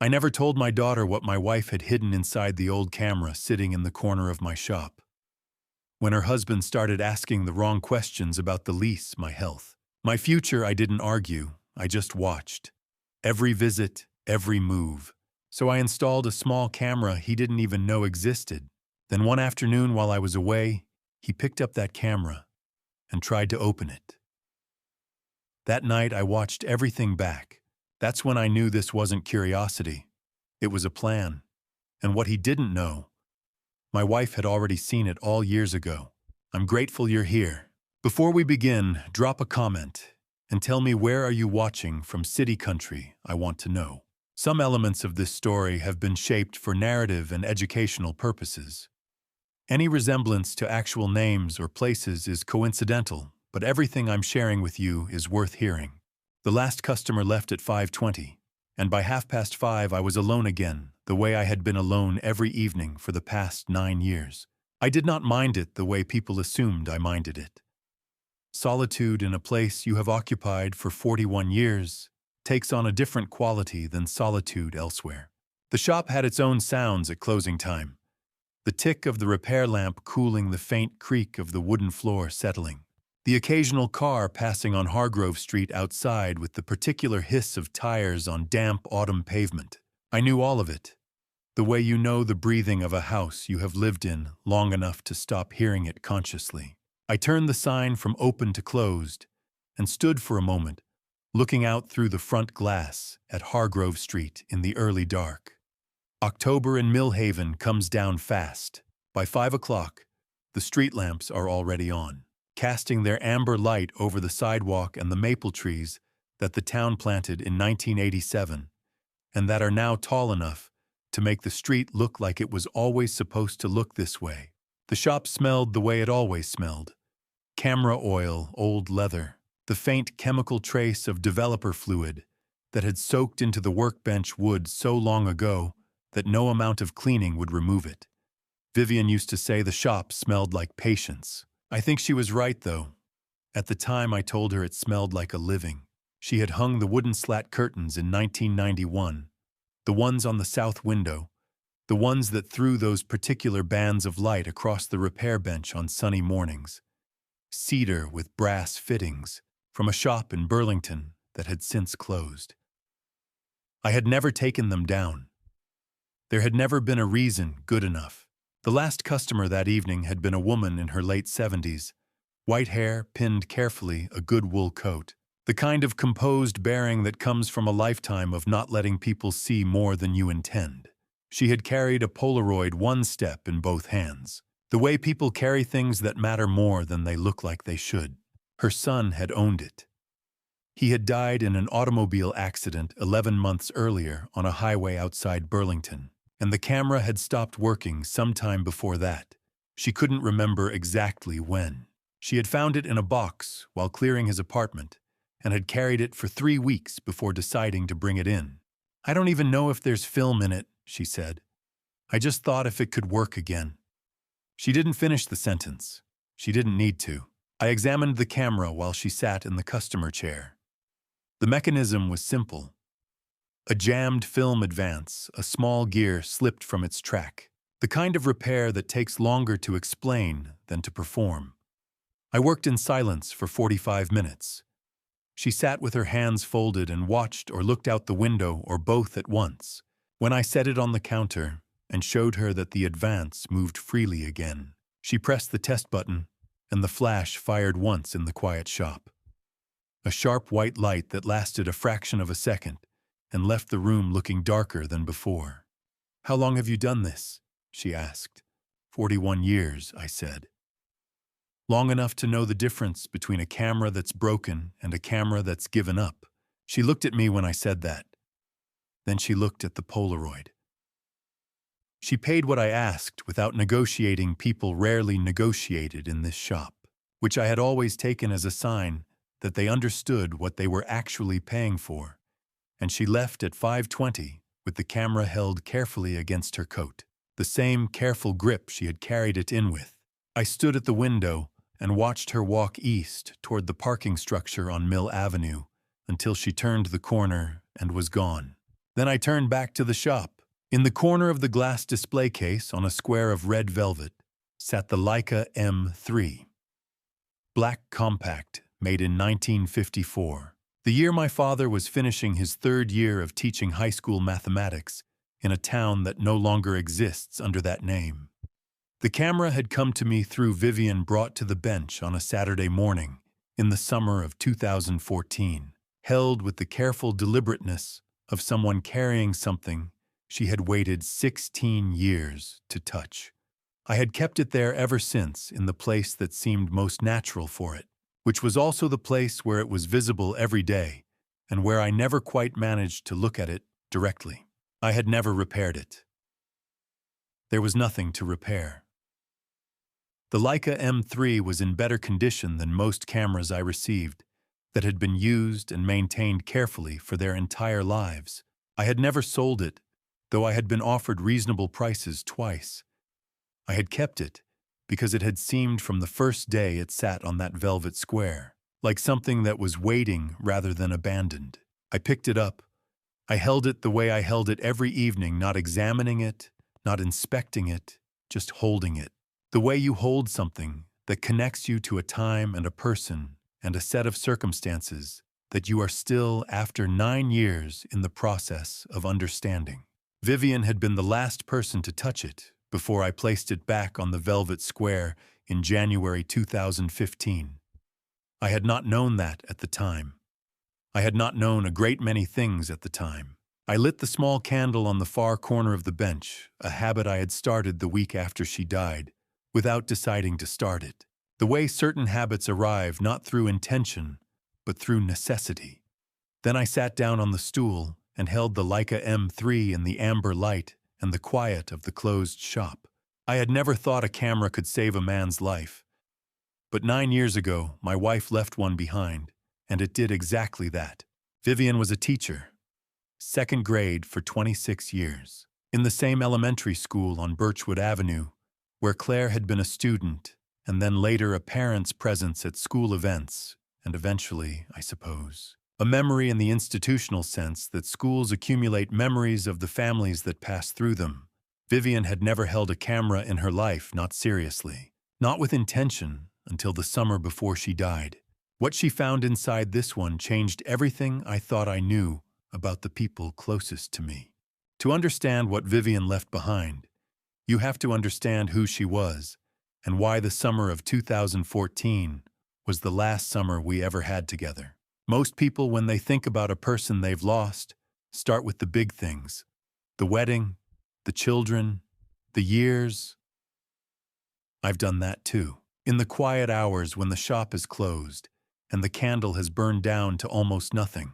I never told my daughter what my wife had hidden inside the old camera sitting in the corner of my shop. When her husband started asking the wrong questions about the lease, my health, my future, I didn't argue, I just watched. Every visit, every move. So I installed a small camera he didn't even know existed. Then one afternoon while I was away, he picked up that camera and tried to open it. That night I watched everything back. That's when I knew this wasn't curiosity. It was a plan. And what he didn't know, my wife had already seen it all years ago. I'm grateful you're here. Before we begin, drop a comment and tell me, where are you watching from? City, country, I want to know. Some elements of this story have been shaped for narrative and educational purposes. Any resemblance to actual names or places is coincidental, but everything I'm sharing with you is worth hearing. The last customer left at 5:20, and by 5:30 I was alone again, the way I had been alone every evening for the past 9 years. I did not mind it the way people assumed I minded it. Solitude in a place you have occupied for 41 years takes on a different quality than solitude elsewhere. The shop had its own sounds at closing time. The tick of the repair lamp cooling, the faint creak of the wooden floor settling. The occasional car passing on Hargrove Street outside with the particular hiss of tires on damp autumn pavement. I knew all of it. The way you know the breathing of a house you have lived in long enough to stop hearing it consciously. I turned the sign from open to closed and stood for a moment, looking out through the front glass at Hargrove Street in the early dark. October in Millhaven comes down fast. By 5 o'clock, the street lamps are already on, casting their amber light over the sidewalk and the maple trees that the town planted in 1987, and that are now tall enough to make the street look like it was always supposed to look this way. The shop smelled the way it always smelled. Camera oil, old leather, the faint chemical trace of developer fluid that had soaked into the workbench wood so long ago that no amount of cleaning would remove it. Vivien used to say the shop smelled like patience. I think she was right, though. At the time I told her it smelled like a living. She had hung the wooden slat curtains in 1991, the ones on the south window, the ones that threw those particular bands of light across the repair bench on sunny mornings. Cedar with brass fittings, from a shop in Burlington that had since closed. I had never taken them down. There had never been a reason good enough. The last customer that evening had been a woman in her late 70s, white hair pinned carefully, a good wool coat, the kind of composed bearing that comes from a lifetime of not letting people see more than you intend. She had carried a Polaroid one step in both hands, the way people carry things that matter more than they look like they should. Her son had owned it. He had died in an automobile accident 11 months earlier on a highway outside Burlington, and the camera had stopped working sometime before that. She couldn't remember exactly when. She had found it in a box while clearing his apartment and had carried it for 3 weeks before deciding to bring it in. I don't even know if there's film in it, she said. I just thought if it could work again. She didn't finish the sentence. She didn't need to. I examined the camera while she sat in the customer chair. The mechanism was simple. A jammed film advance, a small gear slipped from its track. The kind of repair that takes longer to explain than to perform. I worked in silence for 45 minutes. She sat with her hands folded and watched or looked out the window or both at once. When I set it on the counter and showed her that the advance moved freely again, she pressed the test button and the flash fired once in the quiet shop. A sharp white light that lasted a fraction of a second and left the room looking darker than before. How long have you done this? She asked. 41 years, I said. Long enough to know the difference between a camera that's broken and a camera that's given up. She looked at me when I said that. Then she looked at the Polaroid. She paid what I asked without negotiating. People rarely negotiated in this shop, which I had always taken as a sign that they understood what they were actually paying for. And she left at 5:20 with the camera held carefully against her coat, the same careful grip she had carried it in with. I stood at the window and watched her walk east toward the parking structure on Mill Avenue until she turned the corner and was gone. Then I turned back to the shop. In the corner of the glass display case on a square of red velvet sat the Leica M3. Black compact, made in 1954. The year my father was finishing his third year of teaching high school mathematics in a town that no longer exists under that name. The camera had come to me through Vivien, brought to the bench on a Saturday morning in the summer of 2014, held with the careful deliberateness of someone carrying something she had waited 16 years to touch. I had kept it there ever since, in the place that seemed most natural for it, which was also the place where it was visible every day and where I never quite managed to look at it directly. I had never repaired it. There was nothing to repair. The Leica M3 was in better condition than most cameras I received that had been used and maintained carefully for their entire lives. I had never sold it, though I had been offered reasonable prices twice. I had kept it because it had seemed from the first day it sat on that velvet square, like something that was waiting rather than abandoned. I picked it up. I held it the way I held it every evening, not examining it, not inspecting it, just holding it. The way you hold something that connects you to a time and a person and a set of circumstances that you are still, after 9 years, in the process of understanding. Vivien had been the last person to touch it before I placed it back on the velvet square in January 2015. I had not known that at the time. I had not known a great many things at the time. I lit the small candle on the far corner of the bench, a habit I had started the week after she died, without deciding to start it. The way certain habits arrive not through intention, but through necessity. Then I sat down on the stool and held the Leica M3 in the amber light and the quiet of the closed shop. I had never thought a camera could save a man's life. But 9 years ago, my wife left one behind, and it did exactly that. Vivien was a teacher, second grade for 26 years, in the same elementary school on Birchwood Avenue, where Claire had been a student, and then later a parent's presence at school events, and eventually, I suppose, a memory in the institutional sense that schools accumulate memories of the families that pass through them. Vivien had never held a camera in her life, not seriously, not with intention, until the summer before she died. What she found inside this one changed everything I thought I knew about the people closest to me. To understand what Vivien left behind, you have to understand who she was and why the summer of 2014 was the last summer we ever had together. Most people, when they think about a person they've lost, start with the big things: the wedding, the children, the years. I've done that too. In the quiet hours when the shop is closed and the candle has burned down to almost nothing.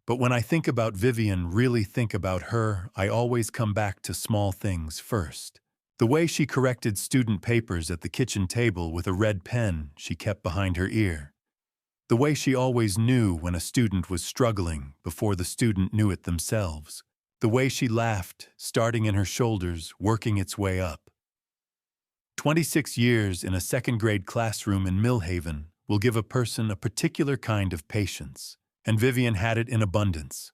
But when I think about Vivien, really think about her, I always come back to small things first. The way she corrected student papers at the kitchen table with a red pen she kept behind her ear. The way she always knew when a student was struggling before the student knew it themselves. The way she laughed, starting in her shoulders, working its way up. 26 years in a second-grade classroom in Millhaven will give a person a particular kind of patience, and Vivien had it in abundance.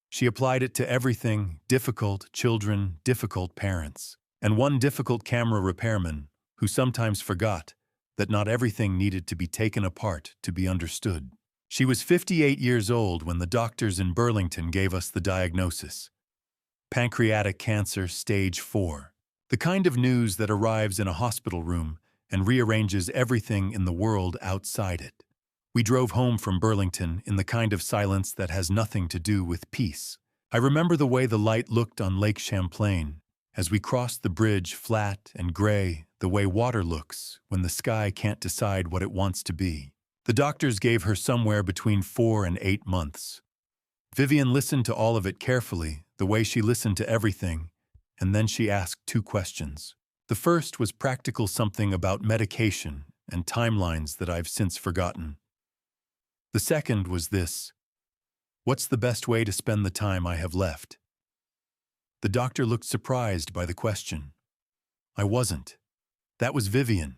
She applied it to everything: difficult children, difficult parents, and one difficult camera repairman who sometimes forgot that not everything needed to be taken apart to be understood. She was 58 years old when the doctors in Burlington gave us the diagnosis: pancreatic cancer, stage 4. The kind of news that arrives in a hospital room and rearranges everything in the world outside it. We drove home from Burlington in the kind of silence that has nothing to do with peace. I remember the way the light looked on Lake Champlain as we crossed the bridge, flat and gray, the way water looks when the sky can't decide what it wants to be. The doctors gave her somewhere between 4 and 8 months. Vivien listened to all of it carefully, the way she listened to everything, and then she asked 2 questions. The first was practical, something about medication and timelines that I've since forgotten. The second was this: what's the best way to spend the time I have left? The doctor looked surprised by the question. I wasn't. That was Vivien.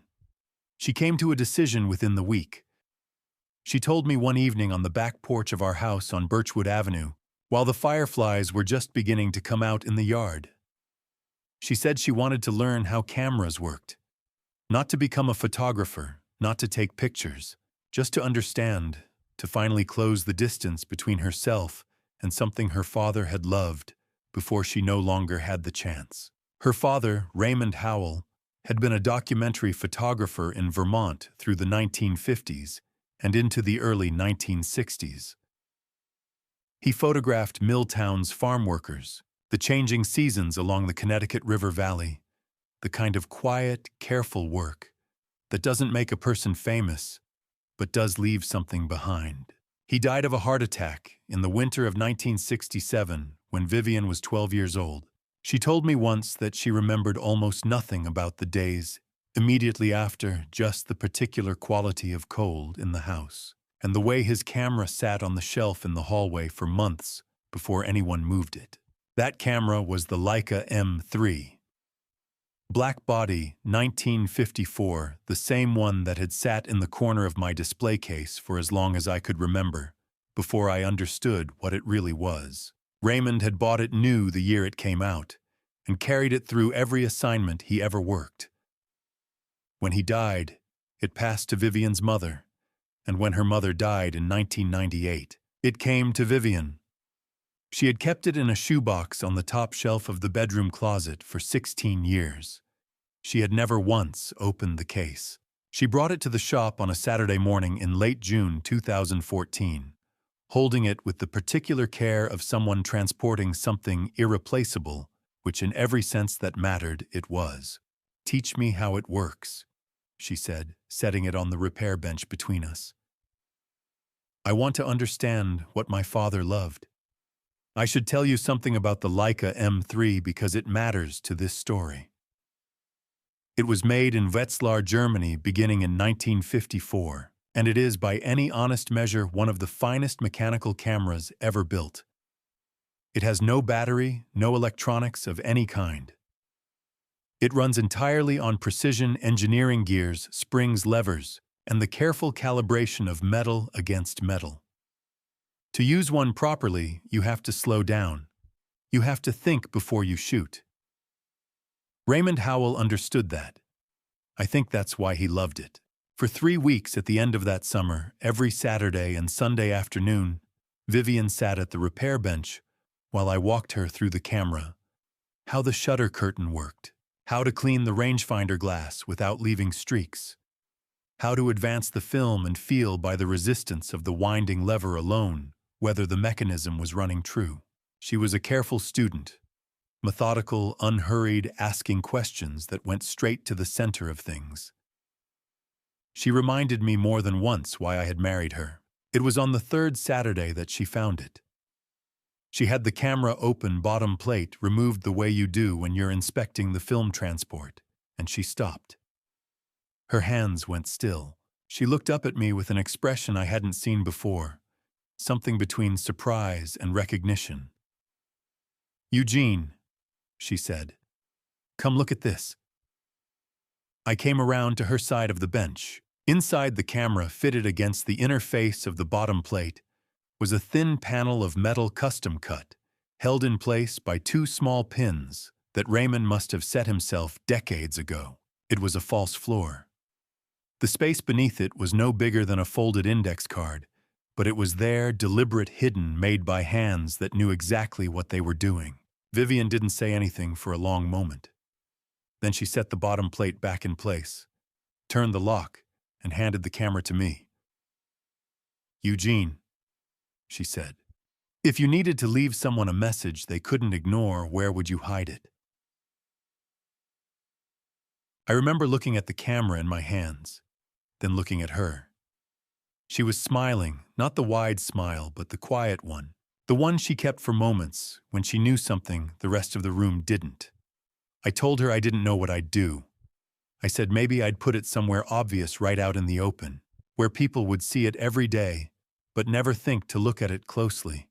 She came to a decision within the week. She told me one evening on the back porch of our house on Birchwood Avenue while the fireflies were just beginning to come out in the yard. She said she wanted to learn how cameras worked, not to become a photographer, not to take pictures, just to understand, to finally close the distance between herself and something her father had loved before she no longer had the chance. Her father, Raymond Howell, had been a documentary photographer in Vermont through the 1950s and into the early 1960s. He photographed mill towns' farm workers, the changing seasons along the Connecticut River Valley, the kind of quiet, careful work that doesn't make a person famous, but does leave something behind. He died of a heart attack in the winter of 1967 when Vivien was 12 years old. She told me once that she remembered almost nothing about the days immediately after, just the particular quality of cold in the house, and the way his camera sat on the shelf in the hallway for months before anyone moved it. That camera was the Leica M3. Black body, 1954, the same one that had sat in the corner of my display case for as long as I could remember, before I understood what it really was. Raymond had bought it new the year it came out, and carried it through every assignment he ever worked. When he died, it passed to Vivien's mother, and when her mother died in 1998, it came to Vivien. She had kept it in a shoebox on the top shelf of the bedroom closet for 16 years. She had never once opened the case. She brought it to the shop on a Saturday morning in late June 2014, holding it with the particular care of someone transporting something irreplaceable, which in every sense that mattered it was. "Teach me how it works," she said, setting it on the repair bench between us. "I want to understand what my father loved. I should tell you something about the Leica M3 because it matters to this story. It was made in Wetzlar, Germany, beginning in 1954, and it is, by any honest measure, one of the finest mechanical cameras ever built. It has no battery, no electronics of any kind. It runs entirely on precision engineering gears, springs, levers, and the careful calibration of metal against metal. To use one properly, you have to slow down. You have to think before you shoot. Raymond Howell understood that. I think that's why he loved it. For 3 weeks at the end of that summer, every Saturday and Sunday afternoon, Vivien sat at the repair bench while I walked her through the camera, how the shutter curtain worked, how to clean the rangefinder glass without leaving streaks, how to advance the film and feel by the resistance of the winding lever alone whether the mechanism was running true. She was a careful student, methodical, unhurried, asking questions that went straight to the center of things. She reminded me more than once why I had married her. It was on the 3rd Saturday that she found it. She had the camera open, bottom plate, removed the way you do when you're inspecting the film transport, and she stopped. Her hands went still. She looked up at me with an expression I hadn't seen before, something between surprise and recognition. "Eugene," she said, "come look at this." I came around to her side of the bench. Inside the camera, fitted against the inner face of the bottom plate, was a thin panel of metal custom cut, held in place by 2 small pins that Raymond must have set himself decades ago. It was a false floor. The space beneath it was no bigger than a folded index card, but it was there, deliberate, hidden, made by hands that knew exactly what they were doing. Vivien didn't say anything for a long moment. Then she set the bottom plate back in place, turned the lock, and handed the camera to me. "Eugene," she said, "if you needed to leave someone a message they couldn't ignore, where would you hide it?" I remember looking at the camera in my hands, then looking at her. She was smiling, not the wide smile, but the quiet one, the one she kept for moments when she knew something the rest of the room didn't. I told her I didn't know what I'd do. I said maybe I'd put it somewhere obvious right out in the open, where people would see it every day, but never think to look at it closely.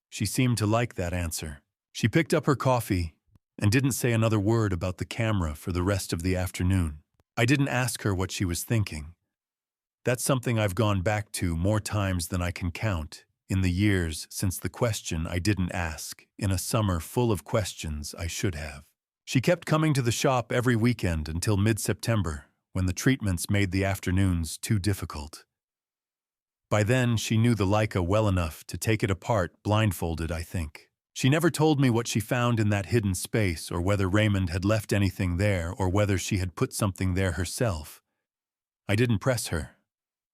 She seemed to like that answer. She picked up her coffee and didn't say another word about the camera for the rest of the afternoon. I didn't ask her what she was thinking. That's something I've gone back to more times than I can count in the years since the question I didn't ask, in a summer full of questions I should have. She kept coming to the shop every weekend until mid-September, when the treatments made the afternoons too difficult. By then, she knew the Leica well enough to take it apart blindfolded, I think. She never told me what she found in that hidden space, or whether Raymond had left anything there, or whether she had put something there herself. I didn't press her.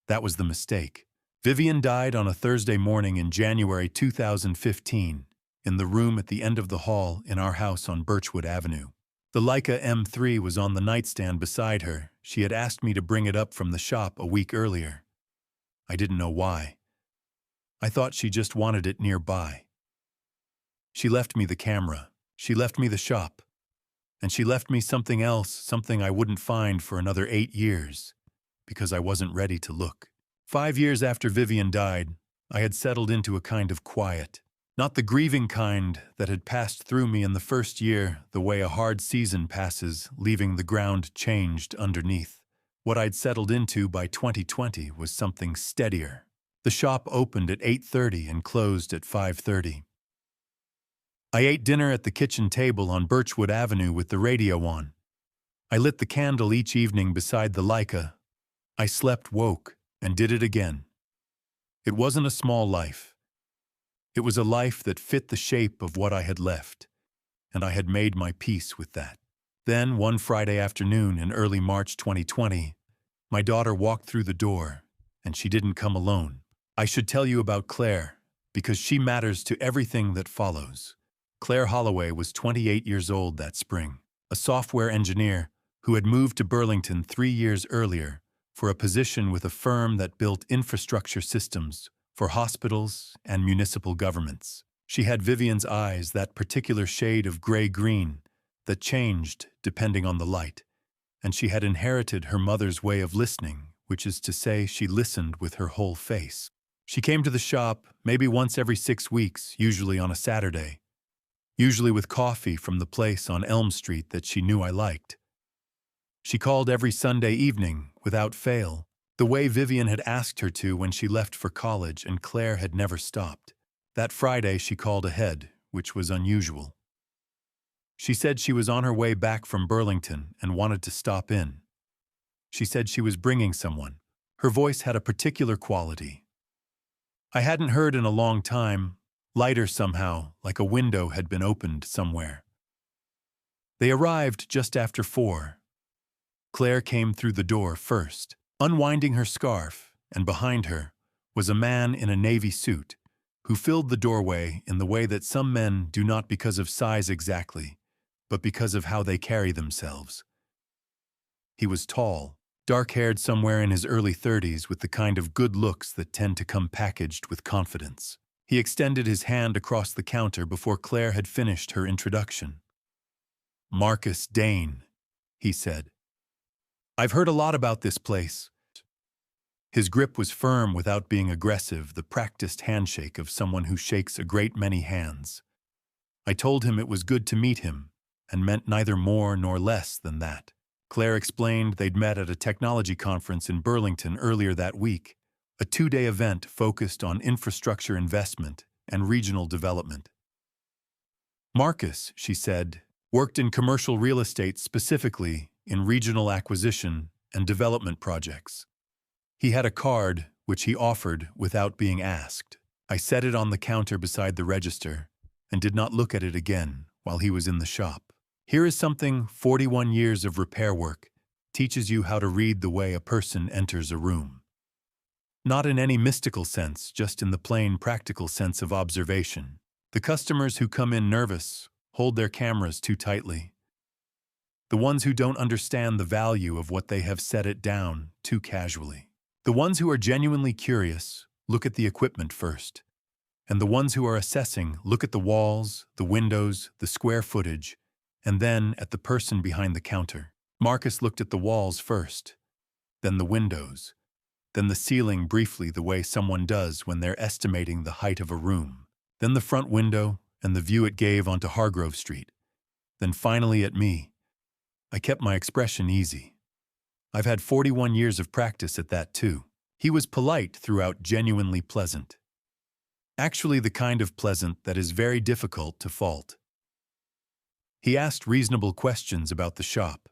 That was the mistake. Vivien died on a Thursday morning in January 2015, in the room at the end of the hall in our house on Birchwood Avenue. The Leica M3 was on the nightstand beside her. She had asked me to bring it up from the shop a week earlier. I didn't know why. I thought she just wanted it nearby. She left me the camera. She left me the shop. And she left me something else, something I wouldn't find for another 8 years, because I wasn't ready to look. 5 years after Vivien died, I had settled into a kind of quiet. Not the grieving kind that had passed through me in the first year, the way a hard season passes, leaving the ground changed underneath. What I'd settled into by 2020 was something steadier. The shop opened at 8:30 and closed at 5:30. I ate dinner at the kitchen table on Birchwood Avenue with the radio on. I lit the candle each evening beside the Leica. I slept, woke, and did it again. It wasn't a small life. It was a life that fit the shape of what I had left, and I had made my peace with that. Then, one Friday afternoon in early March 2020, my daughter walked through the door, and she didn't come alone. I should tell you about Claire, because she matters to everything that follows. Claire Holloway was 28 years old that spring, a software engineer who had moved to Burlington 3 years earlier for a position with a firm that built infrastructure systems for hospitals and municipal governments. She had Vivien's eyes, that particular shade of gray-green that changed depending on the light, and she had inherited her mother's way of listening, which is to say she listened with her whole face. She came to the shop maybe once every 6 weeks, usually on a Saturday, usually with coffee from the place on Elm Street that she knew I liked. She called every Sunday evening, without fail, the way Vivien had asked her to when she left for college, and Claire had never stopped. That Friday she called ahead, which was unusual. She said she was on her way back from Burlington and wanted to stop in. She said she was bringing someone. Her voice had a particular quality I hadn't heard in a long time, lighter somehow, like a window had been opened somewhere. They arrived just after 4. Claire came through the door first, unwinding her scarf, and behind her was a man in a navy suit who filled the doorway in the way that some men do, not because of size exactly, but because of how they carry themselves. He was tall, dark-haired, somewhere in his early 30s, with the kind of good looks that tend to come packaged with confidence. He extended his hand across the counter before Claire had finished her introduction. "Marcus Dane," he said. "I've heard a lot about this place." His grip was firm without being aggressive, the practiced handshake of someone who shakes a great many hands. I told him it was good to meet him, and meant neither more nor less than that. Claire explained they'd met at a technology conference in Burlington earlier that week, a 2-day event focused on infrastructure investment and regional development. Marcus, she said, worked in commercial real estate, specifically in regional acquisition and development projects. He had a card which he offered without being asked. I set it on the counter beside the register and did not look at it again while he was in the shop. Here is something 41 years of repair work teaches you how to read the way a person enters a room. Not in any mystical sense, just in the plain practical sense of observation. The customers who come in nervous hold their cameras too tightly. The ones who don't understand the value of what they have set it down too casually. The ones who are genuinely curious look at the equipment first. And the ones who are assessing look at the walls, the windows, the square footage, and then at the person behind the counter. Marcus looked at the walls first, then the windows, then the ceiling briefly, the way someone does when they're estimating the height of a room, then the front window and the view it gave onto Hargrove Street, then finally at me. I kept my expression easy. I've had 41 years of practice at that too. He was polite throughout, genuinely pleasant. Actually, the kind of pleasant that is very difficult to fault. He asked reasonable questions about the shop.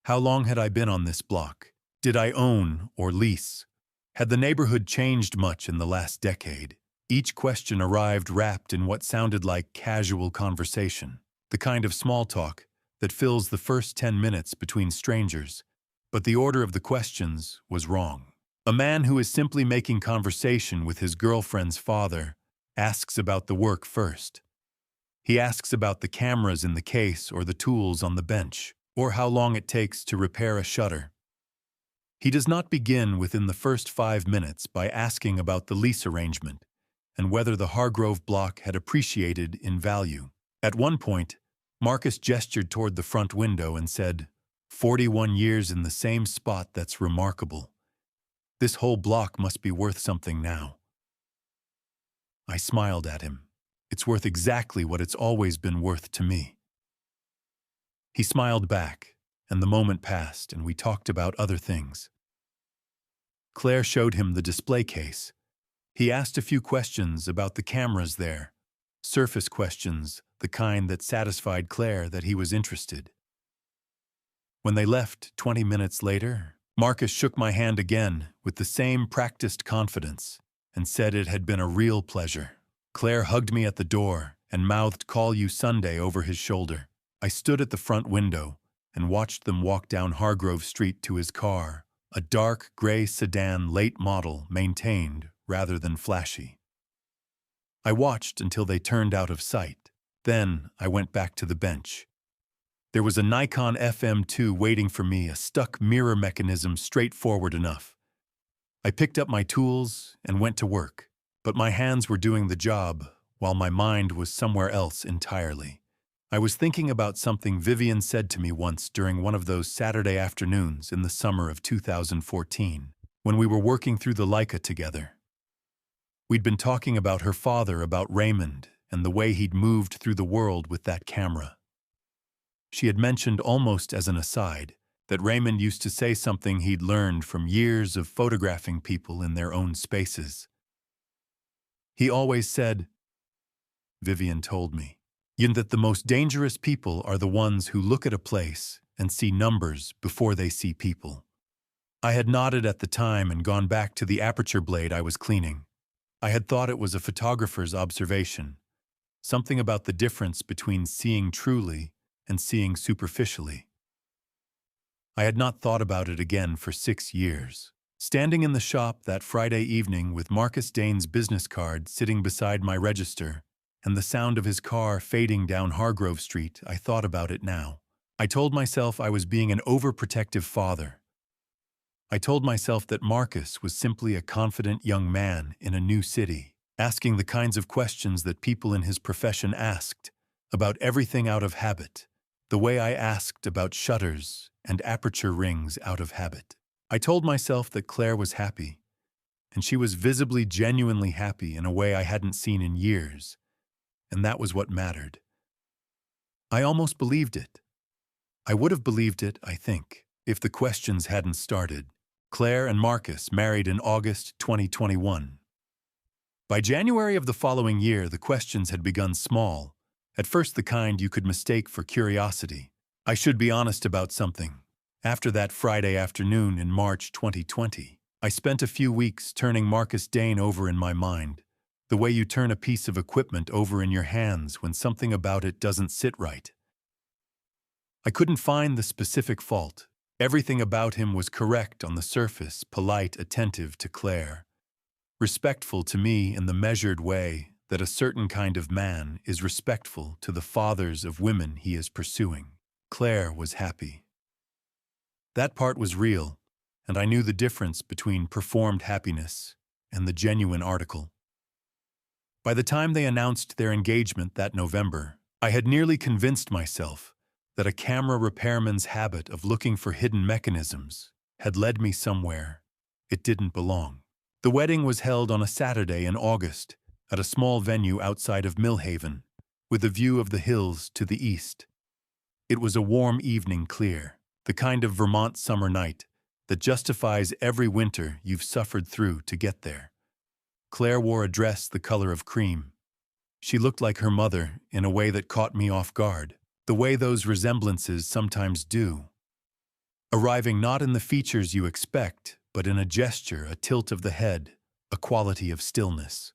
How long had I been on this block? Did I own or lease? Had the neighborhood changed much in the last decade? Each question arrived wrapped in what sounded like casual conversation, the kind of small talk that fills the first 10 minutes between strangers. But the order of the questions was wrong. A man who is simply making conversation with his girlfriend's father asks about the work first. He asks about the cameras in the case or the tools on the bench, or how long it takes to repair a shutter. He does not begin within the first 5 minutes by asking about the lease arrangement and whether the Hargrove block had appreciated in value. At one point, Marcus gestured toward the front window and said, 41 years in the same spot, that's remarkable. This whole block must be worth something now. I smiled at him. It's worth exactly what it's always been worth to me. He smiled back, and the moment passed, and we talked about other things. Claire showed him the display case. He asked a few questions about the cameras there, surface questions, the kind that satisfied Claire that he was interested. When they left 20 minutes later, Marcus shook my hand again with the same practiced confidence and said it had been a real pleasure. Claire hugged me at the door and mouthed "Call you Sunday" over his shoulder. I stood at the front window and watched them walk down Hargrove Street to his car, a dark gray sedan late model maintained rather than flashy. I watched until they turned out of sight. Then I went back to the bench. There was a Nikon FM2 waiting for me, a stuck mirror mechanism straightforward enough. I picked up my tools and went to work, but my hands were doing the job while my mind was somewhere else entirely. I was thinking about something Vivien said to me once during one of those Saturday afternoons in the summer of 2014, when we were working through the Leica together. We'd been talking about her father, about Raymond, and the way he'd moved through the world with that camera. She had mentioned almost as an aside that Raymond used to say something he'd learned from years of photographing people in their own spaces. He always said, Vivien told me, that the most dangerous people are the ones who look at a place and see numbers before they see people. I had nodded at the time and gone back to the aperture blade I was cleaning. I had thought it was a photographer's observation, something about the difference between seeing truly and seeing superficially. I had not thought about it again for 6 years. Standing in the shop that Friday evening with Marcus Dane's business card sitting beside my register and the sound of his car fading down Hargrove Street, I thought about it now. I told myself I was being an overprotective father. I told myself that Marcus was simply a confident young man in a new city, asking the kinds of questions that people in his profession asked, about everything out of habit, the way I asked about shutters and aperture rings out of habit. I told myself that Claire was happy, and she was visibly, genuinely happy in a way I hadn't seen in years, and that was what mattered. I almost believed it. I would have believed it, I think, if the questions hadn't started. Claire and Marcus married in August 2021. By January of the following year, the questions had begun small, at first the kind you could mistake for curiosity. I should be honest about something. After that Friday afternoon in March 2020, I spent a few weeks turning Marcus Dane over in my mind, the way you turn a piece of equipment over in your hands when something about it doesn't sit right. I couldn't find the specific fault. Everything about him was correct on the surface, polite, attentive to Claire, respectful to me in the measured way that a certain kind of man is respectful to the fathers of women he is pursuing. Claire was happy. That part was real, and I knew the difference between performed happiness and the genuine article. By the time they announced their engagement that November, I had nearly convinced myself that a camera repairman's habit of looking for hidden mechanisms had led me somewhere it didn't belong. The wedding was held on a Saturday in August at a small venue outside of Millhaven, with a view of the hills to the east. It was a warm evening, clear, the kind of Vermont summer night that justifies every winter you've suffered through to get there. Claire wore a dress the color of cream. She looked like her mother in a way that caught me off guard, the way those resemblances sometimes do. Arriving not in the features you expect, but in a gesture, a tilt of the head, a quality of stillness.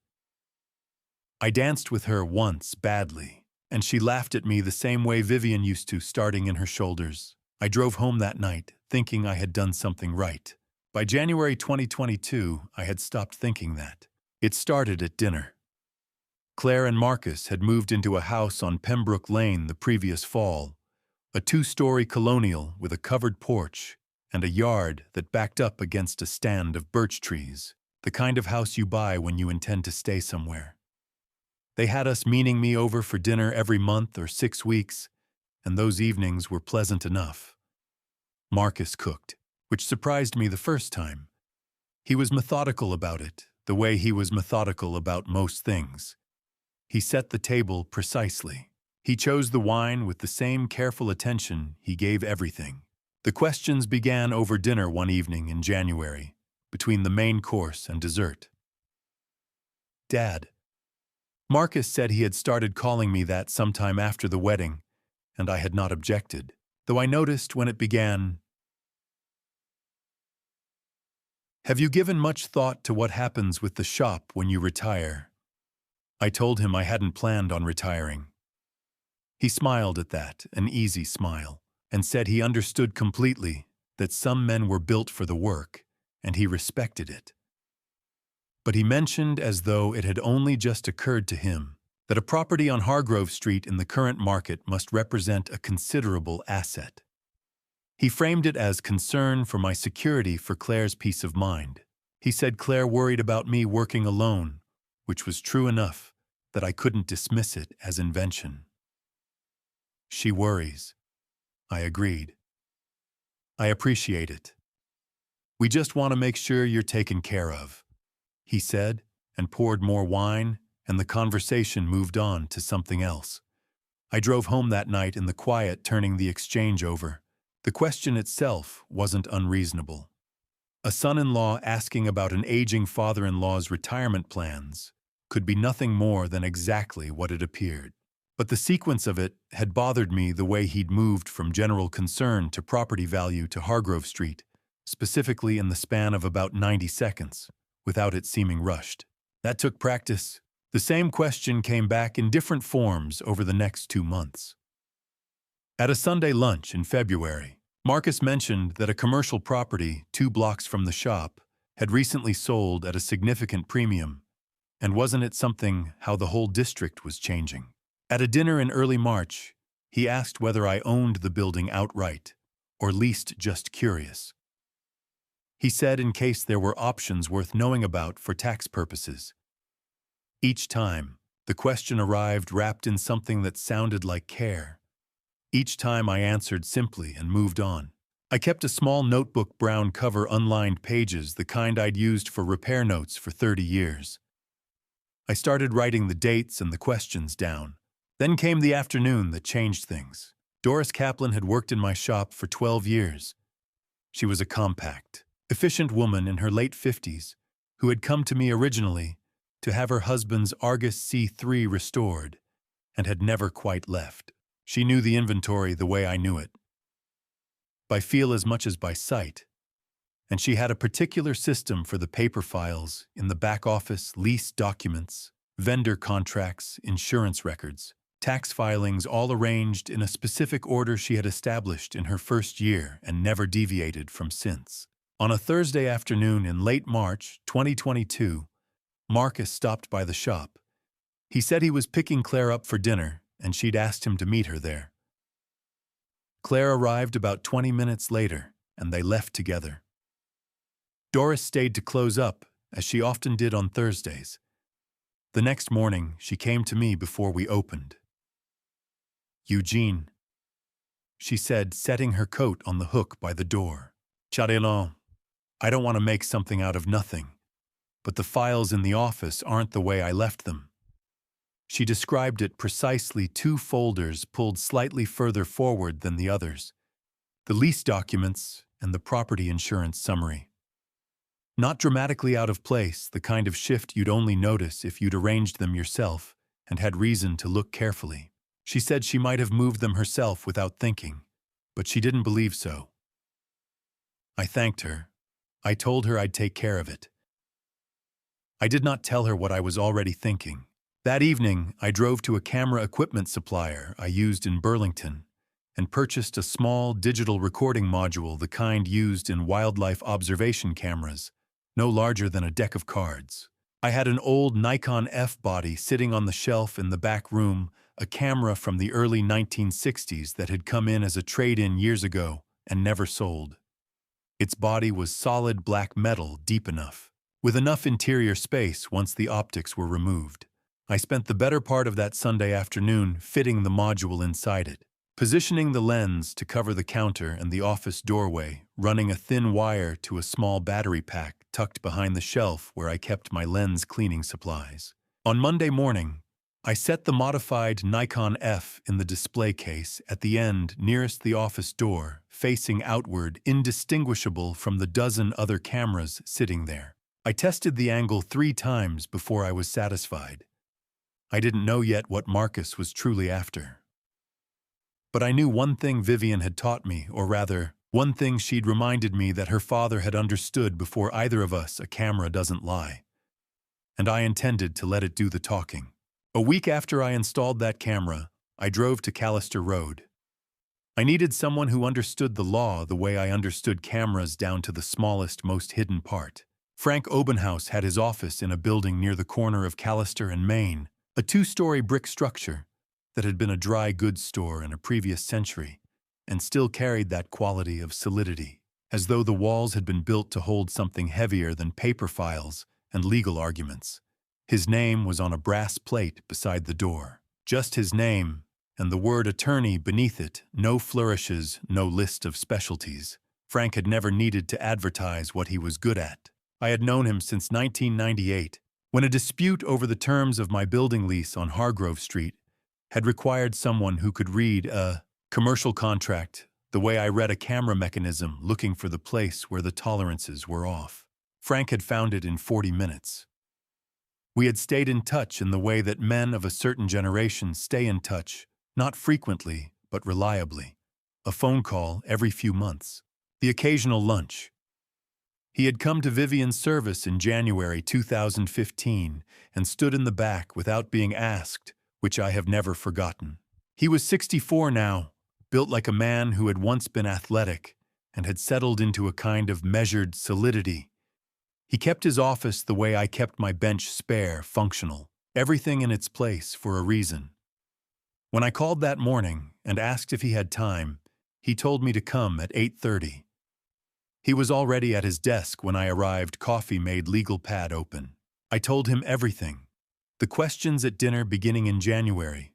I danced with her once, badly, and she laughed at me the same way Vivien used to, starting in her shoulders. I drove home that night, thinking I had done something right. By January 2022, I had stopped thinking that. It started at dinner. Claire and Marcus had moved into a house on Pembroke Lane the previous fall, a 2-story colonial with a covered porch and a yard that backed up against a stand of birch trees, the kind of house you buy when you intend to stay somewhere. They had us meeting me over for dinner every month or 6 weeks, and those evenings were pleasant enough. Marcus cooked, which surprised me the first time. He was methodical about it, the way he was methodical about most things. He set the table precisely. He chose the wine with the same careful attention he gave everything. The questions began over dinner one evening in January, between the main course and dessert. Dad. Marcus said he had started calling me that sometime after the wedding, and I had not objected, though I noticed when it began, "Have you given much thought to what happens with the shop when you retire?" I told him I hadn't planned on retiring. He smiled at that, an easy smile, and said he understood completely that some men were built for the work, and he respected it. But he mentioned, as though it had only just occurred to him, that a property on Hargrove Street in the current market must represent a considerable asset. He framed it as concern for my security, for Claire's peace of mind. He said Claire worried about me working alone, which was true enough that I couldn't dismiss it as invention. She worries. I agreed. I appreciate it. We just want to make sure you're taken care of, he said, and poured more wine, and the conversation moved on to something else. I drove home that night in the quiet, turning the exchange over. The question itself wasn't unreasonable. A son-in-law asking about an aging father-in-law's retirement plans could be nothing more than exactly what it appeared. But the sequence of it had bothered me, the way he'd moved from general concern to property value to Hargrove Street, specifically in the span of about 90 seconds, without it seeming rushed. That took practice. The same question came back in different forms over the next 2 months. At a Sunday lunch in February, Marcus mentioned that a commercial property 2 blocks from the shop had recently sold at a significant premium, and wasn't it something how the whole district was changing? At a dinner in early March, he asked whether I owned the building outright, or least just curious. He said in case there were options worth knowing about for tax purposes. Each time, the question arrived wrapped in something that sounded like care. Each time I answered simply and moved on. I kept a small notebook, brown cover, unlined pages, the kind I'd used for repair notes for 30 years. I started writing the dates and the questions down. Then came the afternoon that changed things. Doris Kaplan had worked in my shop for 12 years. She was a compact, efficient woman in her late 50s who had come to me originally to have her husband's Argus C3 restored and had never quite left. She knew the inventory the way I knew it, by feel as much as by sight, and she had a particular system for the paper files in the back office, lease documents, vendor contracts, insurance records, tax filings, all arranged in a specific order she had established in her first year and never deviated from since. On a Thursday afternoon in late March 2022, Marcus stopped by the shop. He said he was picking Claire up for dinner, and she'd asked him to meet her there. Claire arrived about 20 minutes later, and they left together. Doris stayed to close up, as she often did on Thursdays. The next morning, she came to me before we opened. "Eugene," she said, setting her coat on the hook by the door. "Charelon, I don't want to make something out of nothing, but the files in the office aren't the way I left them." She described it precisely, 2 folders pulled slightly further forward than the others, the lease documents and the property insurance summary. Not dramatically out of place, the kind of shift you'd only notice if you'd arranged them yourself and had reason to look carefully. She said she might have moved them herself without thinking, but she didn't believe so. I thanked her. I told her I'd take care of it. I did not tell her what I was already thinking. That evening, I drove to a camera equipment supplier I used in Burlington and purchased a small digital recording module, the kind used in wildlife observation cameras, no larger than a deck of cards. I had an old Nikon F-body sitting on the shelf in the back room, a camera from the early 1960s that had come in as a trade-in years ago and never sold. Its body was solid black metal, deep enough, with enough interior space once the optics were removed. I spent the better part of that Sunday afternoon fitting the module inside it, positioning the lens to cover the counter and the office doorway, running a thin wire to a small battery pack tucked behind the shelf where I kept my lens cleaning supplies. On Monday morning, I set the modified Nikon F in the display case at the end nearest the office door, facing outward, indistinguishable from the dozen other cameras sitting there. I tested the angle 3 times before I was satisfied. I didn't know yet what Marcus was truly after. But I knew one thing Vivien had taught me, or rather, one thing she'd reminded me that her father had understood before either of us: a camera doesn't lie. And I intended to let it do the talking. A week after I installed that camera, I drove to Callister Road. I needed someone who understood the law the way I understood cameras down to the smallest, most hidden part. Frank Obenhaus had his office in a building near the corner of Callister and Main, a 2-story brick structure that had been a dry goods store in a previous century and still carried that quality of solidity, as though the walls had been built to hold something heavier than paper files and legal arguments. His name was on a brass plate beside the door. Just his name, and the word attorney beneath it, no flourishes, no list of specialties. Frank had never needed to advertise what he was good at. I had known him since 1998, when a dispute over the terms of my building lease on Hargrove Street had required someone who could read a commercial contract the way I read a camera mechanism looking for the place where the tolerances were off. Frank had found it in 40 minutes. We had stayed in touch in the way that men of a certain generation stay in touch, not frequently, but reliably. A phone call every few months. The occasional lunch. He had come to Vivien's service in January 2015 and stood in the back without being asked, which I have never forgotten. He was 64 now, built like a man who had once been athletic and had settled into a kind of measured solidity. He kept his office the way I kept my bench, spare, functional, everything in its place for a reason. When I called that morning and asked if he had time, he told me to come at 8:30. He was already at his desk when I arrived, coffee made, legal pad open. I told him everything. The questions at dinner beginning in January.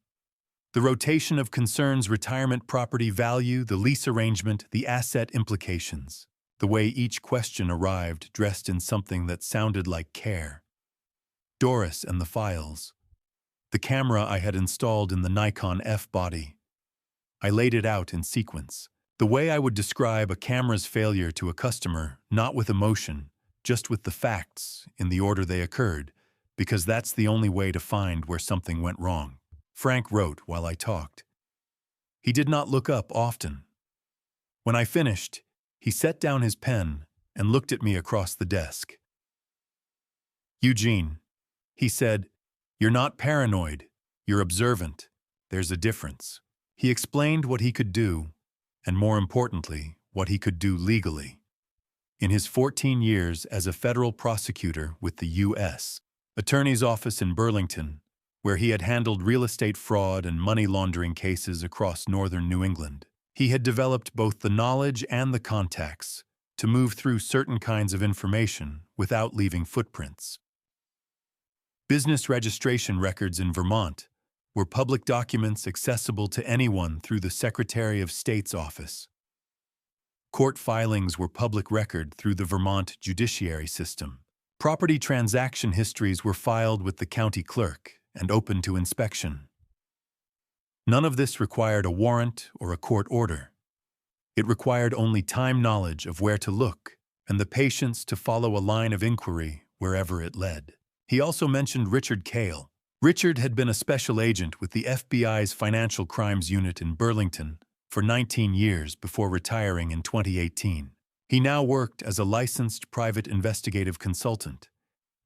The rotation of concerns, retirement property value, the lease arrangement, the asset implications. The way each question arrived dressed in something that sounded like care. Doris and the files. The camera I had installed in the Nikon F body. I laid it out in sequence. The way I would describe a camera's failure to a customer, not with emotion, just with the facts in the order they occurred, because that's the only way to find where something went wrong. Frank wrote while I talked. He did not look up often. When I finished, he set down his pen and looked at me across the desk. "Eugene," he said, "you're not paranoid, you're observant. There's a difference." He explained what he could do, and more importantly, what he could do legally. In his 14 years as a federal prosecutor with the U.S. Attorney's Office in Burlington, where he had handled real estate fraud and money laundering cases across northern New England, he had developed both the knowledge and the contacts to move through certain kinds of information without leaving footprints. Business registration records in Vermont were public documents accessible to anyone through the Secretary of State's office. Court filings were public record through the Vermont judiciary system. Property transaction histories were filed with the county clerk and open to inspection. None of this required a warrant or a court order. It required only time knowledge of where to look and the patience to follow a line of inquiry wherever it led. He also mentioned Richard Cale. Richard had been a special agent with the FBI's Financial Crimes Unit in Burlington for 19 years before retiring in 2018. He now worked as a licensed private investigative consultant,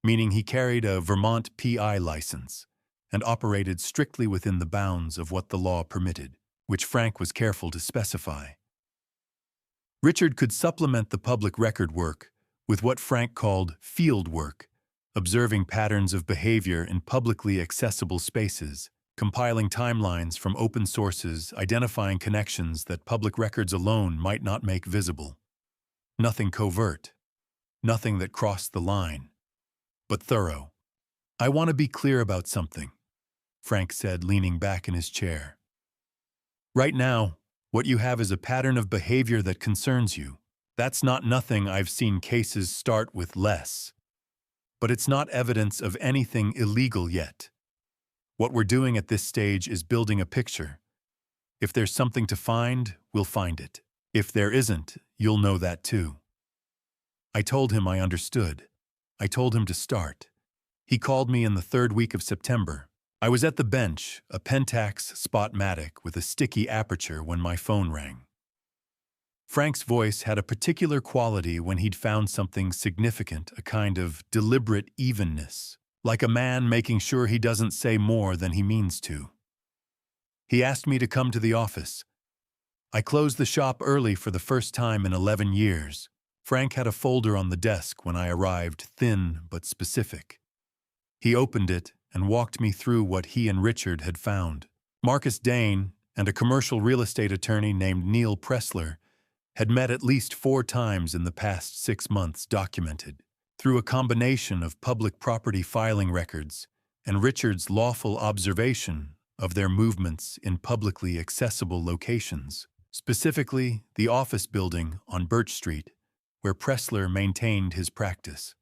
meaning he carried a Vermont PI license and operated strictly within the bounds of what the law permitted, which Frank was careful to specify. Richard could supplement the public record work with what Frank called field work, observing patterns of behavior in publicly accessible spaces, compiling timelines from open sources, identifying connections that public records alone might not make visible. Nothing covert, nothing that crossed the line, but thorough. "I want to be clear about something," Frank said, leaning back in his chair. "Right now, what you have is a pattern of behavior that concerns you. That's not nothing. I've seen cases start with less. But it's not evidence of anything illegal yet. What we're doing at this stage is building a picture. If there's something to find, we'll find it. If there isn't, you'll know that too." I told him I understood. I told him to start. He called me in the third week of September. I was at the bench, a Pentax Spotmatic with a sticky aperture, when my phone rang. Frank's voice had a particular quality when he'd found something significant, a kind of deliberate evenness, like a man making sure he doesn't say more than he means to. He asked me to come to the office. I closed the shop early for the first time in 11 years. Frank had a folder on the desk when I arrived, thin but specific. He opened it and walked me through what he and Richard had found. Marcus Dane and a commercial real estate attorney named Neil Pressler had met at least 4 times in the past 6 months, documented through a combination of public property filing records and Richard's lawful observation of their movements in publicly accessible locations, specifically the office building on Birch Street, where Pressler maintained his practice.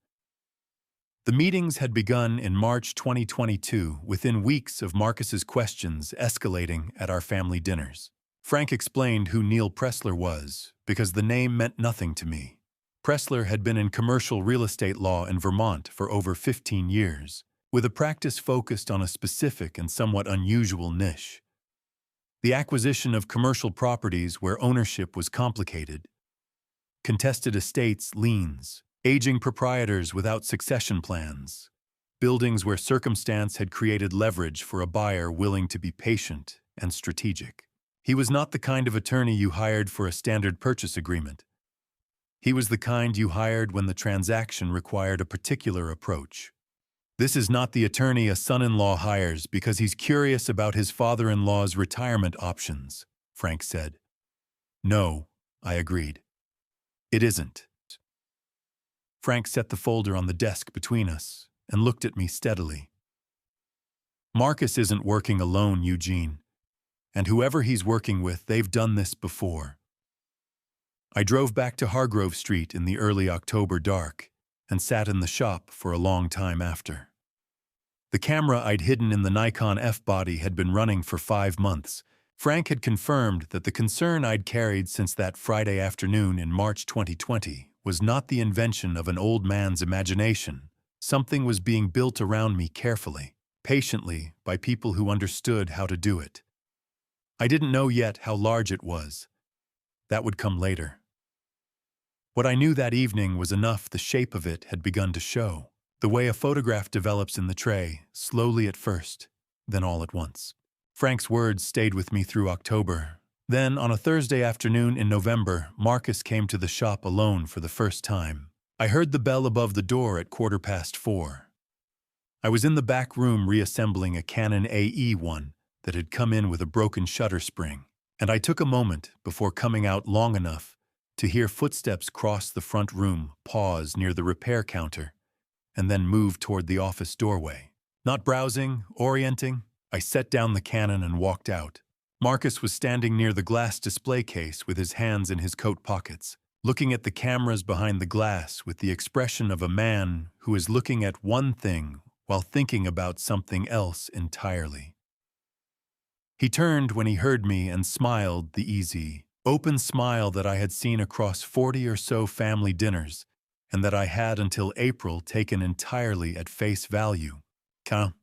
The meetings had begun in March 2022, within weeks of Marcus's questions escalating at our family dinners. Frank explained who Neil Pressler was, because the name meant nothing to me. Pressler had been in commercial real estate law in Vermont for over 15 years, with a practice focused on a specific and somewhat unusual niche: the acquisition of commercial properties where ownership was complicated, contested estates, liens, aging proprietors without succession plans, buildings where circumstance had created leverage for a buyer willing to be patient and strategic. He was not the kind of attorney you hired for a standard purchase agreement. He was the kind you hired when the transaction required a particular approach. "This is not the attorney a son-in-law hires because he's curious about his father-in-law's retirement options," Frank said. "No," I agreed. "It isn't." Frank set the folder on the desk between us and looked at me steadily. "Marcus isn't working alone, Eugene. And whoever he's working with, they've done this before." I drove back to Hargrove Street in the early October dark and sat in the shop for a long time after. The camera I'd hidden in the Nikon F-body had been running for 5 months. Frank had confirmed that the concern I'd carried since that Friday afternoon in March 2020 was not the invention of an old man's imagination. Something was being built around me carefully, patiently, by people who understood how to do it. I didn't know yet how large it was. That would come later. What I knew that evening was enough. The shape of it had begun to show, the way a photograph develops in the tray, slowly at first, then all at once. Frank's words stayed with me through October. Then, on a Thursday afternoon in November, Marcus came to the shop alone for the first time. I heard the bell above the door at 4:15. I was in the back room reassembling a Canon AE1 that had come in with a broken shutter spring, and I took a moment before coming out long enough to hear footsteps cross the front room, pause near the repair counter, and then move toward the office doorway. Not browsing, orienting, I set down the Canon and walked out. Marcus was standing near the glass display case with his hands in his coat pockets, looking at the cameras behind the glass with the expression of a man who is looking at one thing while thinking about something else entirely. He turned when he heard me and smiled, the easy, open smile that I had seen across 40 or so family dinners and that I had until April taken entirely at face value. "Quand?"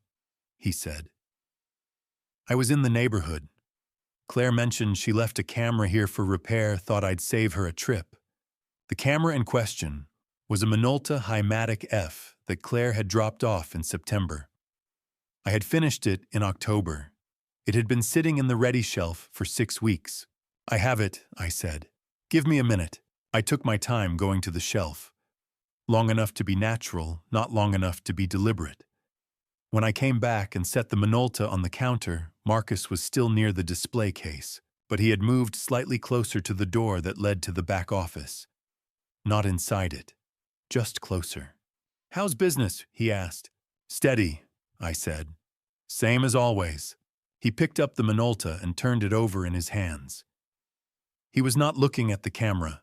he said. I was in the neighborhood. Claire mentioned she left a camera here for repair, thought I'd save her a trip. The camera in question was a Minolta Hymatic F that Claire had dropped off in September. I had finished it in October. It had been sitting in the ready shelf for 6 weeks. "I have it," I said. "Give me a minute." I took my time going to the shelf. Long enough to be natural, not long enough to be deliberate. When I came back and set the Minolta on the counter, Marcus was still near the display case, but he had moved slightly closer to the door that led to the back office. Not inside it, just closer. "How's business?" he asked. "Steady," I said. "Same as always." He picked up the Minolta and turned it over in his hands. He was not looking at the camera.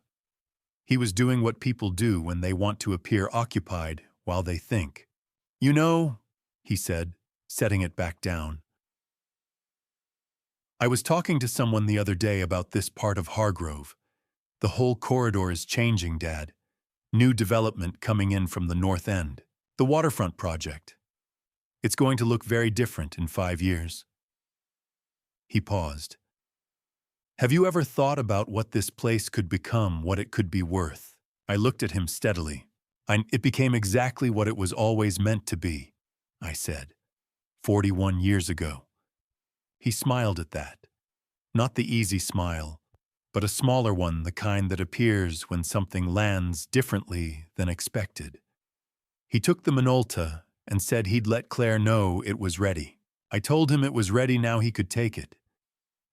He was doing what people do when they want to appear occupied while they think. "You know," he said, setting it back down. "I was talking to someone the other day about this part of Hargrove. The whole corridor is changing, Dad. New development coming in from the north end. The waterfront project. It's going to look very different in 5 years." He paused. "Have you ever thought about what this place could become, what it could be worth?" I looked at him steadily. "It became exactly what it was always meant to be," I said. 41 years ago. He smiled at that. Not the easy smile, but a smaller one, the kind that appears when something lands differently than expected. He took the Minolta and said he'd let Claire know it was ready. I told him it was ready now he could take it.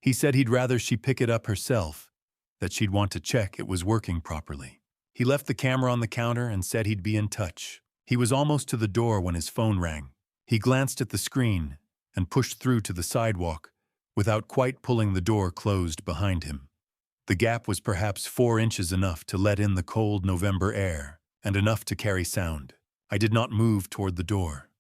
He said he'd rather she pick it up herself, that she'd want to check it was working properly. He left the camera on the counter and said he'd be in touch. He was almost to the door when his phone rang. He glanced at the screen and pushed through to the sidewalk without quite pulling the door closed behind him. The gap was perhaps 4 inches, enough to let in the cold November air and enough to carry sound. I did not move toward the door.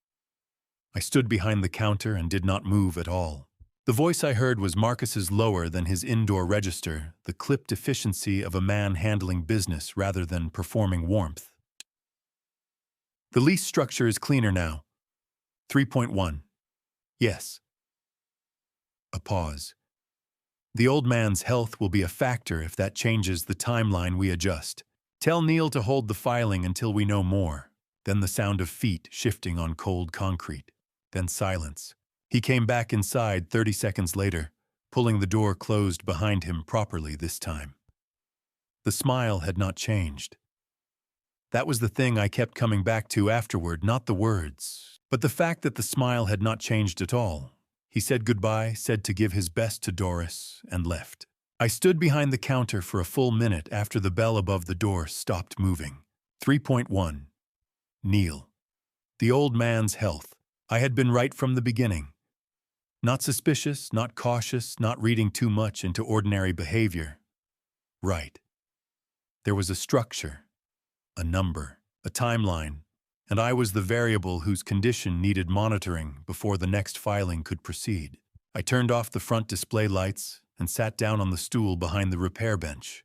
I stood behind the counter and did not move at all. The voice I heard was Marcus's, lower than his indoor register, the clipped efficiency of a man handling business rather than performing warmth. "The lease structure is cleaner now. 3.1. Yes." A pause. "The old man's health will be a factor if that changes the timeline we adjust. Tell Neil to hold the filing until we know more." Then the sound of feet shifting on cold concrete. Then silence. He came back inside 30 seconds later, pulling the door closed behind him properly this time. The smile had not changed. That was the thing I kept coming back to afterward, not the words, but the fact that the smile had not changed at all. He said goodbye, said to give his best to Doris, and left. I stood behind the counter for a full minute after the bell above the door stopped moving. 3.1. Neil. The old man's health. I had been right from the beginning. Not suspicious, not cautious, not reading too much into ordinary behavior. Right. There was a structure, a number, a timeline, and I was the variable whose condition needed monitoring before the next filing could proceed. I turned off the front display lights and sat down on the stool behind the repair bench.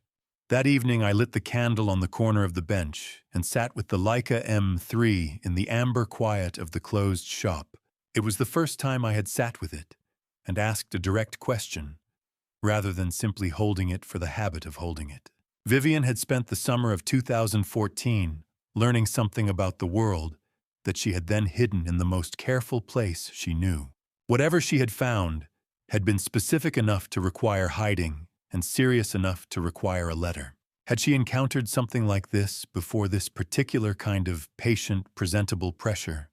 That evening I lit the candle on the corner of the bench and sat with the Leica M3 in the amber quiet of the closed shop. It was the first time I had sat with it and asked a direct question, rather than simply holding it for the habit of holding it. Vivien had spent the summer of 2014 learning something about the world that she had then hidden in the most careful place she knew. Whatever she had found had been specific enough to require hiding and serious enough to require a letter. Had she encountered something like this before, this particular kind of patient, presentable pressure?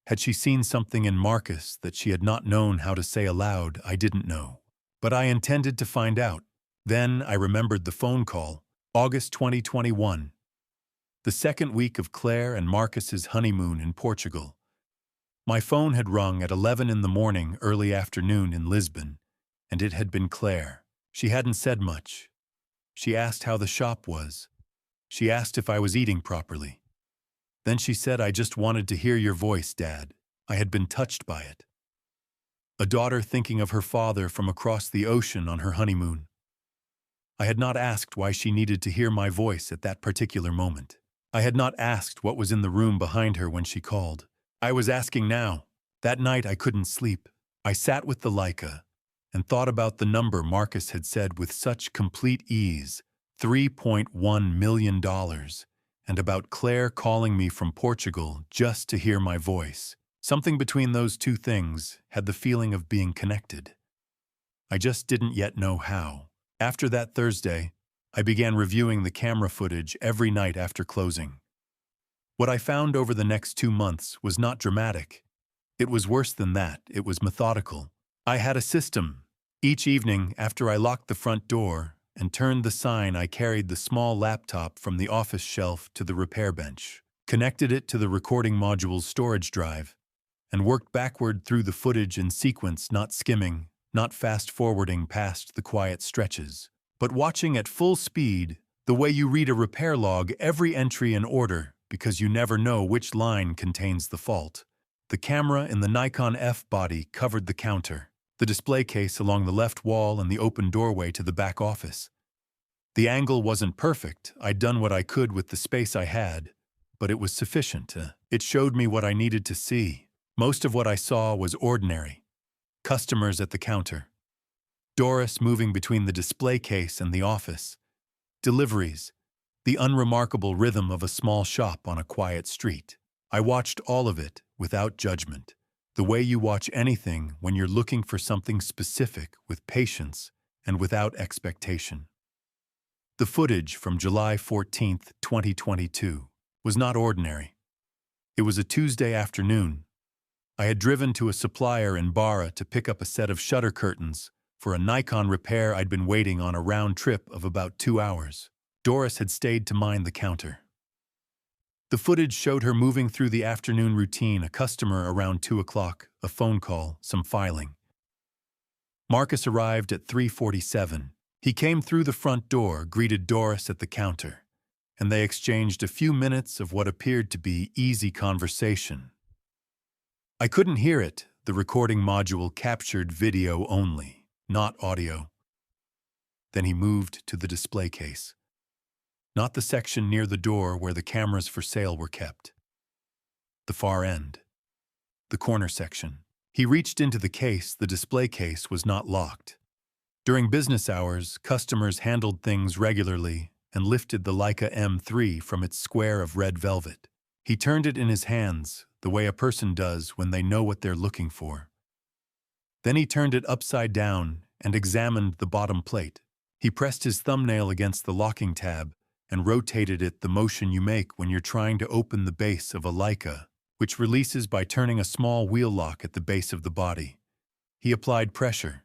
Had she seen something in Marcus that she had not known how to say aloud? I didn't know. But I intended to find out. Then I remembered the phone call, August 2021. The second week of Claire and Marcus's honeymoon in Portugal. My phone had rung at 11 in the morning, early afternoon in Lisbon, and it had been Claire. She hadn't said much. She asked how the shop was. She asked if I was eating properly. Then she said, "I just wanted to hear your voice, Dad." I had been touched by it. A daughter thinking of her father from across the ocean on her honeymoon. I had not asked why she needed to hear my voice at that particular moment. I had not asked what was in the room behind her when she called. I was asking now. That night I couldn't sleep. I sat with the Leica and thought about the number Marcus had said with such complete ease, $3.1 million, and about Claire calling me from Portugal just to hear my voice. Something between those two things had the feeling of being connected. I just didn't yet know how. After that Thursday, I began reviewing the camera footage every night after closing. What I found over the next 2 months was not dramatic. It was worse than that. It was methodical. I had a system. Each evening, after I locked the front door and turned the sign, I carried the small laptop from the office shelf to the repair bench, connected it to the recording module's storage drive, and worked backward through the footage in sequence, not skimming, not fast-forwarding past the quiet stretches, but watching at full speed, the way you read a repair log, every entry in order, because you never know which line contains the fault. The camera in the Nikon F body covered the counter, the display case along the left wall, and the open doorway to the back office. The angle wasn't perfect. I'd done what I could with the space I had, but it was sufficient. It showed me what I needed to see. Most of what I saw was ordinary. Customers at the counter. Doris moving between the display case and the office. Deliveries. The unremarkable rhythm of a small shop on a quiet street. I watched all of it without judgment, the way you watch anything when you're looking for something specific, with patience and without expectation. The footage from July 14, 2022, was not ordinary. It was a Tuesday afternoon. I had driven to a supplier in Barra to pick up a set of shutter curtains for a Nikon repair I'd been waiting on a round trip of about 2 hours. Doris had stayed to mind the counter. The footage showed her moving through the afternoon routine, a customer around 2 o'clock, a phone call, some filing. Marcus arrived at 3:47. He came through the front door, greeted Doris at the counter, and they exchanged a few minutes of what appeared to be easy conversation. I couldn't hear it. The recording module captured video only, not audio. Then he moved to the display case. Not the section near the door where the cameras for sale were kept. The far end. The corner section. He reached into the case. The display case was not locked. During business hours, customers handled things regularly and lifted the Leica M3 from its square of red velvet. He turned it in his hands, the way a person does when they know what they're looking for. Then he turned it upside down and examined the bottom plate. He pressed his thumbnail against the locking tab and rotated it, the motion you make when you're trying to open the base of a Leica, which releases by turning a small wheel lock at the base of the body. He applied pressure.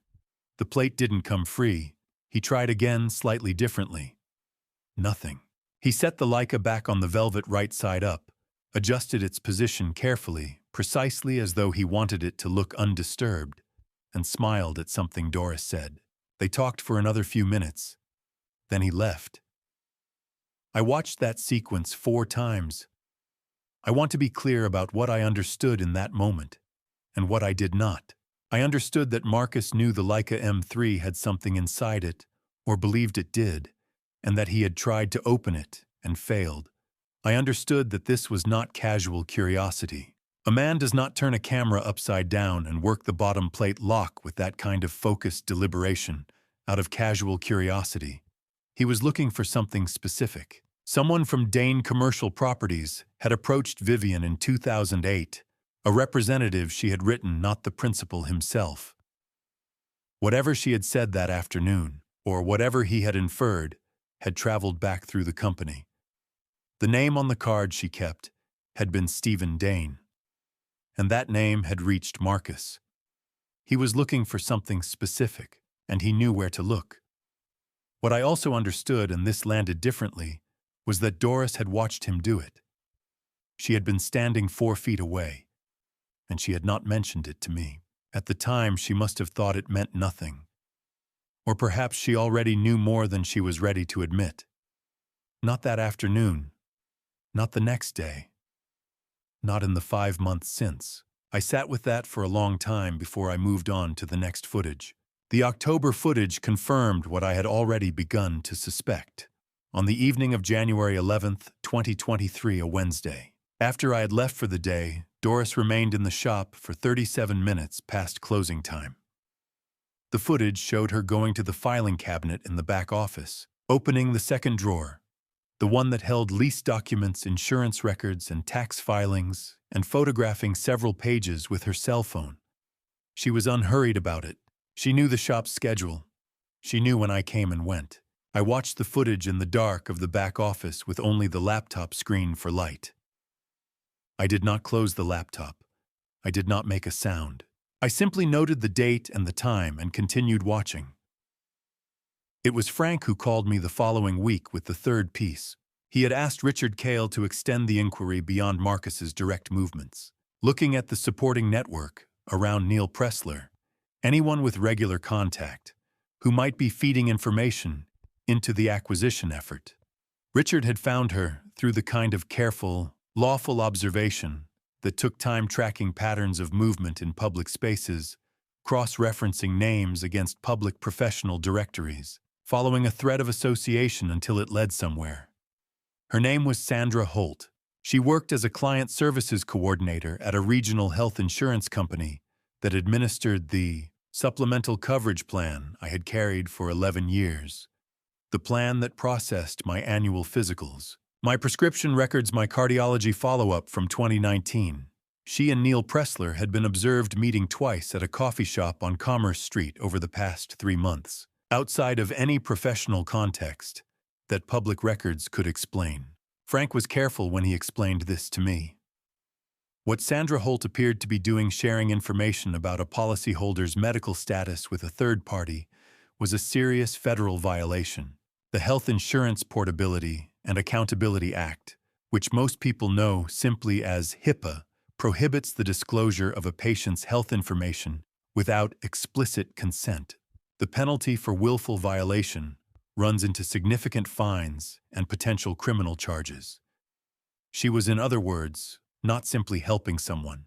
The plate didn't come free. He tried again, slightly differently. Nothing. He set the Leica back on the velvet right side up, adjusted its position carefully, precisely as though he wanted it to look undisturbed, and smiled at something Doris said. They talked for another few minutes. Then he left. I watched that sequence 4 times. I want to be clear about what I understood in that moment, and what I did not. I understood that Marcus knew the Leica M3 had something inside it, or believed it did, and that he had tried to open it and failed. I understood that this was not casual curiosity. A man does not turn a camera upside down and work the bottom plate lock with that kind of focused deliberation out of casual curiosity. He was looking for something specific. Someone from Dane Commercial Properties had approached Vivien in 2008, a representative she had written, not the principal himself. Whatever she had said that afternoon, or whatever he had inferred, had traveled back through the company. The name on the card she kept had been Stephen Dane, and that name had reached Marcus. He was looking for something specific, and he knew where to look. What I also understood, and this landed differently, was that Doris had watched him do it. She had been standing 4 feet away, and she had not mentioned it to me. At the time, she must have thought it meant nothing. Or perhaps she already knew more than she was ready to admit. Not that afternoon. Not the next day. Not in the 5 months since. I sat with that for a long time before I moved on to the next footage. The October footage confirmed what I had already begun to suspect. on the evening of January 11th, 2023, a Wednesday. After I had left for the day, Doris remained in the shop for 37 minutes past closing time. The footage showed her going to the filing cabinet in the back office, opening the second drawer, the one that held lease documents, insurance records, and tax filings, and photographing several pages with her cell phone. She was unhurried about it. She knew the shop's schedule. She knew when I came and went. I watched the footage in the dark of the back office with only the laptop screen for light. I did not close the laptop. I did not make a sound. I simply noted the date and the time and continued watching. It was Frank who called me the following week with the third piece. He had asked Richard Cale to extend the inquiry beyond Marcus's direct movements, looking at the supporting network around Neil Pressler, anyone with regular contact, who might be feeding information into the acquisition effort. Richard had found her through the kind of careful, lawful observation that took time tracking patterns of movement in public spaces, cross-referencing names against public professional directories, following a thread of association until it led somewhere. Her name was Sandra Holt. She worked as a client services coordinator at a regional health insurance company that administered the supplemental coverage plan I had carried for 11 years. The plan that processed my annual physicals, my prescription records, my cardiology follow-up from 2019. She and Neil Pressler had been observed meeting twice at a coffee shop on Commerce Street over the past 3 months, outside of any professional context that public records could explain. Frank was careful when he explained this to me. What Sandra Holt appeared to be doing, sharing information about a policyholder's medical status with a third party, was a serious federal violation. The Health Insurance Portability and Accountability Act, which most people know simply as HIPAA, prohibits the disclosure of a patient's health information without explicit consent. The penalty for willful violation runs into significant fines and potential criminal charges. She was, in other words, not simply helping someone.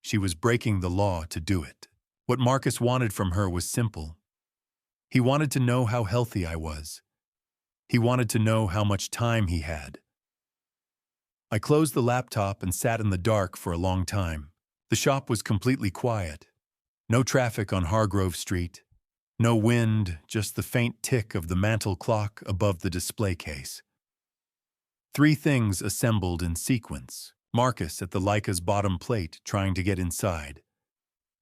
She was breaking the law to do it. What Marcus wanted from her was simple. He wanted to know how healthy I was. He wanted to know how much time he had. I closed the laptop and sat in the dark for a long time. The shop was completely quiet. No traffic on Hargrove Street. No wind, just the faint tick of the mantel clock above the display case. 3 things assembled in sequence. Marcus at the Leica's bottom plate trying to get inside.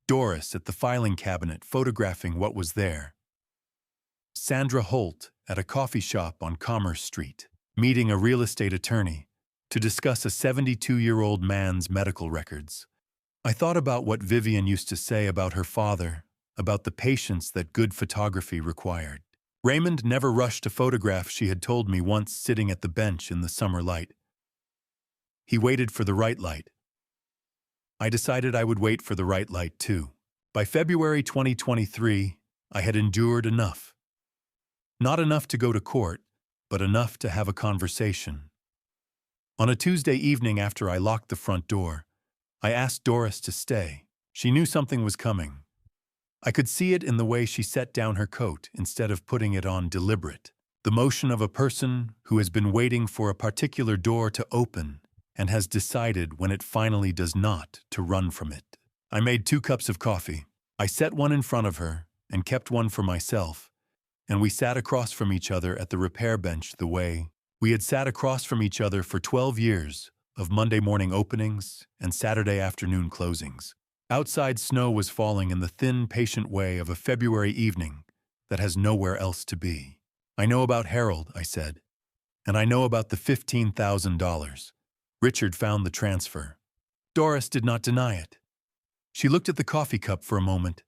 Doris at the filing cabinet photographing what was there. Sandra Holt at a coffee shop on Commerce Street, meeting a real estate attorney to discuss a 72-year-old man's medical records. I thought about what Vivien used to say about her father, about the patience that good photography required. Raymond never rushed a photograph, she had told me once, sitting at the bench in the summer light. He waited for the right light. I decided I would wait for the right light too. By February 2023, I had endured enough. Not enough to go to court, but enough to have a conversation. On a Tuesday evening after I locked the front door, I asked Doris to stay. She knew something was coming. I could see it in the way she set down her coat instead of putting it on, deliberate. The motion of a person who has been waiting for a particular door to open and has decided when it finally does not to run from it. I made 2 cups of coffee. I set one in front of her and kept one for myself, and we sat across from each other at the repair bench the way we had sat across from each other for 12 years of Monday morning openings and Saturday afternoon closings. Outside, snow was falling in the thin, patient way of a February evening that has nowhere else to be. I know about Harold, I said, and I know about the $15,000. Richard found the transfer. Doris did not deny it. She looked at the coffee cup for a moment,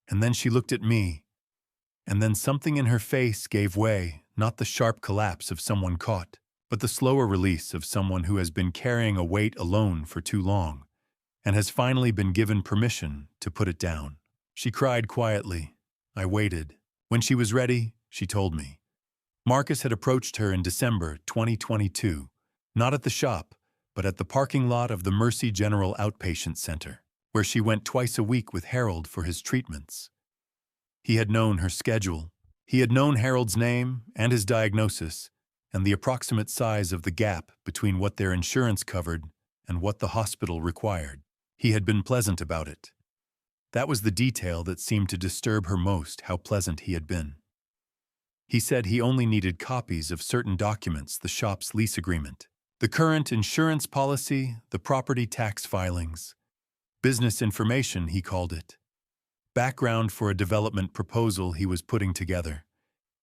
and then she looked at me, and then something in her face gave way, not the sharp collapse of someone caught, but the slower release of someone who has been carrying a weight alone for too long, and has finally been given permission to put it down. She cried quietly. I waited. When she was ready, she told me. Marcus had approached her in December 2022, not at the shop, but at the parking lot of the Mercy General Outpatient Center, where she went twice a week with Harold for his treatments. He had known her schedule. He had known Harold's name and his diagnosis, and the approximate size of the gap between what their insurance covered and what the hospital required. He had been pleasant about it. That was the detail that seemed to disturb her most, how pleasant he had been. He said he only needed copies of certain documents, the shop's lease agreement, the current insurance policy, the property tax filings. Business information, he called it. Background for a development proposal he was putting together.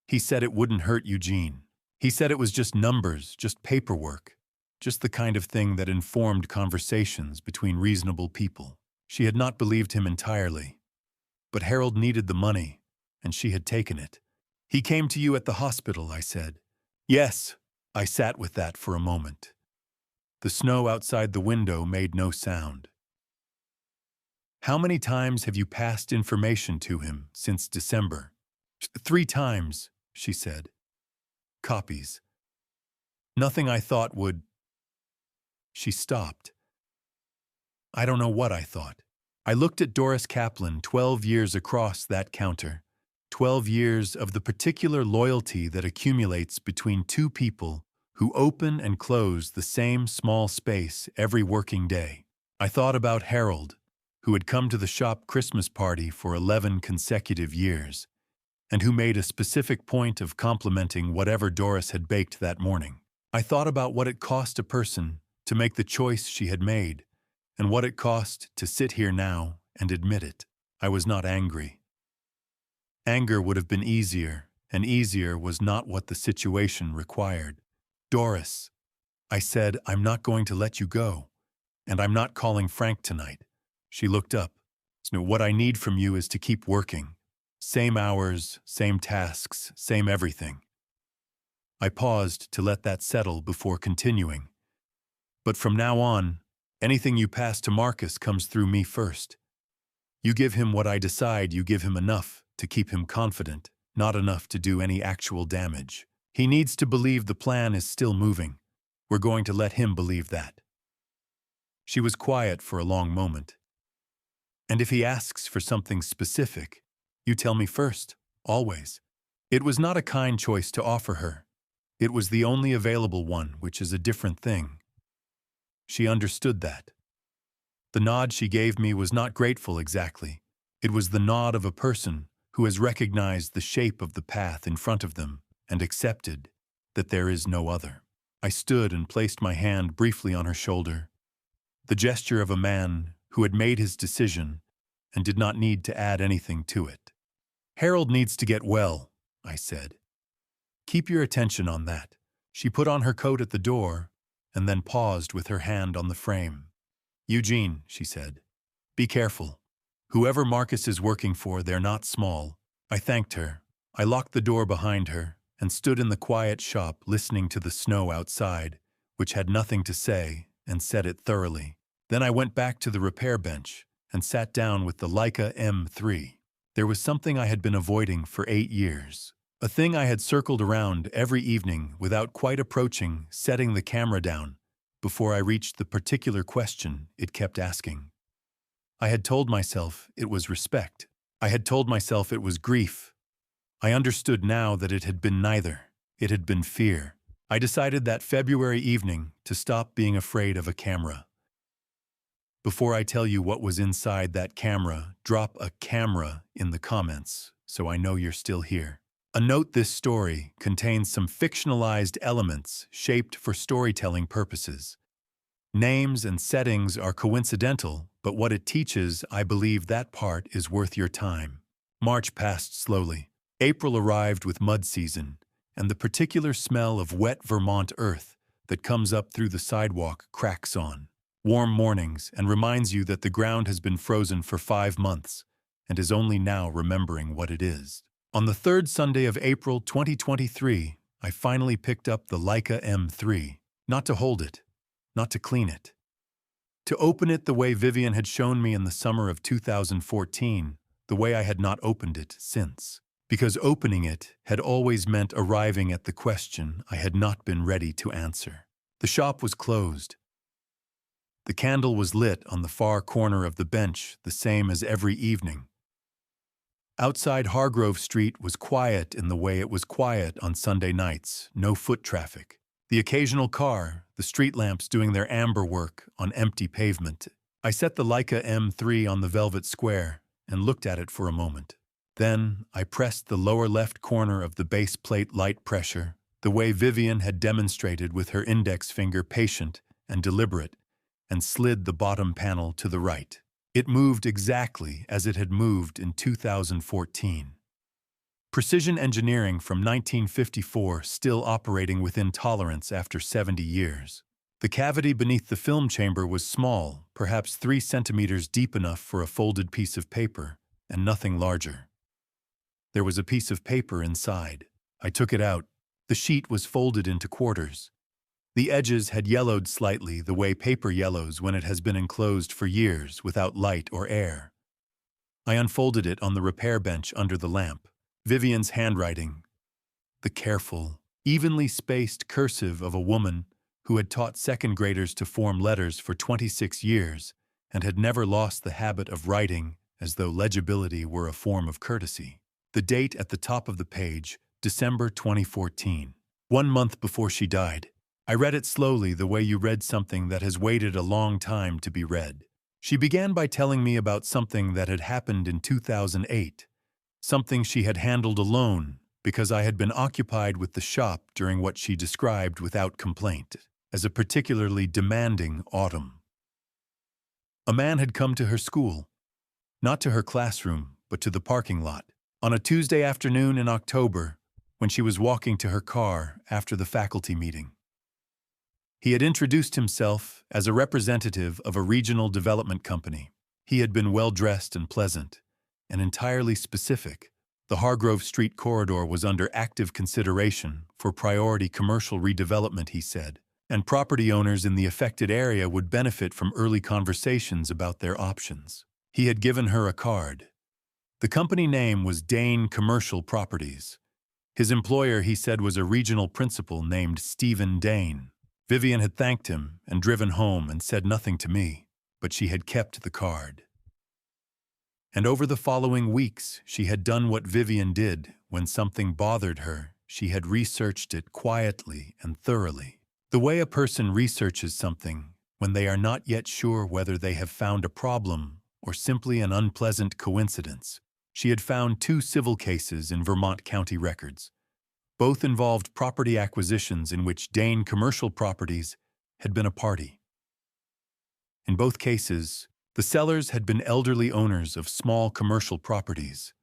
He said it wouldn't hurt Eugene. He said it was just numbers, just paperwork, just the kind of thing that informed conversations between reasonable people. She had not believed him entirely. But Harold needed the money, and she had taken it. He came to you at the hospital, I said. Yes, I sat with that for a moment. The snow outside the window made no sound. How many times have you passed information to him since December? 3 times, she said. Copies. Nothing I thought would... She stopped. I don't know what I thought. I looked at Doris Kaplan 12 years across that counter. 12 years of the particular loyalty that accumulates between two people who open and close the same small space every working day. I thought about Harold, who had come to the shop Christmas party for 11 consecutive years, and who made a specific point of complimenting whatever Doris had baked that morning. I thought about what it cost a person to make the choice she had made, and what it cost to sit here now and admit it. I was not angry. Anger would have been easier, and easier was not what the situation required. Doris, I said, I'm not going to let you go, and I'm not calling Frank tonight. She looked up. So what I need from you is to keep working. Same hours, same tasks, same everything. I paused to let that settle before continuing. But from now on, anything you pass to Marcus comes through me first. You give him what I decide, you give him enough to keep him confident, not enough to do any actual damage. He needs to believe the plan is still moving. We're going to let him believe that. She was quiet for a long moment. And if he asks for something specific, you tell me first, always. It was not a kind choice to offer her. It was the only available one, which is a different thing. She understood that. The nod she gave me was not grateful exactly. It was the nod of a person who has recognized the shape of the path in front of them and accepted that there is no other. I stood and placed my hand briefly on her shoulder, the gesture of a man who had made his decision and did not need to add anything to it. Harold needs to get well, I said. Keep your attention on that. She put on her coat at the door and then paused with her hand on the frame. Eugene, she said, be careful. Whoever Marcus is working for, they're not small. I thanked her. I locked the door behind her and stood in the quiet shop listening to the snow outside, which had nothing to say, and said it thoroughly. Then I went back to the repair bench and sat down with the Leica M3. There was something I had been avoiding for 8 years. A thing I had circled around every evening without quite approaching setting the camera down before I reached the particular question it kept asking. I had told myself it was respect. I had told myself it was grief. I understood now that it had been neither. It had been fear. I decided that February evening to stop being afraid of a camera. Before I tell you what was inside that camera, drop a camera in the comments so I know you're still here. A note: this story contains some fictionalized elements shaped for storytelling purposes. Names and settings are coincidental, but what it teaches, I believe that part is worth your time. March passed slowly. April arrived with mud season, and the particular smell of wet Vermont earth that comes up through the sidewalk cracks on. Warm mornings and reminds you that the ground has been frozen for 5 months and is only now remembering what it is. On the 3rd Sunday of April 2023, I finally picked up the Leica M3, not to hold it, not to clean it, to open it the way Vivien had shown me in the summer of 2014, the way I had not opened it since. Because opening it had always meant arriving at the question I had not been ready to answer. The shop was closed. The candle was lit on the far corner of the bench, the same as every evening. Outside Hargrove Street was quiet in the way it was quiet on Sunday nights, no foot traffic. The occasional car, the street lamps doing their amber work on empty pavement. I set the Leica M3 on the velvet square and looked at it for a moment. Then I pressed the lower left corner of the base plate light pressure, the way Vivien had demonstrated with her index finger, patient and deliberate, and slid the bottom panel to the right. It moved exactly as it had moved in 2014. Precision engineering from 1954 still operating within tolerance after 70 years. The cavity beneath the film chamber was small, perhaps 3 centimeters deep enough for a folded piece of paper, and nothing larger. There was a piece of paper inside. I took it out. The sheet was folded into quarters. The edges had yellowed slightly the way paper yellows when it has been enclosed for years without light or air. I unfolded it on the repair bench under the lamp. Vivien's handwriting, the careful, evenly spaced cursive of a woman who had taught second graders to form letters for 26 years and had never lost the habit of writing as though legibility were a form of courtesy. The date at the top of the page, December 2014, 1 month before she died. I read it slowly the way you read something that has waited a long time to be read. She began by telling me about something that had happened in 2008, something she had handled alone because I had been occupied with the shop during what she described without complaint as a particularly demanding autumn. A man had come to her school, not to her classroom, but to the parking lot, on a Tuesday afternoon in October when she was walking to her car after the faculty meeting. He had introduced himself as a representative of a regional development company. He had been well-dressed and pleasant, and entirely specific. The Hargrove Street corridor was under active consideration for priority commercial redevelopment, he said, and property owners in the affected area would benefit from early conversations about their options. He had given her a card. The company name was Dane Commercial Properties. His employer, he said, was a regional principal named Stephen Dane. Vivien had thanked him and driven home and said nothing to me, but she had kept the card. And over the following weeks, she had done what Vivien did when something bothered her. She had researched it quietly and thoroughly. The way a person researches something when they are not yet sure whether they have found a problem or simply an unpleasant coincidence. She had found 2 civil cases in Vermont County records. Both involved property acquisitions in which Dane Commercial Properties had been a party. In both cases, the sellers had been elderly owners of small commercial properties.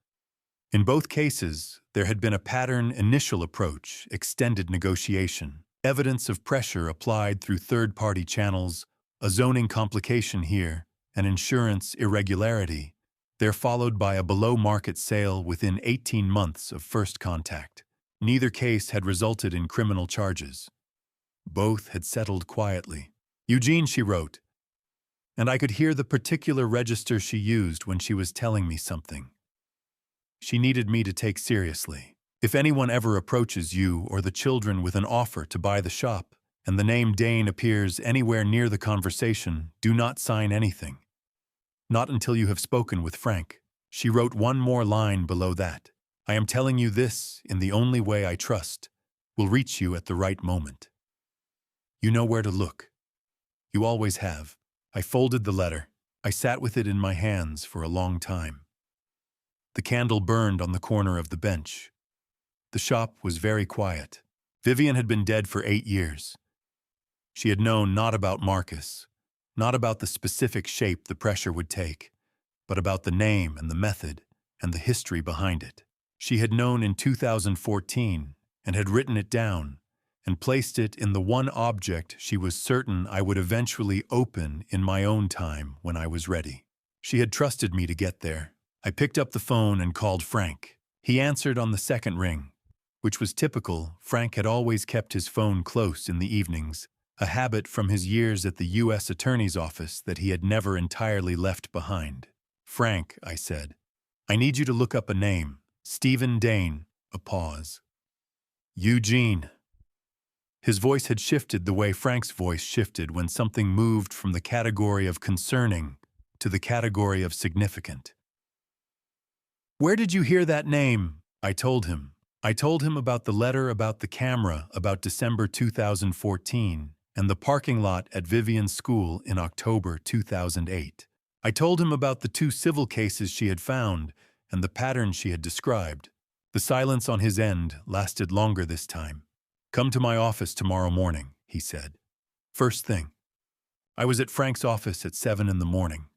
In both cases, there had been a pattern initial approach, extended negotiation, evidence of pressure applied through third-party channels, a zoning complication here, an insurance irregularity, there followed by a below-market sale within 18 months of first contact. Neither case had resulted in criminal charges. Both had settled quietly. Eugene, she wrote, and I could hear the particular register she used when she was telling me something. She needed me to take seriously. If anyone ever approaches you or the children with an offer to buy the shop, and the name Dane appears anywhere near the conversation, do not sign anything. Not until you have spoken with Frank. She wrote one more line below that. I am telling you this in the only way I trust will reach you at the right moment. You know where to look. You always have. I folded the letter. I sat with it in my hands for a long time. The candle burned on the corner of the bench. The shop was very quiet. Vivien had been dead for 8 years. She had known not about Marcus, not about the specific shape the pressure would take, but about the name and the method and the history behind it. She had known in 2014 and had written it down and placed it in the one object she was certain I would eventually open in my own time when I was ready. She had trusted me to get there. I picked up the phone and called Frank. He answered on the second ring, which was typical. Frank had always kept his phone close in the evenings, a habit from his years at the U.S. Attorney's Office that he had never entirely left behind. Frank, I said, I need you to look up a name. Stephen Dane. A pause. Eugene. His voice had shifted the way Frank's voice shifted when something moved from the category of concerning to the category of significant. "Where did you hear that name?" I told him. I told him about the letter about the camera about December 2014 and the parking lot at Vivien's school in October 2008. I told him about the 2 civil cases she had found and the pattern she had described. The silence on his end lasted longer this time. "Come to my office tomorrow morning," he said. First thing. I was at Frank's office at 7 in the morning.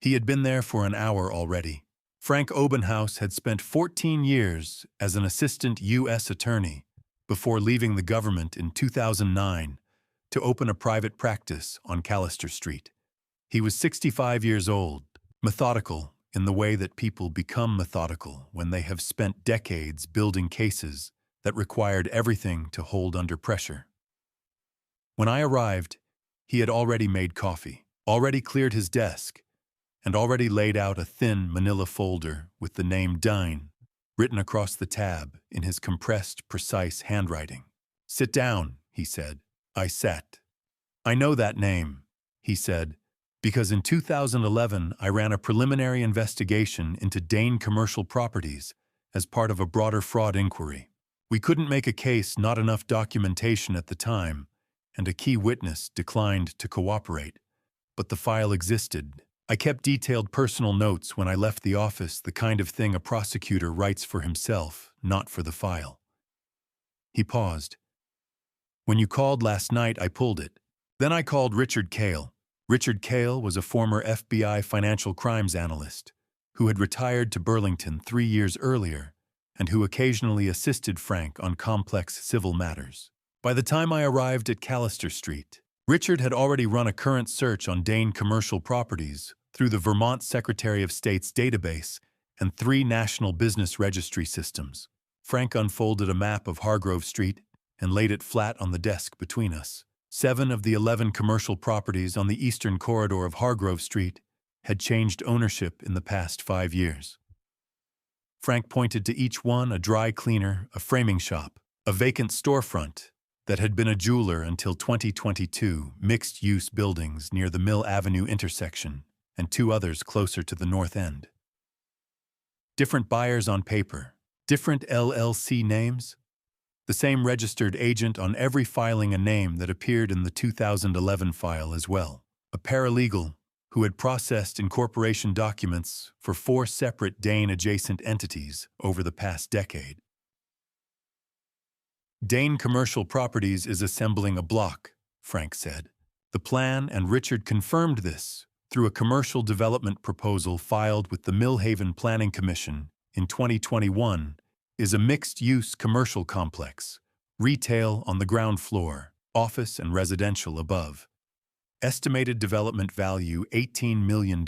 He had been there for an hour already. Frank Obenhaus had spent 14 years as an assistant U.S. attorney before leaving the government in 2009 to open a private practice on Callister Street. He was 65 years old, methodical in the way that people become methodical when they have spent decades building cases that required everything to hold under pressure. When I arrived, he had already made coffee, already cleared his desk, and already laid out a thin manila folder with the name Dine written across the tab in his compressed, precise handwriting. "Sit down," he said. I sat. "I know that name," he said, "because in 2011 I ran a preliminary investigation into Dane Commercial Properties as part of a broader fraud inquiry. We couldn't make a case, not enough documentation at the time, and a key witness declined to cooperate. But the file existed. I kept detailed personal notes when I left the office, the kind of thing a prosecutor writes for himself, not for the file." He paused. "When you called last night, I pulled it. Then I called Richard Cale. Richard Cale was a former FBI financial crimes analyst who had retired to Burlington 3 years earlier and who occasionally assisted Frank on complex civil matters. By the time I arrived at Callister Street, Richard had already run a current search on Dane Commercial Properties through the Vermont Secretary of State's database and 3 national business registry systems. Frank unfolded a map of Hargrove Street and laid it flat on the desk between us. 7 of the 11 commercial properties on the eastern corridor of Hargrove Street had changed ownership in the past 5 years. Frank pointed to each one: a dry cleaner, a framing shop, a vacant storefront that had been a jeweler until 2022, mixed-use buildings near the Mill Avenue intersection, and 2 others closer to the north end. Different buyers on paper, different LLC names, the same registered agent on every filing, a name that appeared in the 2011 file as well. A paralegal who had processed incorporation documents for 4 separate Dane-adjacent entities over the past decade. "Dane Commercial Properties is assembling a block," Frank said. "The plan," and Richard confirmed this through a commercial development proposal filed with the Millhaven Planning Commission in 2021, "is a mixed-use commercial complex, retail on the ground floor, office and residential above. Estimated development value $18 million.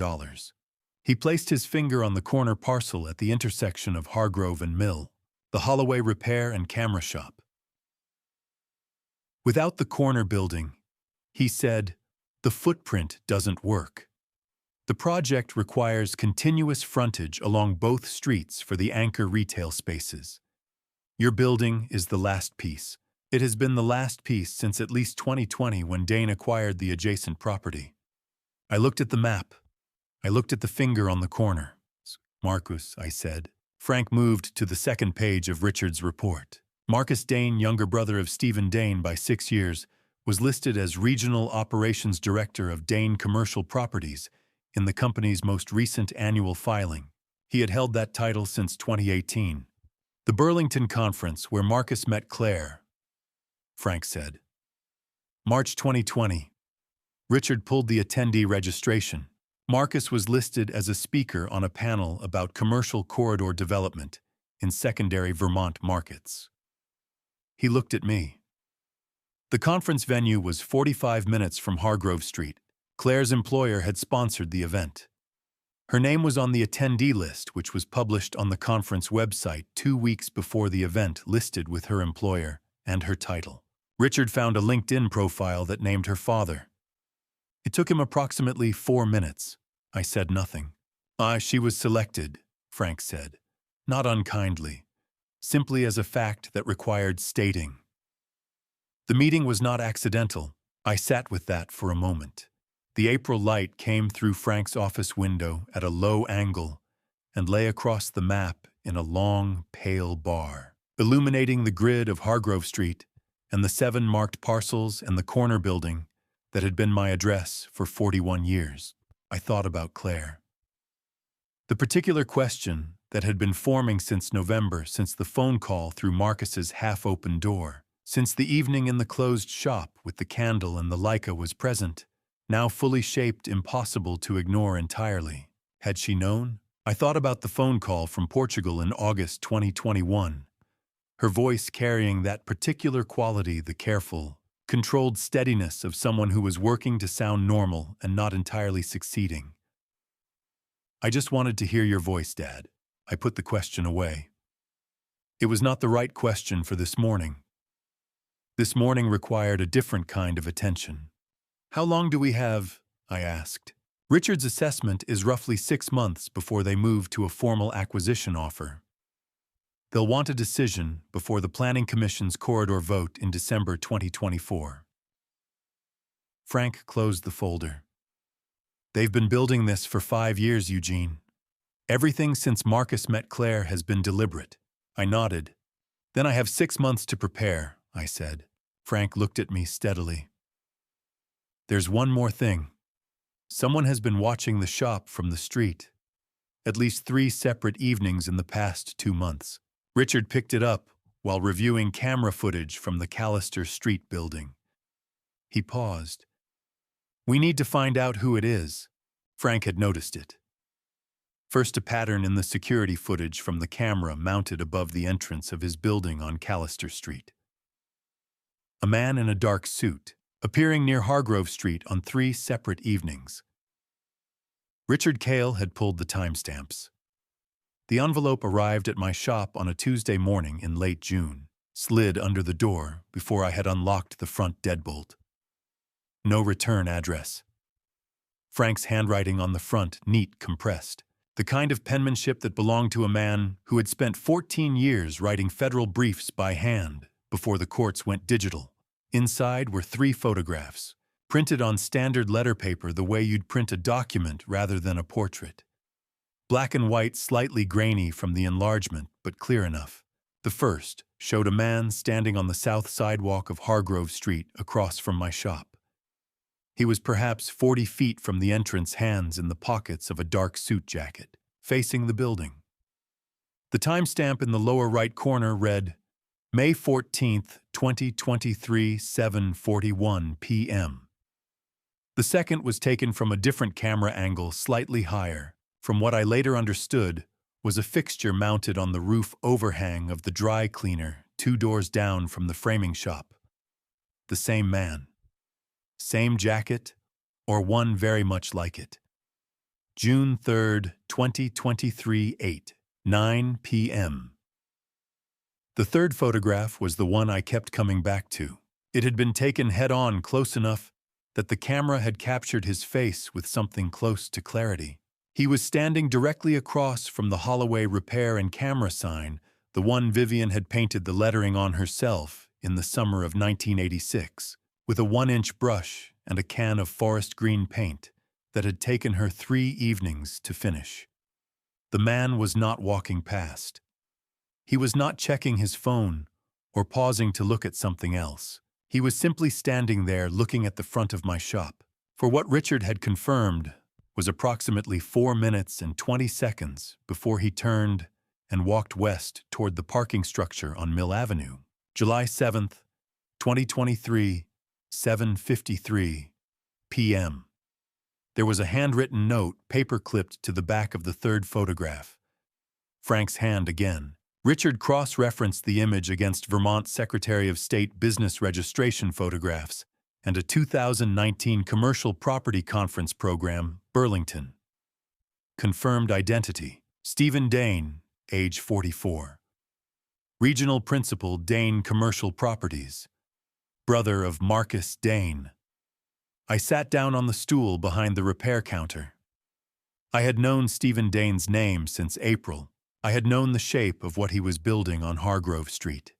He placed his finger on the corner parcel at the intersection of Hargrove and Mill, the Holloway Repair and Camera Shop. "Without the corner building," he said, "the footprint doesn't work. The project requires continuous frontage along both streets for the anchor retail spaces. Your building is the last piece. It has been the last piece since at least 2020, when Dane acquired the adjacent property." I looked at the map. I looked at the finger on the corner. "Marcus," I said. Frank moved to the second page of Richard's report. Marcus Dane, younger brother of Stephen Dane by 6 years, was listed as Regional Operations Director of Dane Commercial Properties in the company's most recent annual filing. He had held that title since 2018. "The Burlington Conference where Marcus met Claire," Frank said. "March 2020. Richard pulled the attendee registration. Marcus was listed as a speaker on a panel about commercial corridor development in secondary Vermont markets." He looked at me. The conference venue was 45 minutes from Hargrove Street. Claire's employer had sponsored the event. Her name was on the attendee list, which was published on the conference website 2 weeks before the event, listed with her employer and her title. Richard found a LinkedIn profile that named her father. It took him approximately 4 minutes. I said nothing. She was selected," Frank said, not unkindly, simply as a fact that required stating. The meeting was not accidental. I sat with that for a moment. The April light came through Frank's office window at a low angle and lay across the map in a long, pale bar, illuminating the grid of Hargrove Street and the 7 marked parcels and the corner building that had been my address for 41 years. I thought about Claire. The particular question that had been forming since November, since the phone call through Marcus's half-open door, since the evening in the closed shop with the candle and the Leica was present, now fully shaped, impossible to ignore entirely. Had she known? I thought about the phone call from Portugal in August 2021, her voice carrying that particular quality, the careful, controlled steadiness of someone who was working to sound normal and not entirely succeeding. "I just wanted to hear your voice, Dad." I put the question away. It was not the right question for this morning. This morning required a different kind of attention. "How long do we have?" I asked. Richard's assessment is roughly 6 months before they move to a formal acquisition offer. They'll want a decision before the Planning Commission's corridor vote in December 2024. Frank closed the folder. "They've been building this for 5 years, Eugene. Everything since Marcus met Claire has been deliberate." I nodded. "Then I have 6 months to prepare," I said. Frank looked at me steadily. "There's one more thing. Someone has been watching the shop from the street. At least 3 separate evenings in the past 2 months. Richard picked it up while reviewing camera footage from the Callister Street building." He paused. "We need to find out who it is." Frank had noticed it. First, a pattern in the security footage from the camera mounted above the entrance of his building on Callister Street. A man in a dark suit, appearing near Hargrove Street on 3 separate evenings. Richard Cale had pulled the timestamps. The envelope arrived at my shop on a Tuesday morning in late June, slid under the door before I had unlocked the front deadbolt. No return address. Frank's handwriting on the front, neat, compressed. The kind of penmanship that belonged to a man who had spent 14 years writing federal briefs by hand before the courts went digital. Inside were 3 photographs, printed on standard letter paper the way you'd print a document rather than a portrait. Black and white, slightly grainy from the enlargement, but clear enough. The first showed a man standing on the south sidewalk of Hargrove Street across from my shop. He was perhaps 40 feet from the entrance, hands in the pockets of a dark suit jacket, facing the building. The timestamp in the lower right corner read, May 14th, 2023, 7:41 p.m. The second was taken from a different camera angle, slightly higher. From what I later understood, was a fixture mounted on the roof overhang of the dry cleaner 2 doors down from the framing shop. The same man. Same jacket, or one very much like it. June 3rd, 2023, 8:09 p.m. The third photograph was the one I kept coming back to. It had been taken head-on, close enough that the camera had captured his face with something close to clarity. He was standing directly across from the Holloway repair and camera sign, the one Vivien had painted the lettering on herself in the summer of 1986, with a 1-inch brush and a can of forest green paint that had taken her 3 evenings to finish. The man was not walking past. He was not checking his phone or pausing to look at something else. He was simply standing there looking at the front of my shop. For what Richard had confirmed was approximately 4 minutes and 20 seconds before he turned and walked west toward the parking structure on Mill Avenue. July 7th, 2023, 7:53 p.m. There was a handwritten note paper-clipped to the back of the third photograph. Frank's hand again. Richard cross-referenced the image against Vermont Secretary of State business registration photographs and a 2019 Commercial Property Conference Program, Burlington. Confirmed identity, Stephen Dane, age 44. Regional Principal, Dane Commercial Properties. Brother of Marcus Dane. I sat down on the stool behind the repair counter. I had known Stephen Dane's name since April. I had known the shape of what he was building on Hargrove Street.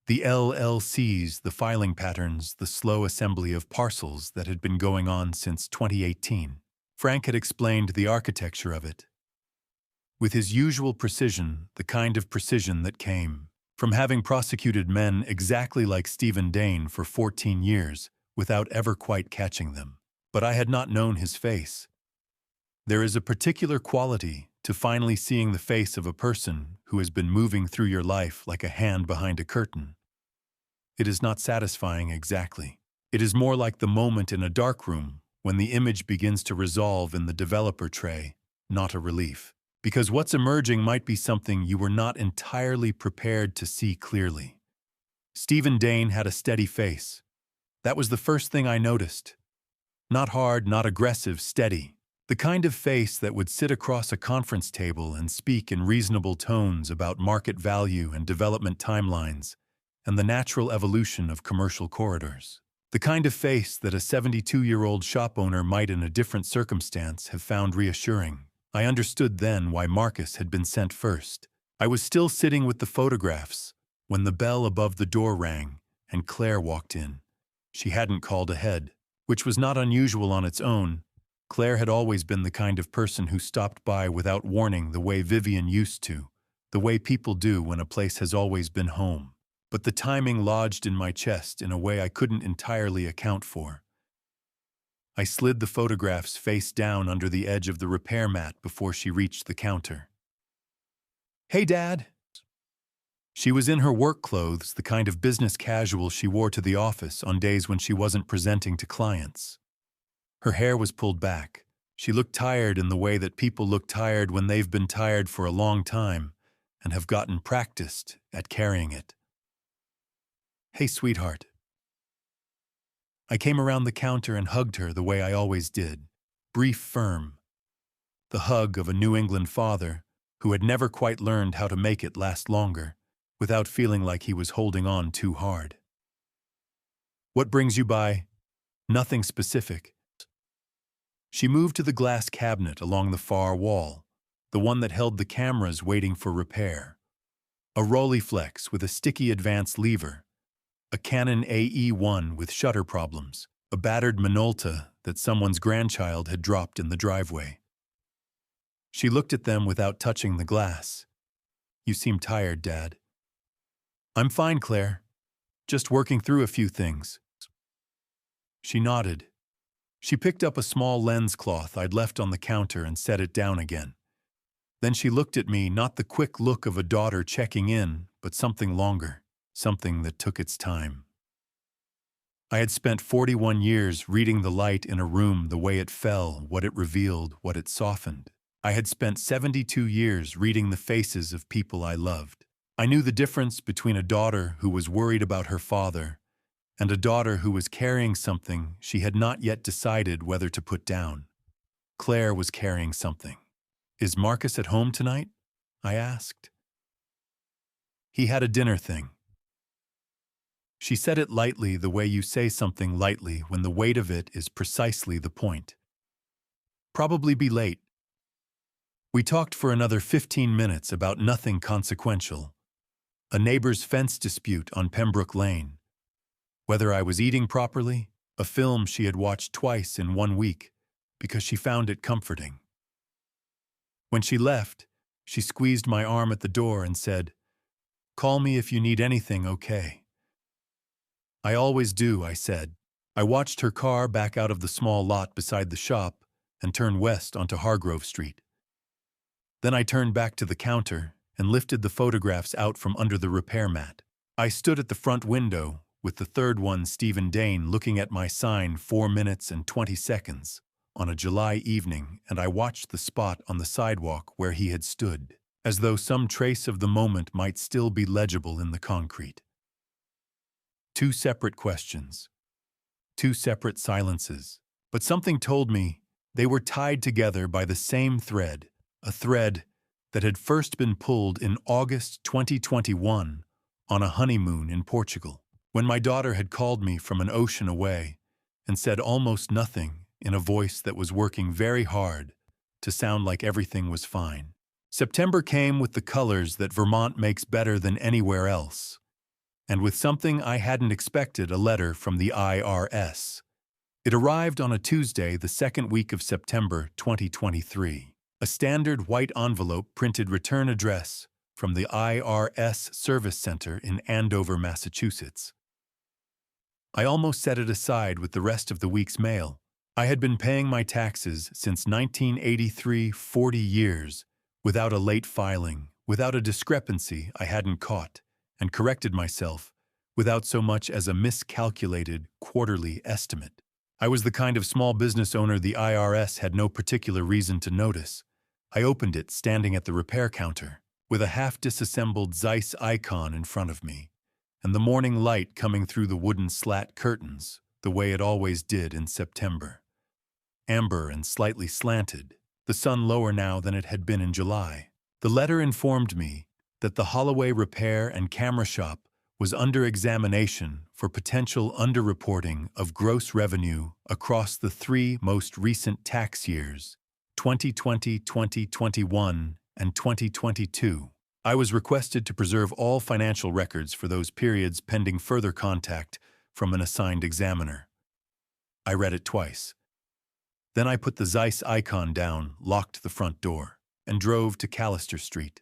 The LLCs, the filing patterns, the slow assembly of parcels that had been going on since 2018. Frank had explained the architecture of it. with his usual precision, the kind of precision that came from having prosecuted men exactly like Stephen Dane for 14 years without ever quite catching them. But I had not known his face. There is a particular quality to finally seeing the face of a person who has been moving through your life like a hand behind a curtain. It is not satisfying exactly. It is more like the moment in a dark room when the image begins to resolve in the developer tray, not a relief. Because what's emerging might be something you were not entirely prepared to see clearly. Stephen Dane had a steady face. That was the first thing I noticed. Not hard, not aggressive, steady. The kind of face that would sit across a conference table and speak in reasonable tones about market value and development timelines and the natural evolution of commercial corridors. The kind of face that a 72-year-old shop owner might in a different circumstance have found reassuring. I understood then why Marcus had been sent first. I was still sitting with the photographs when the bell above the door rang and Claire walked in. She hadn't called ahead, which was not unusual on its own. Claire had always been the kind of person who stopped by without warning the way Vivien used to, the way people do when a place has always been home. But the timing lodged in my chest in a way I couldn't entirely account for. I slid the photographs face down under the edge of the repair mat before she reached the counter. "Hey, Dad." She was in her work clothes, the kind of business casual she wore to the office on days when she wasn't presenting to clients. Her hair was pulled back. She looked tired in the way that people look tired when they've been tired for a long time and have gotten practiced at carrying it. "Hey, sweetheart." I came around the counter and hugged her the way I always did, brief, firm. The hug of a New England father who had never quite learned how to make it last longer without feeling like he was holding on too hard. "What brings you by?" "Nothing specific." She moved to the glass cabinet along the far wall, the one that held the cameras waiting for repair. A Rolleiflex with a sticky advance lever, a Canon AE1 with shutter problems, a battered Minolta that someone's grandchild had dropped in the driveway. She looked at them without touching the glass. "You seem tired, Dad." "I'm fine, Claire. Just working through a few things." She nodded. She picked up a small lens cloth I'd left on the counter and set it down again. Then she looked at me, not the quick look of a daughter checking in, but something longer, something that took its time. I had spent 41 years reading the light in a room, the way it fell, what it revealed, what it softened. I had spent 72 years reading the faces of people I loved. I knew the difference between a daughter who was worried about her father and a daughter who was carrying something she had not yet decided whether to put down. Claire was carrying something. "Is Marcus at home tonight?" I asked. "He had a dinner thing." She said it lightly, the way you say something lightly when the weight of it is precisely the point. "Probably be late." We talked for another 15 minutes about nothing consequential. A neighbor's fence dispute on Pembroke Lane. Whether I was eating properly, a film she had watched twice in 1 week because she found it comforting. When she left, she squeezed my arm at the door and said, "Call me if you need anything, okay?" "I always do," I said. I watched her car back out of the small lot beside the shop and turn west onto Hargrove Street. Then I turned back to the counter and lifted the photographs out from under the repair mat. I stood at the front window, with the third one, Stephen Dane, looking at my sign 4 minutes and 20 seconds on a July evening, and I watched the spot on the sidewalk where he had stood, as though some trace of the moment might still be legible in the concrete. 2 separate questions. 2 separate silences. But something told me they were tied together by the same thread, a thread that had first been pulled in August 2021 on a honeymoon in Portugal, when my daughter had called me from an ocean away and said almost nothing in a voice that was working very hard to sound like everything was fine. September came with the colors that Vermont makes better than anywhere else, and with something I hadn't expected, a letter from the IRS. It arrived on a Tuesday, the second week of September 2023. A standard white envelope printed return address from the IRS Service Center in Andover, Massachusetts. I almost set it aside with the rest of the week's mail. I had been paying my taxes since 1983, 40 years, without a late filing, without a discrepancy I hadn't caught, and corrected myself without so much as a miscalculated quarterly estimate. I was the kind of small business owner the IRS had no particular reason to notice. I opened it standing at the repair counter, with a half-disassembled Zeiss icon in front of me, and the morning light coming through the wooden slat curtains, the way it always did in September. Amber and slightly slanted, the sun lower now than it had been in July. The letter informed me that the Holloway Repair and Camera Shop was under examination for potential underreporting of gross revenue across the 3 most recent tax years, 2020, 2021, and 2022. I was requested to preserve all financial records for those periods pending further contact from an assigned examiner. I read it twice. Then I put the Zeiss icon down, locked the front door, and drove to Callister Street.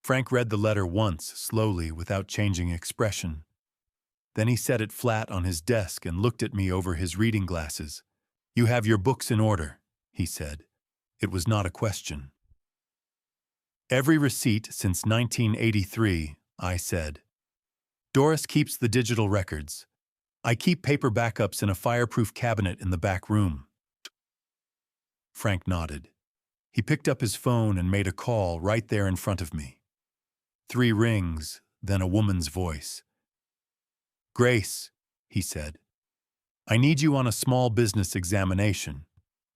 Frank read the letter once, slowly, without changing expression. Then he set it flat on his desk and looked at me over his reading glasses. "You have your books in order," he said. It was not a question. "Every receipt since 1983, I said. "Doris keeps the digital records. I keep paper backups in a fireproof cabinet in the back room." Frank nodded. He picked up his phone and made a call right there in front of me. 3 rings, then a woman's voice. "Grace," he said, "I need you on a small business examination.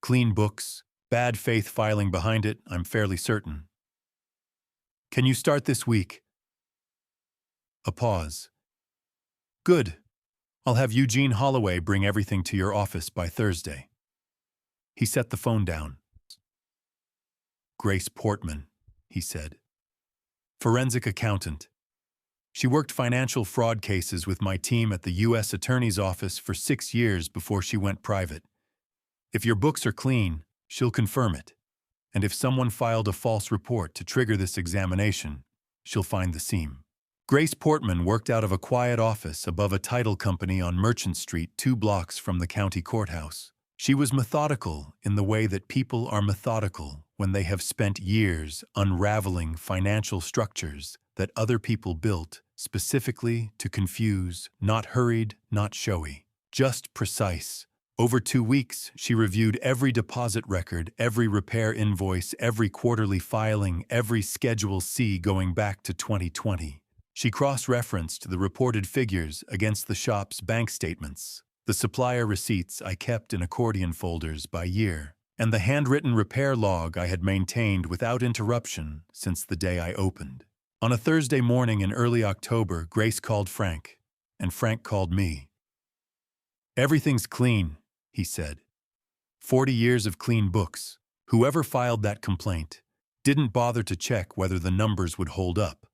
Clean books, bad faith filing behind it, I'm fairly certain. Can you start this week?" A pause. "Good. I'll have Eugene Holloway bring everything to your office by Thursday." He set the phone down. "Grace Portman," he said. "Forensic accountant. She worked financial fraud cases with my team at the U.S. Attorney's Office for 6 years before she went private. If your books are clean, she'll confirm it. And if someone filed a false report to trigger this examination, she'll find the seam." Grace Portman worked out of a quiet office above a title company on Merchant Street 2 blocks from the county courthouse. She was methodical in the way that people are methodical when they have spent years unraveling financial structures that other people built specifically to confuse, not hurried, not showy, just precise. Over 2 weeks, she reviewed every deposit record, every repair invoice, every quarterly filing, every Schedule C going back to 2020. She cross-referenced the reported figures against the shop's bank statements, the supplier receipts I kept in accordion folders by year, and the handwritten repair log I had maintained without interruption since the day I opened. On a Thursday morning in early October, Grace called Frank, and Frank called me. "Everything's clean," he said. 40 years of clean books. Whoever filed that complaint didn't bother to check whether the numbers would hold up,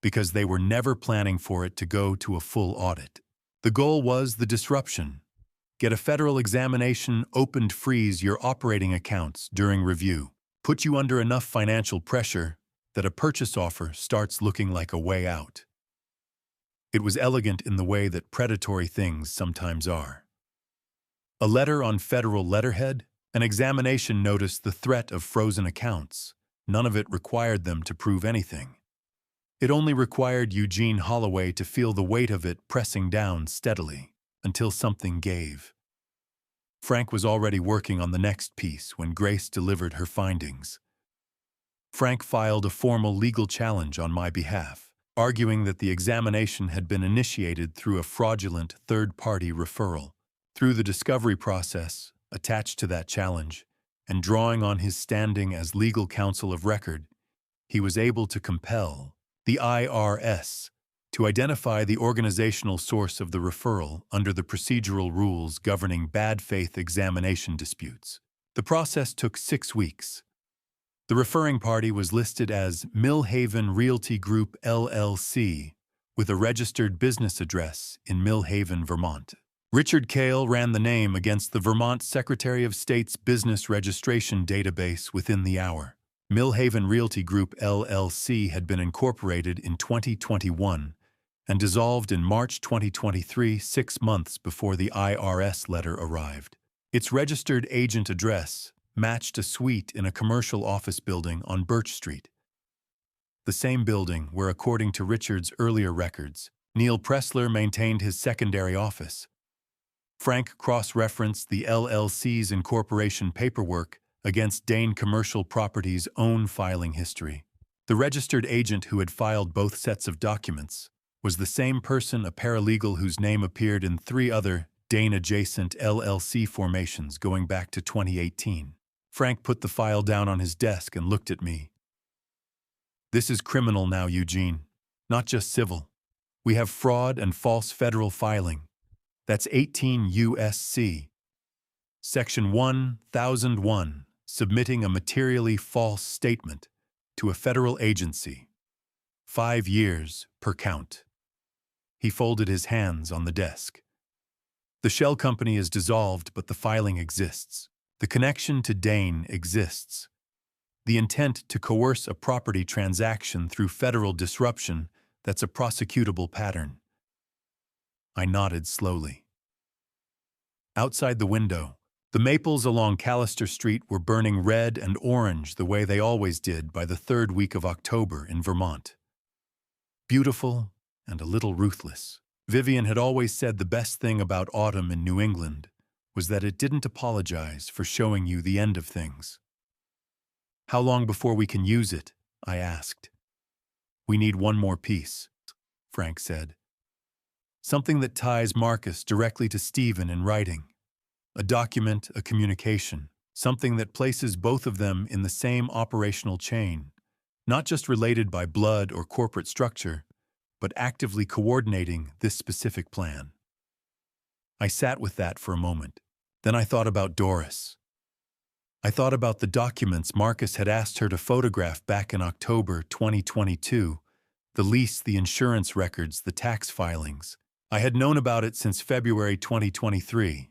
because they were never planning for it to go to a full audit. The goal was the disruption. Get a federal examination, opened freeze your operating accounts during review, put you under enough financial pressure that a purchase offer starts looking like a way out. It was elegant in the way that predatory things sometimes are. A letter on federal letterhead, an examination notice, the threat of frozen accounts. None of it required them to prove anything. It only required Eugene Holloway to feel the weight of it pressing down steadily, until something gave. Frank was already working on the next piece when Grace delivered her findings. Frank filed a formal legal challenge on my behalf, arguing that the examination had been initiated through a fraudulent third-party referral. Through the discovery process attached to that challenge, and drawing on his standing as legal counsel of record, he was able to compel the IRS to identify the organizational source of the referral under the procedural rules governing bad faith examination disputes. The process took 6 weeks. The referring party was listed as Millhaven Realty Group LLC, with a registered business address in Millhaven, Vermont. Richard Cale ran the name against the Vermont Secretary of State's business registration database within the hour. Millhaven Realty Group LLC had been incorporated in 2021 and dissolved in March 2023, 6 months before the IRS letter arrived. Its registered agent address matched a suite in a commercial office building on Birch Street, the same building where, according to Richard's earlier records, Neil Pressler maintained his secondary office. Frank cross-referenced the LLC's incorporation paperwork against Dane Commercial Properties' own filing history. The registered agent who had filed both sets of documents was the same person, a paralegal whose name appeared in 3 other Dane-adjacent LLC formations going back to 2018. Frank put the file down on his desk and looked at me. "This is criminal now, Eugene. Not just civil. We have fraud and false federal filing. That's 18 U.S.C. Section 1001, submitting a materially false statement to a federal agency. 5 years per count." He folded his hands on the desk. "The shell company is dissolved, but the filing exists. The connection to Dane exists. The intent to coerce a property transaction through federal disruption, that's a prosecutable pattern." I nodded slowly. Outside the window, the maples along Callister Street were burning red and orange the way they always did by the 3rd week of October in Vermont. Beautiful and a little ruthless. Vivien had always said the best thing about autumn in New England was that it didn't apologize for showing you the end of things. "How long before we can use it?" I asked. "We need one more piece," Frank said. "Something that ties Marcus directly to Stephen in writing. A document, a communication, something that places both of them in the same operational chain, not just related by blood or corporate structure, but actively coordinating this specific plan." I sat with that for a moment. Then I thought about Doris. I thought about the documents Marcus had asked her to photograph back in October 2022, the lease, the insurance records, the tax filings. I had known about it since February 2023.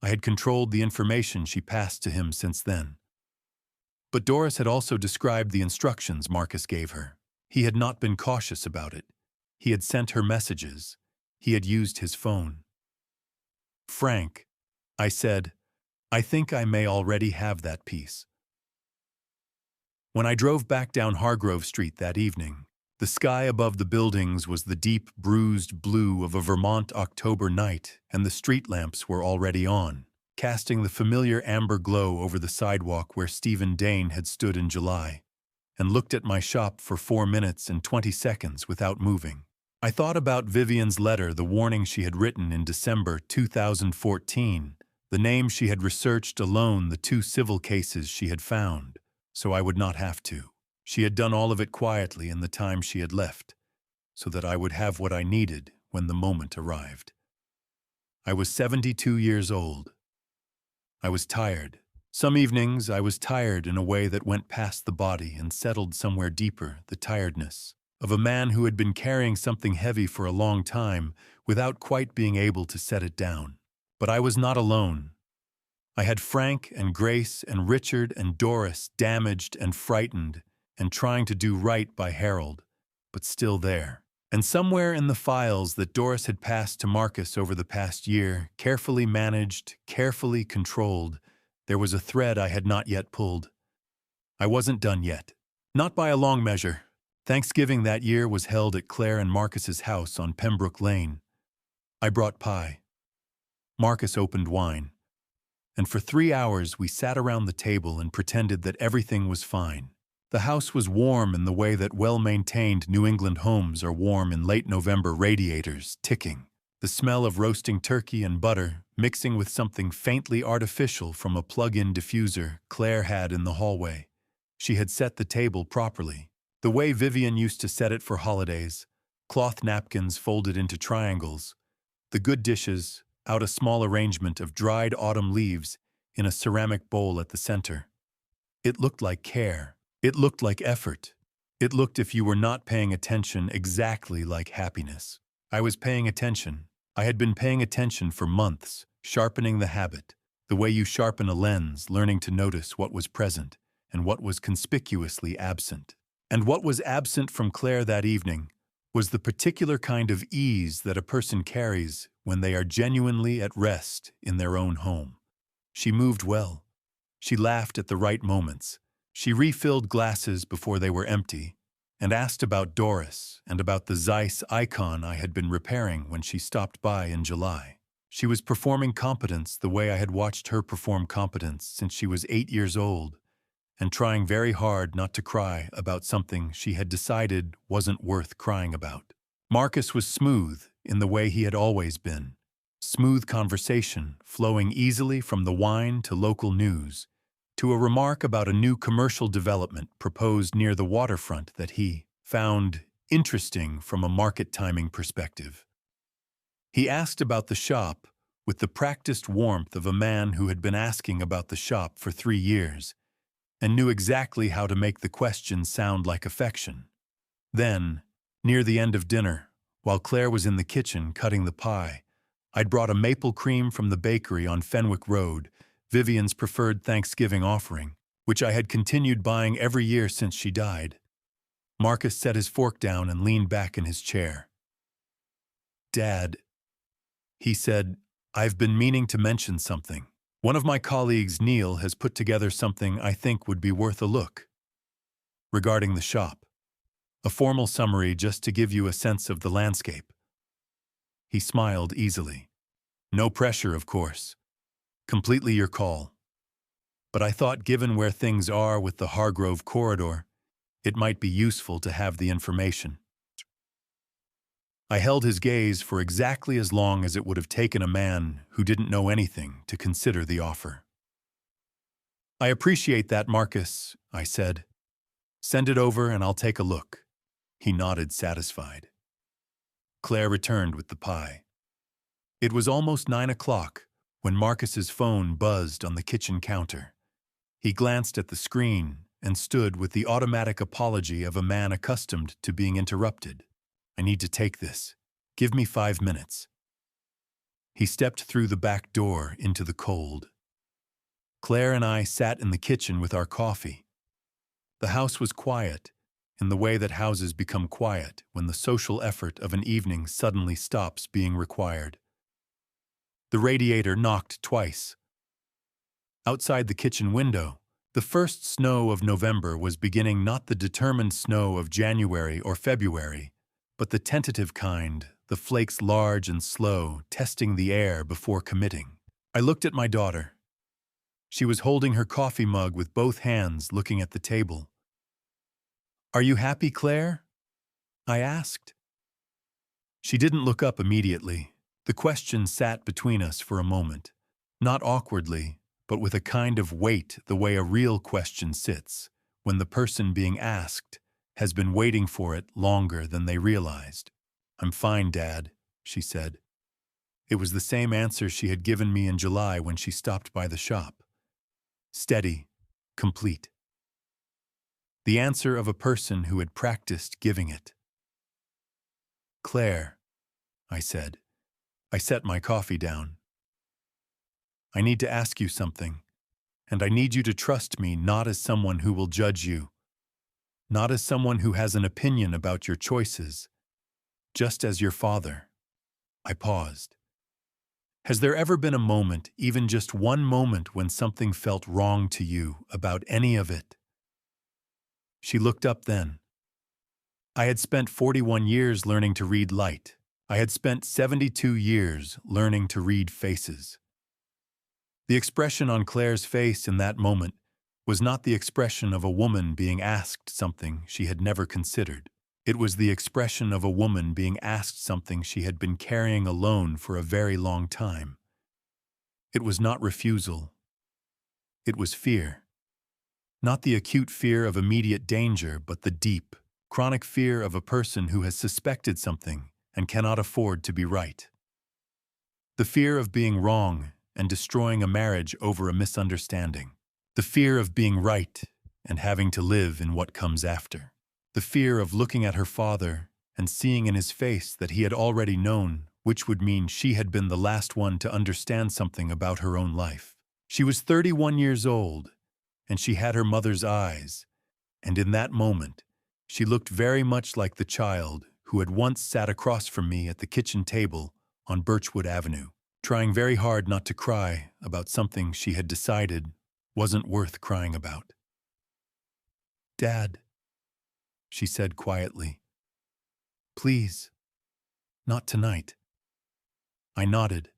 I had controlled the information she passed to him since then. But Doris had also described the instructions Marcus gave her. He had not been cautious about it. He had sent her messages. He had used his phone. "Frank," I said, "I think I may already have that piece." When I drove back down Hargrove Street that evening, the sky above the buildings was the deep, bruised blue of a Vermont October night, and the street lamps were already on, casting the familiar amber glow over the sidewalk where Stephen Dane had stood in July, and looked at my shop for 4 minutes and 20 seconds without moving. I thought about Vivien's letter, the warning she had written in December 2014, the name she had researched alone, the 2 civil cases she had found, so I would not have to. She had done all of it quietly in the time she had left, so that I would have what I needed when the moment arrived. I was 72 years old. I was tired. Some evenings I was tired in a way that went past the body and settled somewhere deeper, the tiredness of a man who had been carrying something heavy for a long time without quite being able to set it down. But I was not alone. I had Frank and Grace and Richard and Doris, damaged and frightened and trying to do right by Harold, but still there. And somewhere in the files that Doris had passed to Marcus over the past year, carefully managed, carefully controlled, there was a thread I had not yet pulled. I wasn't done yet. Not by a long measure. Thanksgiving that year was held at Claire and Marcus's house on Pembroke Lane. I brought pie. Marcus opened wine. And for 3 hours we sat around the table and pretended that everything was fine. The house was warm in the way that well-maintained New England homes are warm in late November, radiators ticking. The smell of roasting turkey and butter mixing with something faintly artificial from a plug-in diffuser Claire had in the hallway. She had set the table properly, the way Vivien used to set it for holidays, cloth napkins folded into triangles, the good dishes, out a small arrangement of dried autumn leaves in a ceramic bowl at the center. It looked like care. It looked like effort. It looked, if you were not paying attention, exactly like happiness. I was paying attention. I had been paying attention for months, sharpening the habit, the way you sharpen a lens, learning to notice what was present and what was conspicuously absent. And what was absent from Claire that evening was the particular kind of ease that a person carries when they are genuinely at rest in their own home. She moved well. She laughed at the right moments. She refilled glasses before they were empty and asked about Doris and about the Zeiss icon I had been repairing when she stopped by in July. She was performing competence the way I had watched her perform competence since she was 8 years old, and trying very hard not to cry about something she had decided wasn't worth crying about. Marcus was smooth in the way he had always been. Smooth conversation, flowing easily from the wine to local news, to a remark about a new commercial development proposed near the waterfront that he found interesting from a market timing perspective. He asked about the shop with the practiced warmth of a man who had been asking about the shop for 3 years, and knew exactly how to make the question sound like affection. Then, near the end of dinner, while Claire was in the kitchen cutting the pie, I'd brought a maple cream from the bakery on Fenwick Road, Vivien's preferred Thanksgiving offering, which I had continued buying every year since she died. Marcus set his fork down and leaned back in his chair. "Dad," he said, "I've been meaning to mention something. One of my colleagues, Neil, has put together something I think would be worth a look. Regarding the shop. A formal summary just to give you a sense of the landscape." He smiled easily. "No pressure, of course. Completely your call. But I thought given where things are with the Hargrove corridor, it might be useful to have the information." I held his gaze for exactly as long as it would have taken a man who didn't know anything to consider the offer. "I appreciate that, Marcus," I said. "Send it over and I'll take a look." He nodded, satisfied. Claire returned with the pie. It was almost 9 o'clock when Marcus's phone buzzed on the kitchen counter. He glanced at the screen and stood with the automatic apology of a man accustomed to being interrupted. "I need to take this. Give me 5 minutes." He stepped through the back door into the cold. Claire and I sat in the kitchen with our coffee. The house was quiet, in the way that houses become quiet when the social effort of an evening suddenly stops being required. The radiator knocked twice. Outside the kitchen window, the first snow of November was beginning, not the determined snow of January or February, but the tentative kind, the flakes large and slow, testing the air before committing. I looked at my daughter. She was holding her coffee mug with both hands, looking at the table. "Are you happy, Claire?" I asked. She didn't look up immediately. The question sat between us for a moment, not awkwardly, but with a kind of weight, the way a real question sits, when the person being asked has been waiting for it longer than they realized. "I'm fine, Dad," she said. It was the same answer she had given me in July when she stopped by the shop. Steady, complete. The answer of a person who had practiced giving it. "Claire," I said. I set my coffee down. "I need to ask you something, and I need you to trust me not as someone who will judge you, not as someone who has an opinion about your choices, just as your father." I paused. "Has there ever been a moment, even just one moment, when something felt wrong to you about any of it?" She looked up then. I had spent 41 years learning to read light. I had spent 72 years learning to read faces. The expression on Claire's face in that moment was not the expression of a woman being asked something she had never considered. It was the expression of a woman being asked something she had been carrying alone for a very long time. It was not refusal. It was fear. Not the acute fear of immediate danger, but the deep, chronic fear of a person who has suspected something and cannot afford to be right. The fear of being wrong and destroying a marriage over a misunderstanding. The fear of being right and having to live in what comes after. The fear of looking at her father and seeing in his face that he had already known which would mean she had been the last one to understand something about her own life. She was 31 years old, and she had her mother's eyes, and in that moment, she looked very much like the child who had once sat across from me at the kitchen table on Birchwood Avenue, trying very hard not to cry about something she had decided wasn't worth crying about. "Dad," she said quietly, "please, not tonight." I nodded.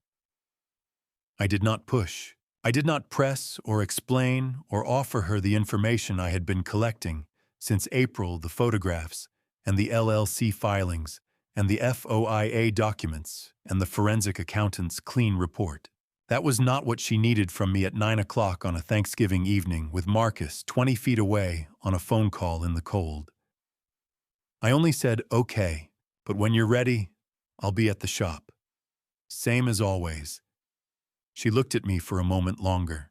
I did not push. I did not press or explain or offer her the information I had been collecting since April, the photographs and the LLC filings and the FOIA documents and the forensic accountant's clean report. That was not what she needed from me at 9 o'clock on a Thanksgiving evening with Marcus 20 feet away on a phone call in the cold. I only said, "Okay, but when you're ready, I'll be at the shop." Same as always. She looked at me for a moment longer.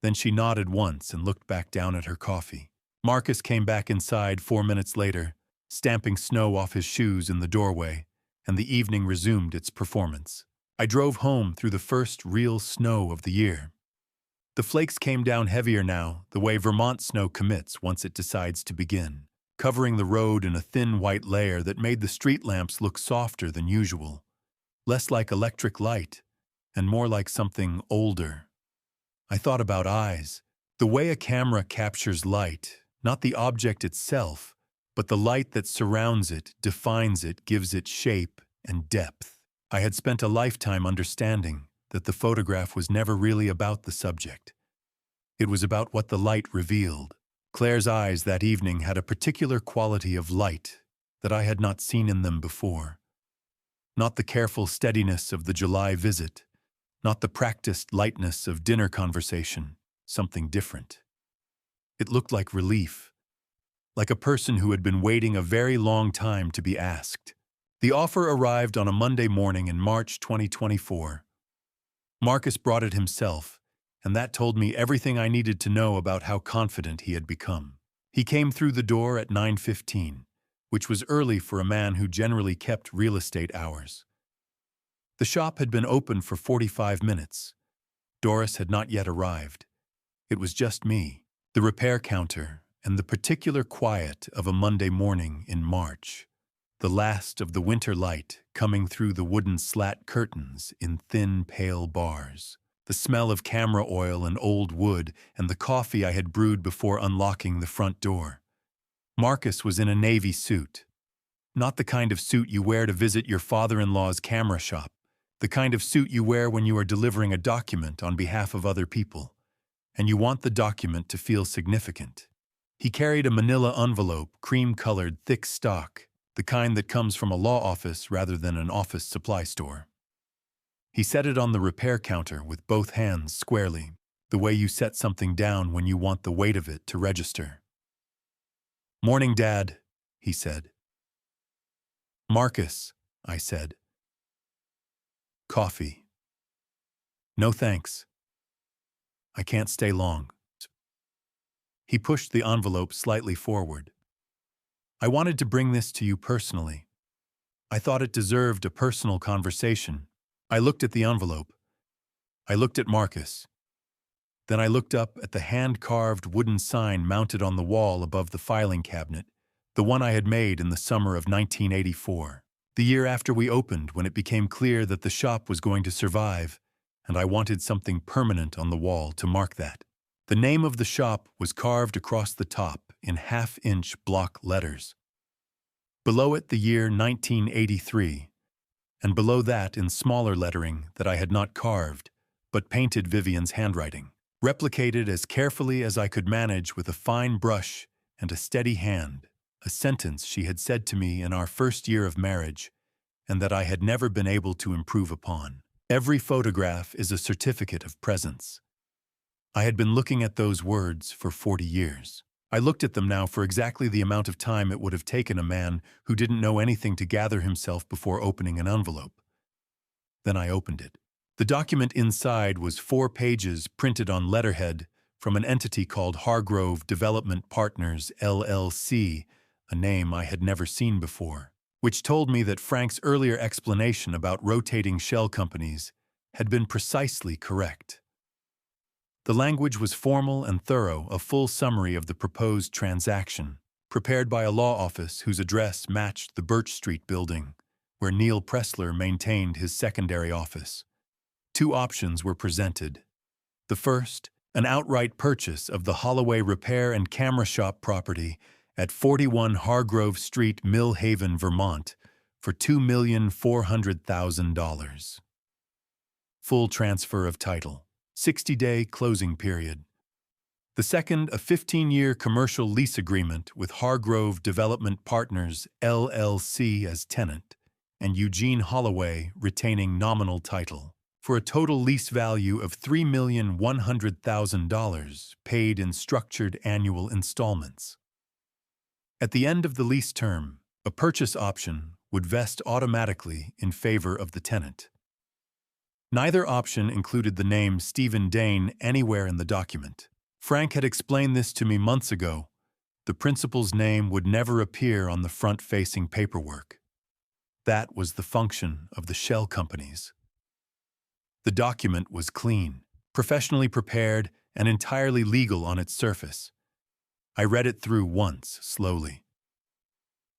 Then she nodded once and looked back down at her coffee. Marcus came back inside 4 minutes later, stamping snow off his shoes in the doorway, and the evening resumed its performance. I drove home through the first real snow of the year. The flakes came down heavier now, the way Vermont snow commits once it decides to begin, covering the road in a thin white layer that made the street lamps look softer than usual, less like electric light and more like something older. I thought about eyes, the way a camera captures light, not the object itself, but the light that surrounds it, defines it, gives it shape and depth. I had spent a lifetime understanding that the photograph was never really about the subject. It was about what the light revealed. Claire's eyes that evening had a particular quality of light that I had not seen in them before. Not the careful steadiness of the July visit, not the practiced lightness of dinner conversation, something different. It looked like relief, like a person who had been waiting a very long time to be asked. The offer arrived on a Monday morning in March 2024. Marcus brought it himself, and that told me everything I needed to know about how confident he had become. He came through the door at 9:15, which was early for a man who generally kept real estate hours. The shop had been open for 45 minutes. Doris had not yet arrived. It was just me, the repair counter, and the particular quiet of a Monday morning in March. The last of the winter light coming through the wooden slat curtains in thin, pale bars. The smell of camera oil and old wood and the coffee I had brewed before unlocking the front door. Marcus was in a navy suit. Not the kind of suit you wear to visit your father-in-law's camera shop. The kind of suit you wear when you are delivering a document on behalf of other people, and you want the document to feel significant. He carried a manila envelope, cream-colored, thick stock, the kind that comes from a law office rather than an office supply store. He set it on the repair counter with both hands squarely, the way you set something down when you want the weight of it to register. "Morning, Dad," he said. "Marcus," I said. "Coffee." "No thanks. I can't stay long." He pushed the envelope slightly forward. "I wanted to bring this to you personally. I thought it deserved a personal conversation." I looked at the envelope. I looked at Marcus. Then I looked up at the hand-carved wooden sign mounted on the wall above the filing cabinet, the one I had made in the summer of 1984. The year after we opened, when it became clear that the shop was going to survive, and I wanted something permanent on the wall to mark that. The name of the shop was carved across the top in half-inch block letters. Below it, the year 1983, and below that in smaller lettering that I had not carved, but painted Vivien's handwriting, replicated as carefully as I could manage with a fine brush and a steady hand, a sentence she had said to me in our first year of marriage, and that I had never been able to improve upon. "Every photograph is a certificate of presence." I had been looking at those words for 40 years. I looked at them now for exactly the amount of time it would have taken a man who didn't know anything to gather himself before opening an envelope. Then I opened it. The document inside was 4 pages printed on letterhead from an entity called Hargrove Development Partners, LLC, a name I had never seen before. which told me that Frank's earlier explanation about rotating shell companies had been precisely correct. The language was formal and thorough, a full summary of the proposed transaction, prepared by a law office whose address matched the Birch Street building, where Neil Pressler maintained his secondary office. Two options were presented. The first, an outright purchase of the Holloway Repair and Camera Shop property at 41 Hargrove Street, Mill Haven, Vermont, for $2,400,000. Full transfer of title. 60-day closing period. The second, a 15-year commercial lease agreement with Hargrove Development Partners, LLC as tenant, and Eugene Holloway retaining nominal title, for a total lease value of $3,100,000 paid in structured annual installments. At the end of the lease term, a purchase option would vest automatically in favor of the tenant. Neither option included the name Stephen Dane anywhere in the document. Frank had explained this to me months ago. The principal's name would never appear on the front-facing paperwork. That was the function of the shell companies. The document was clean, professionally prepared, and entirely legal on its surface. I read it through once, slowly.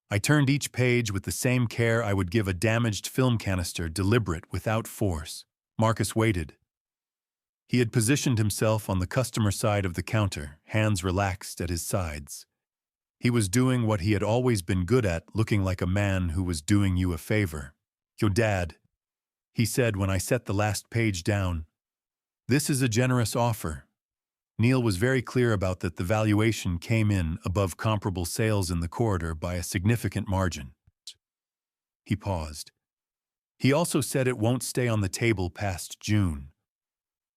I turned each page with the same care I would give a damaged film canister, deliberate, without force. Marcus waited. He had positioned himself on the customer side of the counter, hands relaxed at his sides. He was doing what he had always been good at, looking like a man who was doing you a favor. "Your dad," he said when I set the last page down. "This is a generous offer." Neil was very clear about that. The valuation came in above comparable sales in the corridor by a significant margin. He paused. He also said it won't stay on the table past June.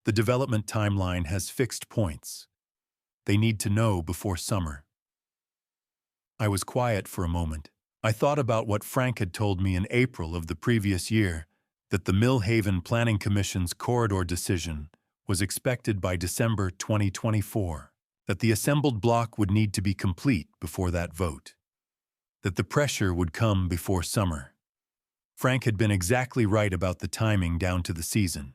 The development timeline has fixed points. They need to know before summer. I was quiet for a moment. I thought about what Frank had told me in April of the previous year, that the Mill Haven Planning Commission's corridor decision was expected by December 2024, that the assembled block would need to be complete before that vote, that the pressure would come before summer. Frank had been exactly right about the timing down to the season.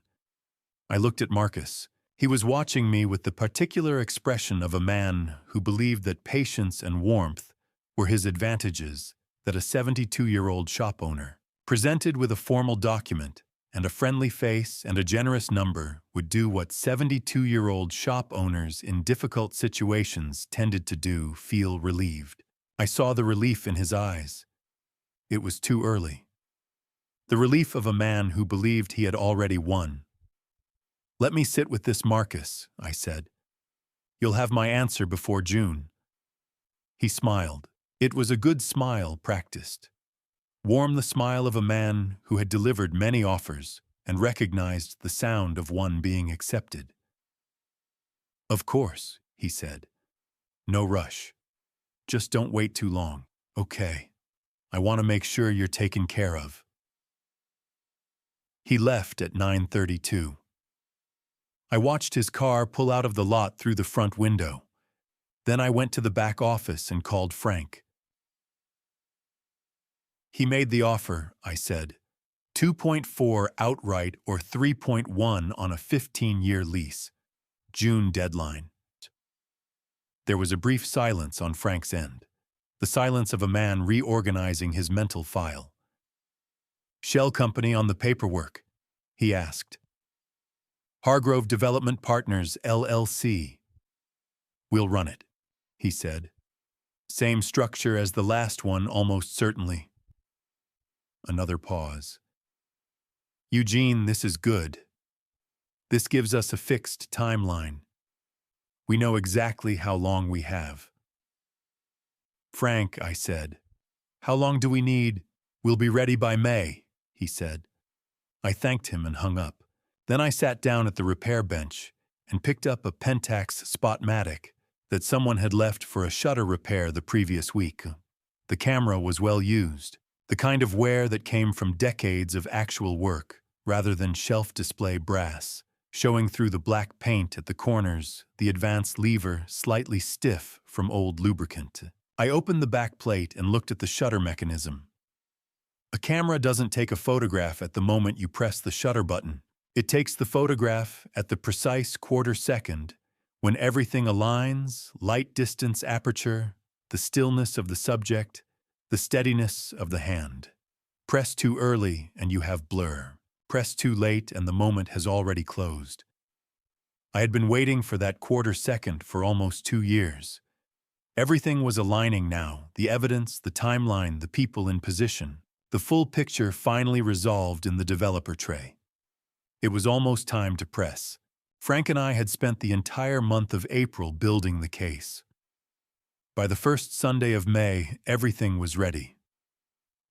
I looked at Marcus. He was watching me with the particular expression of a man who believed that patience and warmth were his advantages, that a 72-year-old shop owner, presented with a formal document and a friendly face and a generous number, would do what 72-year-old shop owners in difficult situations tended to do: feel relieved. I saw the relief in his eyes. It was too early. The relief of a man who believed he had already won. "Let me sit with this, Marcus," I said. "You'll have my answer before June." He smiled. It was a good smile, practiced. Warm, the smile of a man who had delivered many offers and recognized the sound of one being accepted. "Of course," he said. "No rush. Just don't wait too long, okay? I want to make sure you're taken care of." He left at 9:32. I watched his car pull out of the lot through the front window. Then I went to the back office and called Frank. "He made the offer," I said. 2.4 outright or 3.1 on a 15-year lease. June deadline. There was a brief silence on Frank's end, the silence of a man reorganizing his mental file. "Shell company on the paperwork?" he asked. "Hargrove Development Partners, LLC. "We'll run it," he said. "Same structure as the last one, almost certainly." Another pause. "Eugene, this is good. This gives us a fixed timeline. We know exactly how long we have." "Frank," I said, "how long do we need?" "We'll be ready by May," he said. I thanked him and hung up. Then I sat down at the repair bench and picked up a Pentax Spotmatic that someone had left for a shutter repair the previous week. The camera was well used, the kind of wear that came from decades of actual work rather than shelf display brass, showing through the black paint at the corners, the advance lever slightly stiff from old lubricant. I opened the back plate and looked at the shutter mechanism. A camera doesn't take a photograph at the moment you press the shutter button. It takes the photograph at the precise quarter second, when everything aligns, light distance aperture, the stillness of the subject, the steadiness of the hand. Press too early and you have blur. Press too late and the moment has already closed. I had been waiting for that quarter second for almost 2 years. Everything was aligning now, the evidence, the timeline, the people in position. The full picture finally resolved in the developer tray. It was almost time to press. Frank and I had spent the entire month of April building the case. By the first Sunday of May, everything was ready.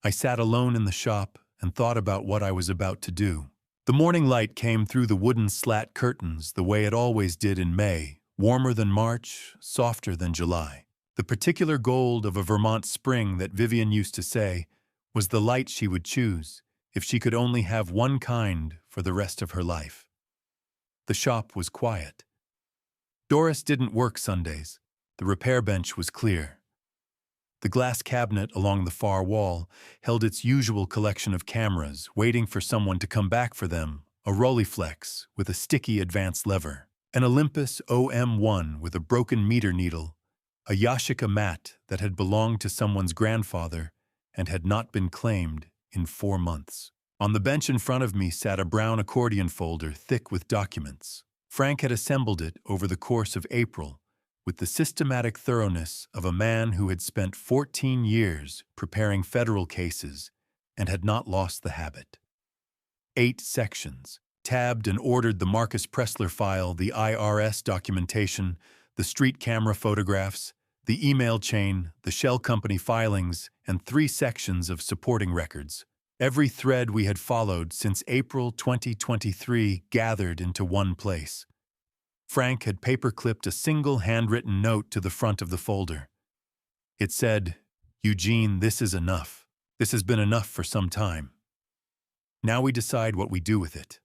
I sat alone in the shop and thought about what I was about to do. The morning light came through the wooden slat curtains the way it always did in May, warmer than March, softer than July. The particular gold of a Vermont spring that Vivien used to say was the light she would choose if she could only have one kind for the rest of her life. The shop was quiet. Doris didn't work Sundays. The repair bench was clear. The glass cabinet along the far wall held its usual collection of cameras, waiting for someone to come back for them, a Rolleiflex with a sticky advance lever, an Olympus OM1 with a broken meter needle, a Yashica mat that had belonged to someone's grandfather and had not been claimed in 4 months. On the bench in front of me sat a brown accordion folder thick with documents. Frank had assembled it over the course of April with the systematic thoroughness of a man who had spent 14 years preparing federal cases and had not lost the habit. 8 sections, tabbed and ordered the Marcus Pressler file, the IRS documentation, the street camera photographs, the email chain, the shell company filings, and 3 sections of supporting records. Every thread we had followed since April 2023 gathered into one place. Frank had paper-clipped a single handwritten note to the front of the folder. It said, "Eugene, this is enough. This has been enough for some time. Now we decide what we do with it."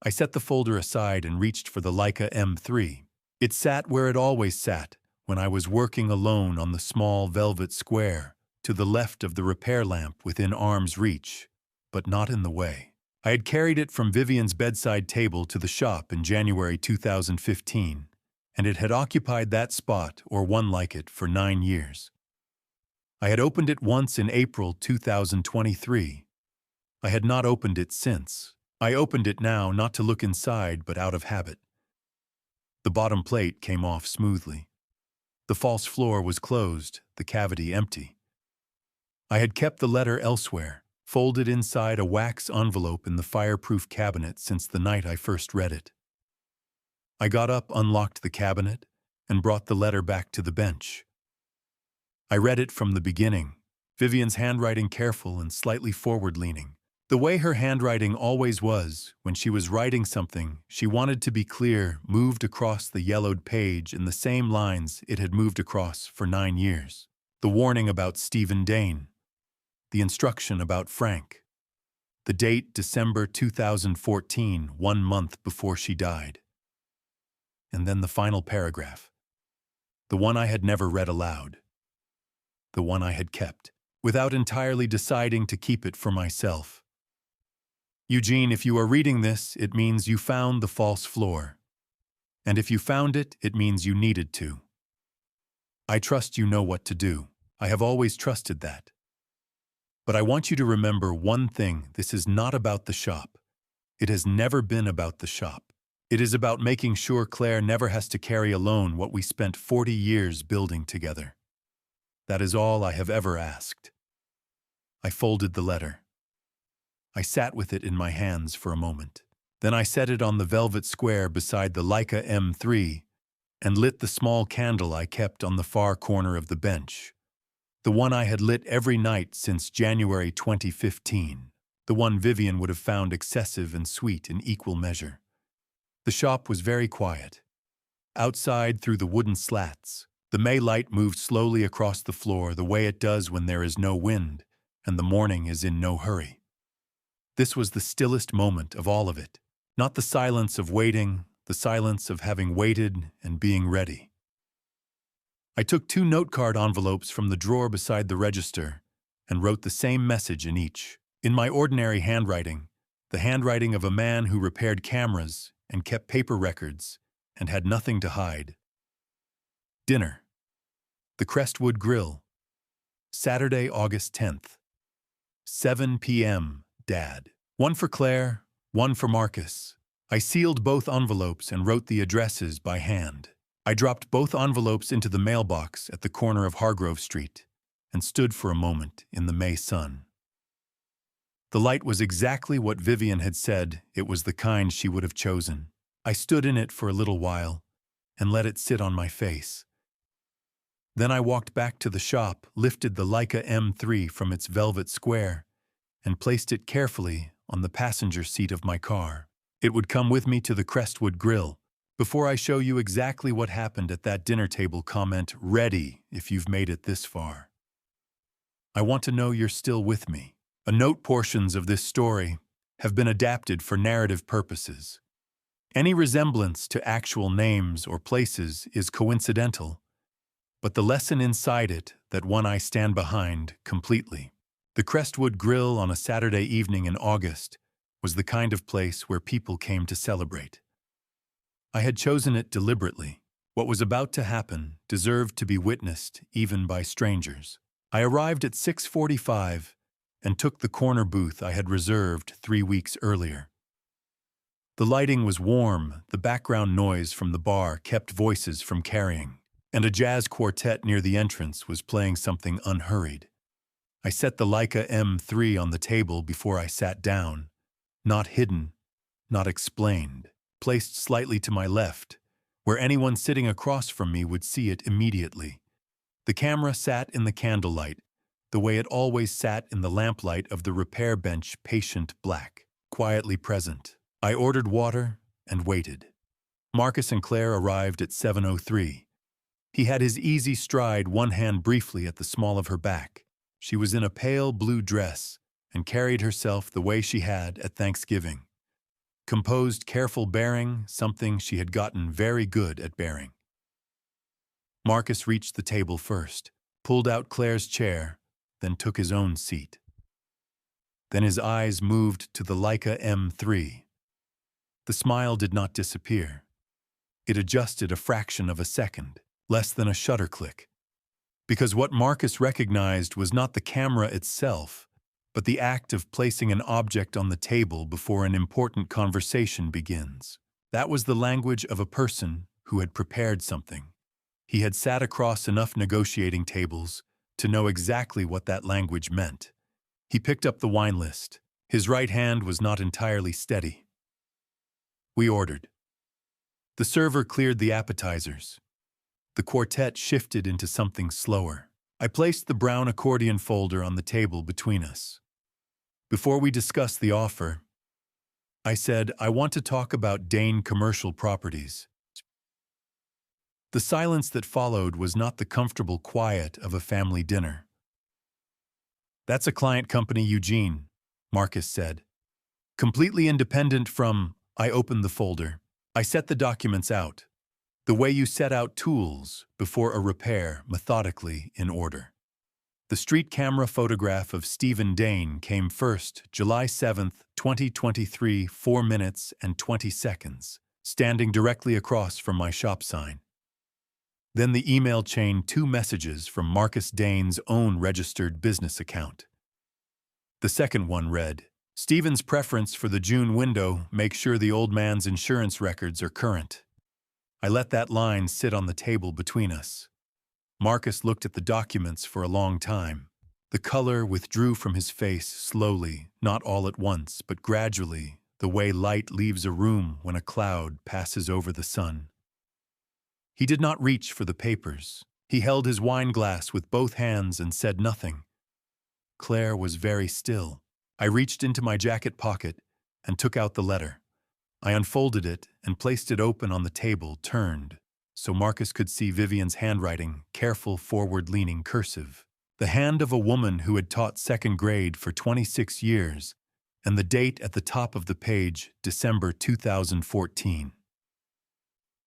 I set the folder aside and reached for the Leica M3. It sat where it always sat when I was working alone on the small velvet square, to the left of the repair lamp within arm's reach, but not in the way. I had carried it from Vivien's bedside table to the shop in January 2015, and it had occupied that spot or one like it for 9 years. I had opened it once in April 2023. I had not opened it since. I opened it now not to look inside but out of habit. The bottom plate came off smoothly. The false floor was closed, the cavity empty. I had kept the letter elsewhere, folded inside a wax envelope in the fireproof cabinet since the night I first read it. I got up, unlocked the cabinet, and brought the letter back to the bench. I read it from the beginning, Vivien's handwriting careful and slightly forward-leaning. The way her handwriting always was, when she was writing something she wanted to be clear, moved across the yellowed page in the same lines it had moved across for 9 years. The warning about Stephen Dane. The instruction about Frank. The date December 2014, 1 month before she died. And then the final paragraph. The one I had never read aloud. The one I had kept, without entirely deciding to keep it for myself. Eugene, if you are reading this, it means you found the false floor. And if you found it, it means you needed to. I trust you know what to do. I have always trusted that. But I want you to remember one thing: this is not about the shop. It has never been about the shop. It is about making sure Claire never has to carry alone what we spent 40 years building together. That is all I have ever asked. I folded the letter. I sat with it in my hands for a moment. Then I set it on the velvet square beside the Leica M3 and lit the small candle I kept on the far corner of the bench. The one I had lit every night since January 2015. The one Vivien would have found excessive and sweet in equal measure. The shop was very quiet. Outside, through the wooden slats, the May light moved slowly across the floor the way it does when there is no wind and the morning is in no hurry. This was the stillest moment of all of it. Not the silence of waiting, the silence of having waited and being ready. I took 2 note card envelopes from the drawer beside the register and wrote the same message in each. In my ordinary handwriting, the handwriting of a man who repaired cameras and kept paper records and had nothing to hide. Dinner. The Crestwood Grill. Saturday, August 10th. 7 p.m., Dad. One for Claire, one for Marcus. I sealed both envelopes and wrote the addresses by hand. I dropped both envelopes into the mailbox at the corner of Hargrove Street and stood for a moment in the May sun. The light was exactly what Vivien had said it was the kind she would have chosen. I stood in it for a little while and let it sit on my face. Then I walked back to the shop, lifted the Leica M3 from its velvet square, and placed it carefully on the passenger seat of my car. It would come with me to the Crestwood Grill. Before I show you exactly what happened at that dinner table, comment "ready" if you've made it this far. I want to know you're still with me. Note portions of this story have been adapted for narrative purposes. Any resemblance to actual names or places is coincidental, but the lesson inside it that one I stand behind completely. The Crestwood Grill on a Saturday evening in August was the kind of place where people came to celebrate. I had chosen it deliberately. What was about to happen deserved to be witnessed even by strangers. I arrived at 6:45 and took the corner booth I had reserved 3 weeks earlier. The lighting was warm, the background noise from the bar kept voices from carrying, and a jazz quartet near the entrance was playing something unhurried. I set the Leica M3 on the table before I sat down, not hidden, not explained, placed slightly to my left, where anyone sitting across from me would see it immediately. The camera sat in the candlelight, the way it always sat in the lamplight of the repair bench, patient black, quietly present. I ordered water and waited. Marcus and Claire arrived at 7:03. He had his easy stride, one hand briefly at the small of her back. She was in a pale blue dress and carried herself the way she had at Thanksgiving. Composed, careful bearing, something she had gotten very good at bearing. Marcus reached the table first, pulled out Claire's chair, then took his own seat. Then his eyes moved to the Leica M3. The smile did not disappear. It adjusted a fraction of a second, less than a shutter click. Because what Marcus recognized was not the camera itself, but the act of placing an object on the table before an important conversation begins. That was the language of a person who had prepared something. He had sat across enough negotiating tables to know exactly what that language meant. He picked up the wine list. His right hand was not entirely steady. We ordered. The server cleared the appetizers. The quartet shifted into something slower. I placed the brown accordion folder on the table between us. Before we discussed the offer, I said, "I want to talk about Dane Commercial Properties." The silence that followed was not the comfortable quiet of a family dinner. "That's a client company, Eugene," Marcus said. "Completely independent from—" I opened the folder. I set the documents out. The way you set out tools before a repair, methodically in order. The street camera photograph of Stephen Dane came first, July 7th, 2023, 4 minutes and 20 seconds, standing directly across from my shop sign. Then the email chain, 2 messages from Marcus Dane's own registered business account. The second one read, "Stephen's preference for the June window, make sure the old man's insurance records are current." I let that line sit on the table between us. Marcus looked at the documents for a long time. The color withdrew from his face slowly, not all at once, but gradually, the way light leaves a room when a cloud passes over the sun. He did not reach for the papers. He held his wine glass with both hands and said nothing. Claire was very still. I reached into my jacket pocket and took out the letter. I unfolded it and placed it open on the table, turned, so Marcus could see Vivien's handwriting, careful, forward-leaning cursive. The hand of a woman who had taught second grade for 26 years, and the date at the top of the page, December 2014.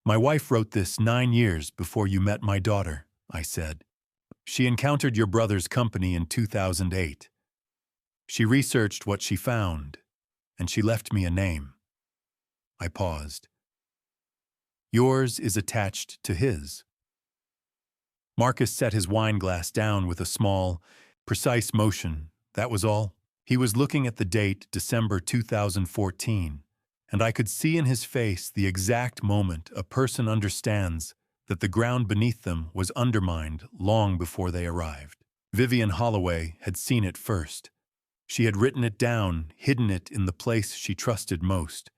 "My wife wrote this 9 years before you met my daughter," I said. She encountered your brother's company in 2008. She researched what she found, and she left me a name. I paused. Yours is attached to his. Marcus set his wine glass down with a small, precise motion. That was all. He was looking at the date, December 2014, and I could see in his face the exact moment a person understands that the ground beneath them was undermined long before they arrived. Vivien Holloway had seen it first. She had written it down, hidden it in the place she trusted most,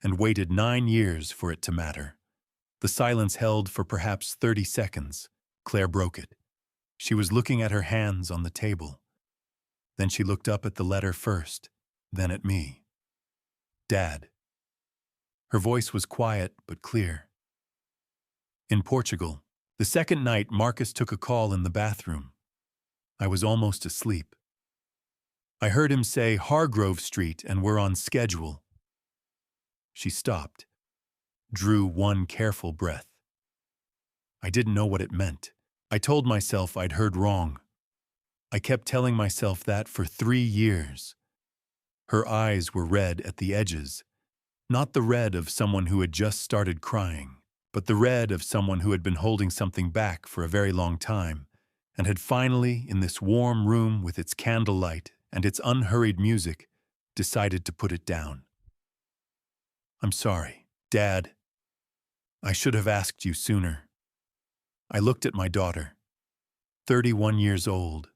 and waited 9 years for it to matter. The silence held for perhaps 30 seconds. Claire broke it. She was looking at her hands on the table. Then she looked up at the letter first, then at me. Dad. Her voice was quiet but clear. In Portugal, the second night Marcus took a call in the bathroom. I was almost asleep. I heard him say Hargrove Street and we're on schedule. She stopped, drew one careful breath. I didn't know what it meant. I told myself I'd heard wrong. I kept telling myself that for 3 years. Her eyes were red at the edges, not the red of someone who had just started crying, but the red of someone who had been holding something back for a very long time, and had finally, in this warm room with its candlelight and its unhurried music, decided to put it down. I'm sorry, Dad. I should have asked you sooner. I looked at my daughter, 31 years old,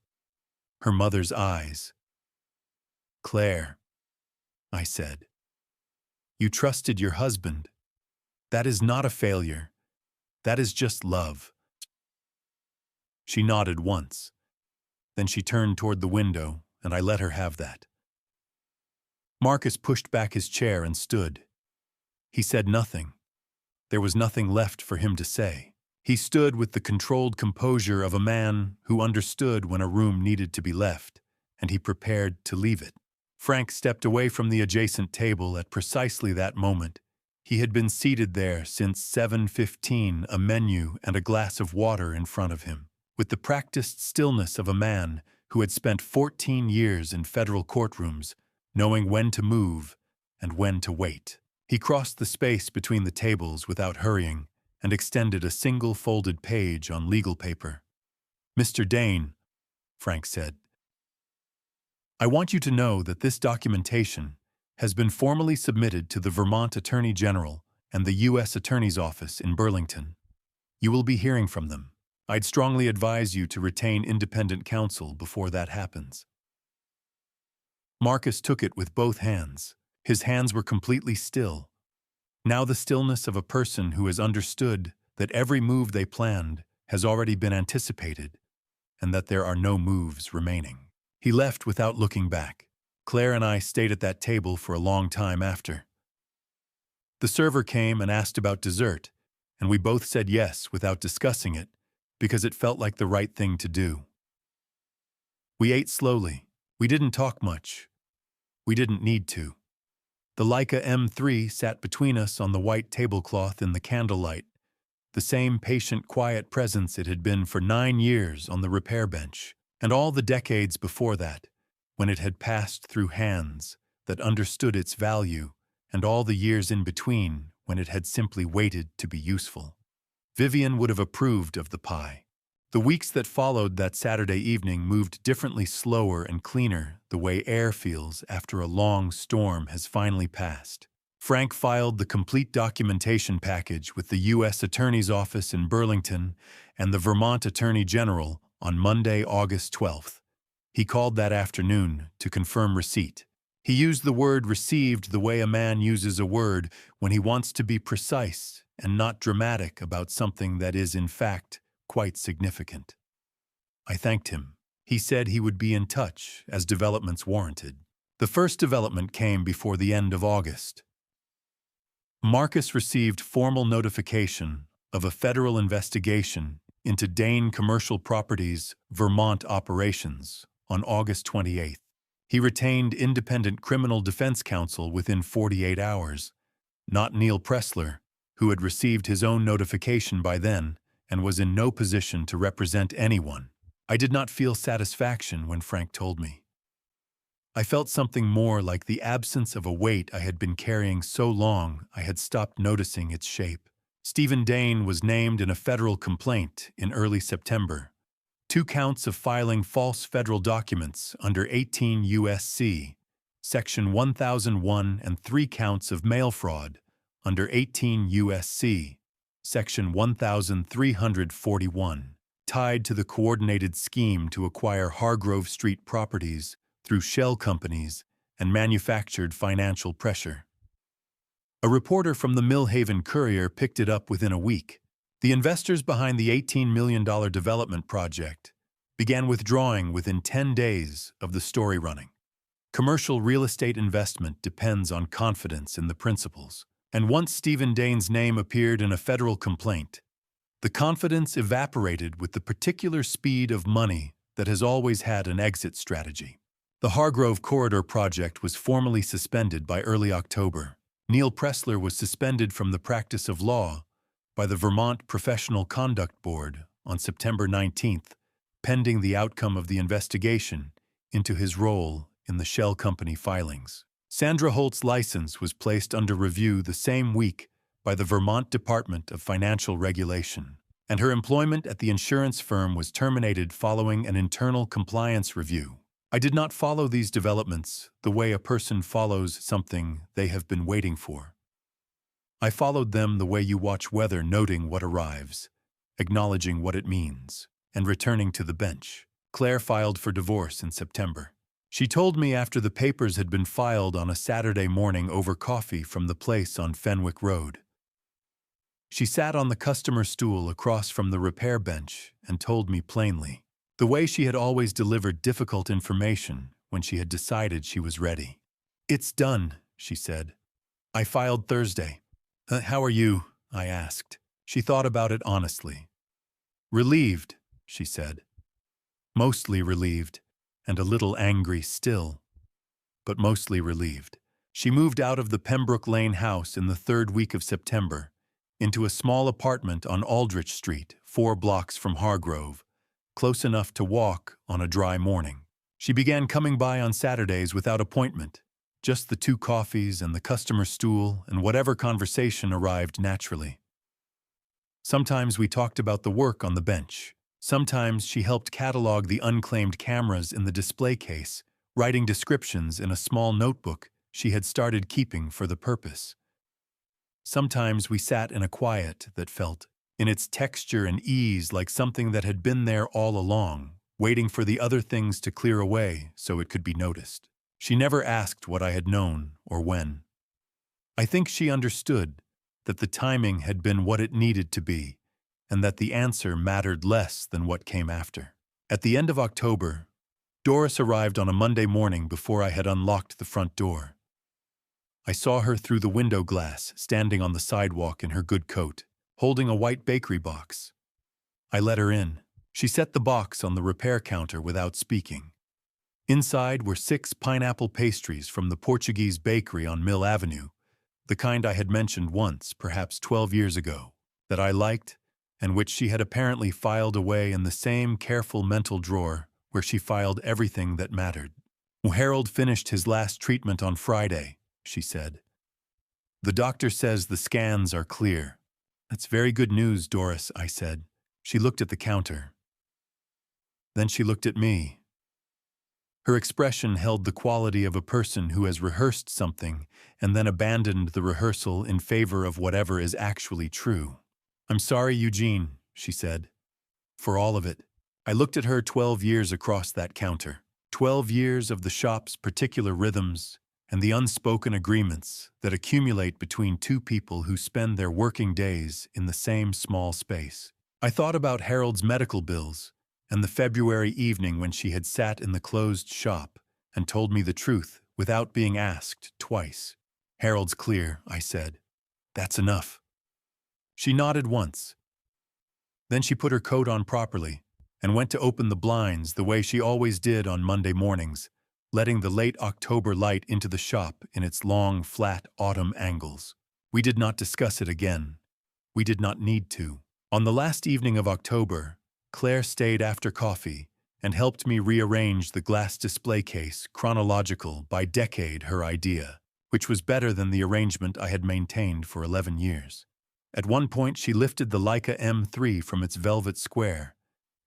her mother's eyes. Claire, I said, you trusted your husband. That is not a failure. That is just love. She nodded once. Then she turned toward the window, and I let her have that. Marcus pushed back his chair and stood. He said nothing. There was nothing left for him to say. He stood with the controlled composure of a man who understood when a room needed to be left, and he prepared to leave it. Frank stepped away from the adjacent table at precisely that moment. He had been seated there since 7:15, a menu and a glass of water in front of him, with the practiced stillness of a man who had spent 14 years in federal courtrooms, knowing when to move and when to wait. He crossed the space between the tables without hurrying, and extended a single folded page on legal paper. Mr. Dane, Frank said, I want you to know that this documentation has been formally submitted to the Vermont Attorney General and the U.S. Attorney's Office in Burlington. You will be hearing from them. I'd strongly advise you to retain independent counsel before that happens. Marcus took it with both hands. His hands were completely still. Now the stillness of a person who has understood that every move they planned has already been anticipated, and that there are no moves remaining. He left without looking back. Claire and I stayed at that table for a long time after. The server came and asked about dessert, and we both said yes without discussing it, because it felt like the right thing to do. We ate slowly. We didn't talk much. We didn't need to. The Leica M3 sat between us on the white tablecloth in the candlelight, the same patient, quiet presence it had been for 9 years on the repair bench, and all the decades before that, when it had passed through hands that understood its value, and all the years in between when it had simply waited to be useful. Vivien would have approved of the pie. The weeks that followed that Saturday evening moved differently, slower and cleaner, the way air feels after a long storm has finally passed. Frank filed the complete documentation package with the U.S. Attorney's Office in Burlington and the Vermont Attorney General on Monday, August 12th. He called that afternoon to confirm receipt. He used the word received the way a man uses a word when he wants to be precise and not dramatic about something that is, in fact, quite significant. I thanked him. He said he would be in touch as developments warranted. The first development came before the end of August. Marcus received formal notification of a federal investigation into Dane Commercial Properties' Vermont operations on August 28th. He retained independent criminal defense counsel within 48 hours, not Neil Pressler, who had received his own notification by then and was in no position to represent anyone. I did not feel satisfaction when Frank told me. I felt something more like the absence of a weight I had been carrying so long I had stopped noticing its shape. Stephen Dane was named in a federal complaint in early September. 2 counts of filing false federal documents under 18 U.S.C. Section 1001 and 3 counts of mail fraud under 18 U.S.C. Section 1341, tied to the coordinated scheme to acquire Hargrove Street properties through shell companies and manufactured financial pressure. A reporter from the Millhaven Courier picked it up within a week. The investors behind the $18 million development project began withdrawing within 10 days of the story running. Commercial real estate investment depends on confidence in the principles, and once Stephen Dane's name appeared in a federal complaint, the confidence evaporated with the particular speed of money that has always had an exit strategy. The Hargrove Corridor project was formally suspended by early October. Neil Pressler was suspended from the practice of law by the Vermont Professional Conduct Board on September 19th, pending the outcome of the investigation into his role in the shell company filings. Sandra Holt's license was placed under review the same week by the Vermont Department of Financial Regulation, and her employment at the insurance firm was terminated following an internal compliance review. I did not follow these developments the way a person follows something they have been waiting for. I followed them the way you watch weather, noting what arrives, acknowledging what it means, and returning to the bench. Claire filed for divorce in September. She told me after the papers had been filed on a Saturday morning over coffee from the place on Fenwick Road. She sat on the customer stool across from the repair bench and told me plainly, the way she had always delivered difficult information when she had decided she was ready. "It's done," she said. "I filed Thursday." "How are you?" I asked. She thought about it honestly. "Relieved," she said. "Mostly relieved, and a little angry still, but mostly relieved." She moved out of the Pembroke Lane house in the 3rd week of September into a small apartment on Aldrich Street, 4 blocks from Hargrove, close enough to walk on a dry morning. She began coming by on Saturdays without appointment, just the 2 coffees and the customer stool and whatever conversation arrived naturally. Sometimes we talked about the work on the bench. Sometimes she helped catalog the unclaimed cameras in the display case, writing descriptions in a small notebook she had started keeping for the purpose. Sometimes we sat in a quiet that felt, in its texture and ease, like something that had been there all along, waiting for the other things to clear away so it could be noticed. She never asked what I had known or when. I think she understood that the timing had been what it needed to be, and that the answer mattered less than what came after. At the end of October, Doris arrived on a Monday morning before I had unlocked the front door. I saw her through the window glass, standing on the sidewalk in her good coat, holding a white bakery box. I let her in. She set the box on the repair counter without speaking. Inside were 6 pineapple pastries from the Portuguese bakery on Mill Avenue, the kind I had mentioned once, perhaps 12 years ago, that I liked and which she had apparently filed away in the same careful mental drawer where she filed everything that mattered. "Harold finished his last treatment on Friday," she said. "The doctor says the scans are clear." "That's very good news, Doris," I said. She looked at the counter. Then she looked at me. Her expression held the quality of a person who has rehearsed something and then abandoned the rehearsal in favor of whatever is actually true. "I'm sorry, Eugene," she said, "for all of it." I looked at her 12 years across that counter. 12 years of the shop's particular rhythms and the unspoken agreements that accumulate between 2 people who spend their working days in the same small space. I thought about Harold's medical bills and the February evening when she had sat in the closed shop and told me the truth without being asked twice. "Harold's clear," I said. "That's enough." She nodded once. Then she put her coat on properly and went to open the blinds the way she always did on Monday mornings, letting the late October light into the shop in its long, flat autumn angles. We did not discuss it again. We did not need to. On the last evening of October, Claire stayed after coffee and helped me rearrange the glass display case chronological by decade her idea, which was better than the arrangement I had maintained for 11 years. At one point, she lifted the Leica M3 from its velvet square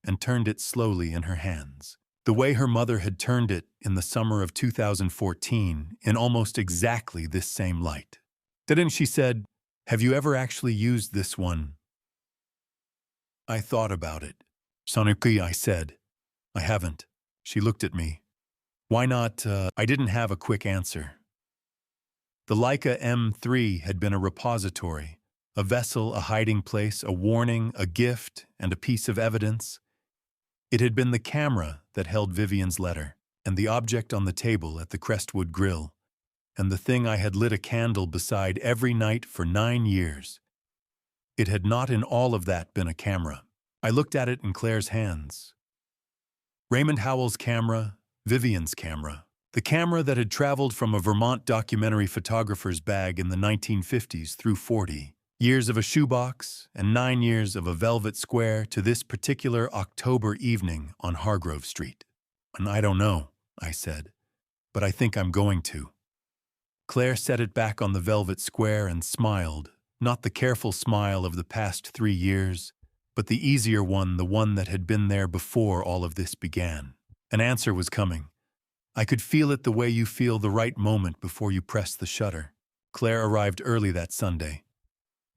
and turned it slowly in her hands, the way her mother had turned it in the summer of 2014 in almost exactly this same light. Then she said, "Have you ever actually used this one?" I thought about it. "Sonuki," I said. "I haven't." She looked at me. "Why not?" I didn't have a quick answer. The Leica M3 had been a repository, a vessel, a hiding place, a warning, a gift, and a piece of evidence. It had been the camera that held Vivien's letter, and the object on the table at the Crestwood Grill, and the thing I had lit a candle beside every night for 9 years. It had not in all of that been a camera. I looked at it in Claire's hands. Raymond Howell's camera, Vivien's camera. The camera that had traveled from a Vermont documentary photographer's bag in the 1950s through 40 years of a shoebox and 9 years of a velvet square to this particular October evening on Hargrove Street. "And I don't know," I said, "but I think I'm going to." Claire set it back on the velvet square and smiled, not the careful smile of the past 3 years, but the easier one, the one that had been there before all of this began. An answer was coming. I could feel it the way you feel the right moment before you press the shutter. Claire arrived early that Sunday.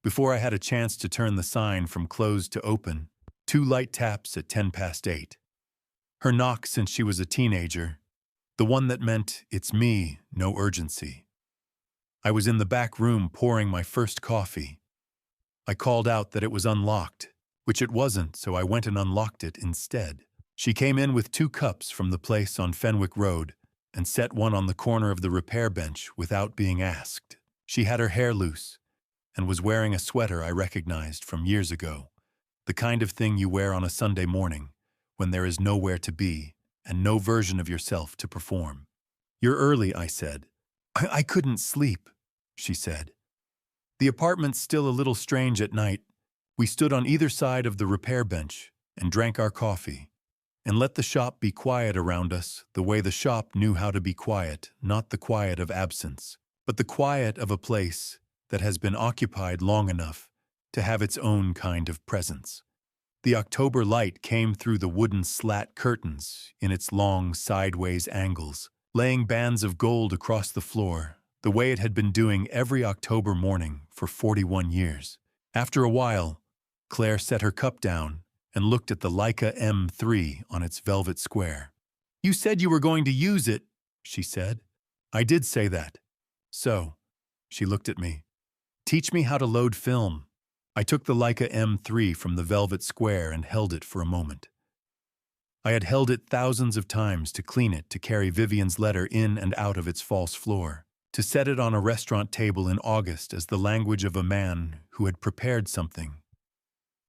Before I had a chance to turn the sign from closed to open, 2 light taps at 8:10. Her knock since she was a teenager, the one that meant, "It's me, no urgency." I was in the back room pouring my first coffee. I called out that it was unlocked, which it wasn't, so I went and unlocked it instead. She came in with 2 cups from the place on Fenwick Road and set one on the corner of the repair bench without being asked. She had her hair loose and was wearing a sweater I recognized from years ago, the kind of thing you wear on a Sunday morning when there is nowhere to be and no version of yourself to perform. "You're early," I said. I couldn't sleep," she said. "The apartment's still a little strange at night." We stood on either side of the repair bench and drank our coffee and let the shop be quiet around us the way the shop knew how to be quiet, not the quiet of absence, but the quiet of a place that has been occupied long enough to have its own kind of presence. The October light came through the wooden slat curtains in its long sideways angles, laying bands of gold across the floor, the way it had been doing every October morning for 41 years. After a while, Claire set her cup down and looked at the Leica M3 on its velvet square. "You said you were going to use it," she said. "I did say that." "So," she looked at me, "teach me how to load film." I took the Leica M3 from the velvet square and held it for a moment. I had held it thousands of times to clean it, to carry Vivien's letter in and out of its false floor, to set it on a restaurant table in August as the language of a man who had prepared something.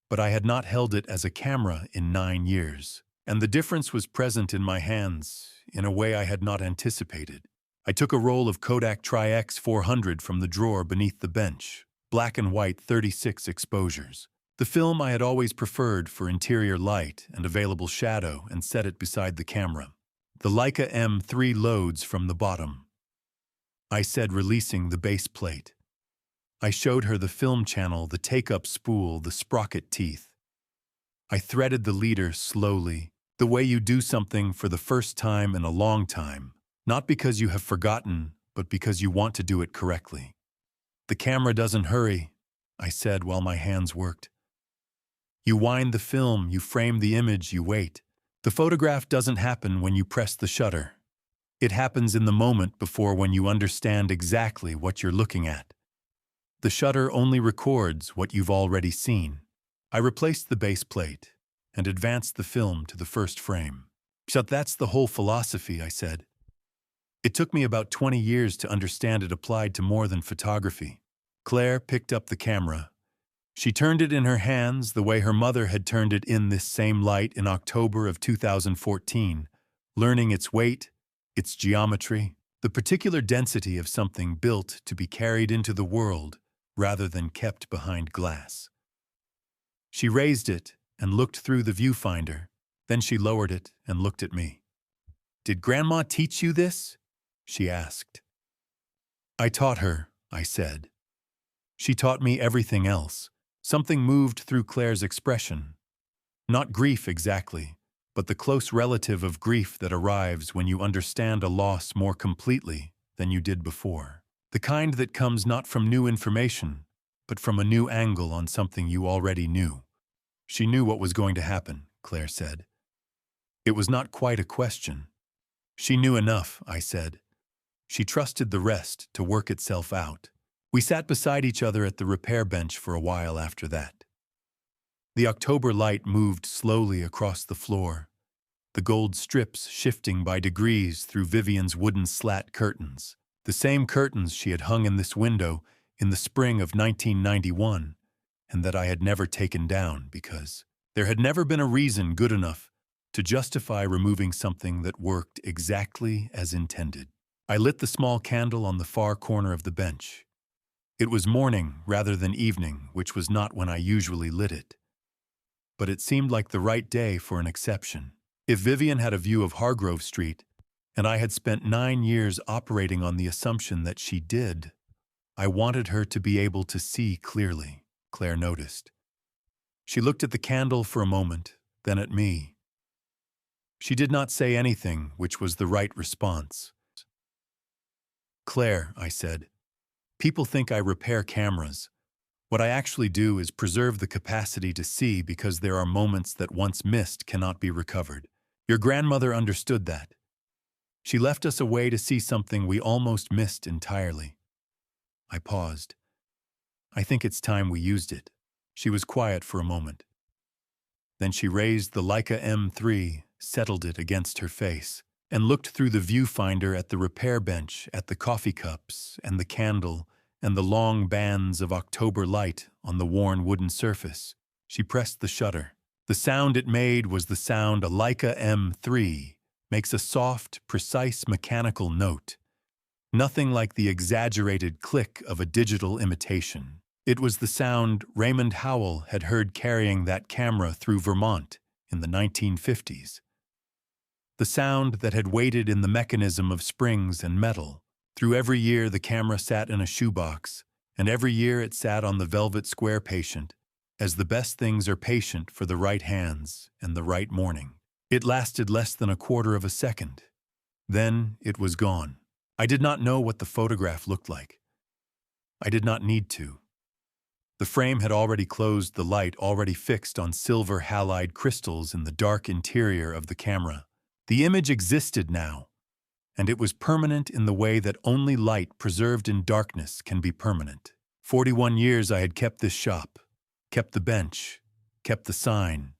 But I had not held it as a camera in 9 years, and the difference was present in my hands in a way I had not anticipated. I took a roll of Kodak Tri-X 400 from the drawer beneath the bench, black and white 36 exposures. The film I had always preferred for interior light and available shadow, and set it beside the camera. "The Leica M3 loads from the bottom," I said, releasing the base plate. I showed her the film channel, the take-up spool, the sprocket teeth. I threaded the leader slowly, the way you do something for the first time in a long time, not because you have forgotten, but because you want to do it correctly. "The camera doesn't hurry," I said while my hands worked. "You wind the film, you frame the image, you wait. The photograph doesn't happen when you press the shutter. It happens in the moment before, when you understand exactly what you're looking at. The shutter only records what you've already seen." I replaced the base plate and advanced the film to the first frame. "So that's the whole philosophy," I said. It took me about 20 years to understand it applied to more than photography. Claire picked up the camera. She turned it in her hands the way her mother had turned it in this same light in October of 2014, learning its weight, its geometry, the particular density of something built to be carried into the world rather than kept behind glass. She raised it and looked through the viewfinder, Then she lowered it and looked at me. "Did Grandma teach you this?" she asked. "I taught her," I said. "She taught me everything else." Something moved through Claire's expression. Not grief exactly, but the close relative of grief that arrives when you understand a loss more completely than you did before. The kind that comes not from new information, but from a new angle on something you already knew. "She knew what was going to happen," Claire said. It was not quite a question. "She knew enough," I said. "She trusted the rest to work itself out." We sat beside each other at the repair bench for a while after that. The October light moved slowly across the floor, the gold strips shifting by degrees through Vivien's wooden slat curtains, the same curtains she had hung in this window in the spring of 1991, and that I had never taken down because there had never been a reason good enough to justify removing something that worked exactly as intended. I lit the small candle on the far corner of the bench. It was morning rather than evening, which was not when I usually lit it. But it seemed like the right day for an exception. If Vivien had a view of Hargrove Street, and I had spent 9 years operating on the assumption that she did, I wanted her to be able to see clearly, Claire noticed. She looked at the candle for a moment, then at me. She did not say anything, which was the right response. "Claire," I said, "people think I repair cameras. What I actually do is preserve the capacity to see because there are moments that once missed cannot be recovered. Your grandmother understood that. She left us a way to see something we almost missed entirely." I paused. "I think it's time we used it." She was quiet for a moment. Then she raised the Leica M3, settled it against her face, and looked through the viewfinder at the repair bench, at the coffee cups, and the candle, and the long bands of October light on the worn wooden surface. She pressed the shutter. The sound it made was the sound a Leica M3 makes, a soft, precise mechanical note. Nothing like the exaggerated click of a digital imitation. It was the sound Raymond Howell had heard carrying that camera through Vermont in the 1950s. The sound that had waited in the mechanism of springs and metal. Through every year the camera sat in a shoebox, and every year it sat on the velvet square patient, as the best things are patient for the right hands and the right morning. It lasted less than a quarter of a second. Then it was gone. I did not know what the photograph looked like. I did not need to. The frame had already closed, the light already fixed on silver halide crystals in the dark interior of the camera. The image existed now, and it was permanent in the way that only light preserved in darkness can be permanent. 41 years I had kept this shop, kept the bench, kept the sign,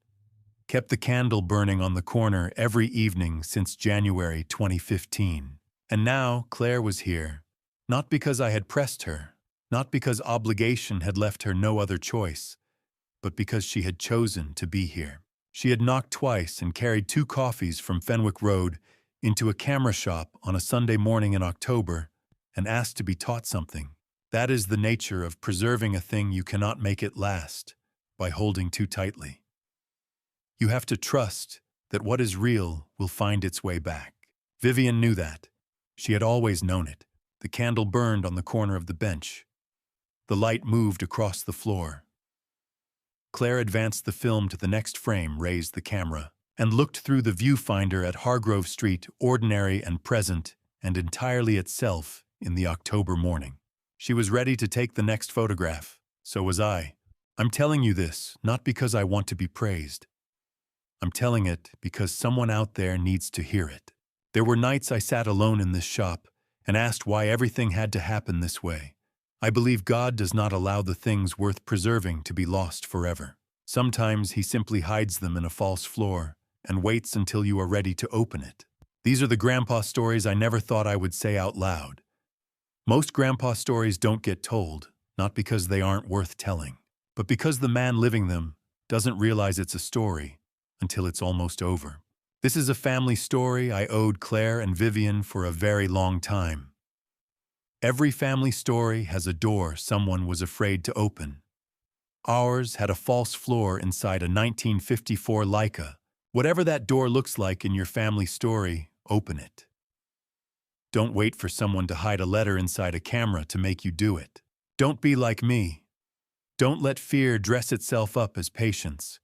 kept the candle burning on the corner every evening since January 2015. And now Claire was here, not because I had pressed her, not because obligation had left her no other choice, but because she had chosen to be here. She had knocked twice and carried 2 coffees from Fenwick Road into a camera shop on a Sunday morning in October and asked to be taught something. That is the nature of preserving a thing you cannot make it last by holding too tightly. You have to trust that what is real will find its way back. Vivien knew that. She had always known it. The candle burned on the corner of the bench. The light moved across the floor. Claire advanced the film to the next frame, raised the camera, and looked through the viewfinder at Hargrove Street, ordinary and present, and entirely itself in the October morning. She was ready to take the next photograph. So was I. I'm telling you this, not because I want to be praised. I'm telling it because someone out there needs to hear it. There were nights I sat alone in this shop and asked why everything had to happen this way. I believe God does not allow the things worth preserving to be lost forever. Sometimes He simply hides them in a false floor and waits until you are ready to open it. These are the grandpa stories I never thought I would say out loud. Most grandpa stories don't get told, not because they aren't worth telling, but because the man living them doesn't realize it's a story until it's almost over. This is a family story I owed Claire and Vivien for a very long time. Every family story has a door someone was afraid to open. Ours had a false floor inside a 1954 Leica Whatever that door looks like in your family story, open it. Don't wait for someone to hide a letter inside a camera to make you do it. Don't be like me. Don't let fear dress itself up as patience.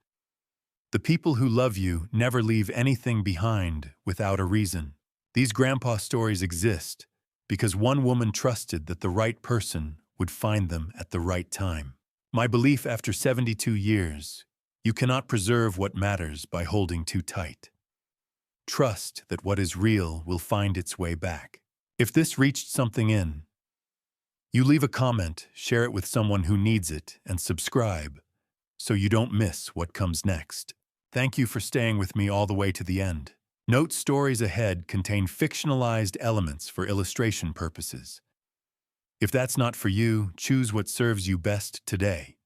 The people who love you never leave anything behind without a reason. These grandpa stories exist because one woman trusted that the right person would find them at the right time. My belief after 72 years, you cannot preserve what matters by holding too tight. Trust that what is real will find its way back. If this reached something in, you leave a comment, share it with someone who needs it, and subscribe so you don't miss what comes next. Thank you for staying with me all the way to the end. Note stories ahead contain fictionalized elements for illustration purposes. If that's not for you, choose what serves you best today.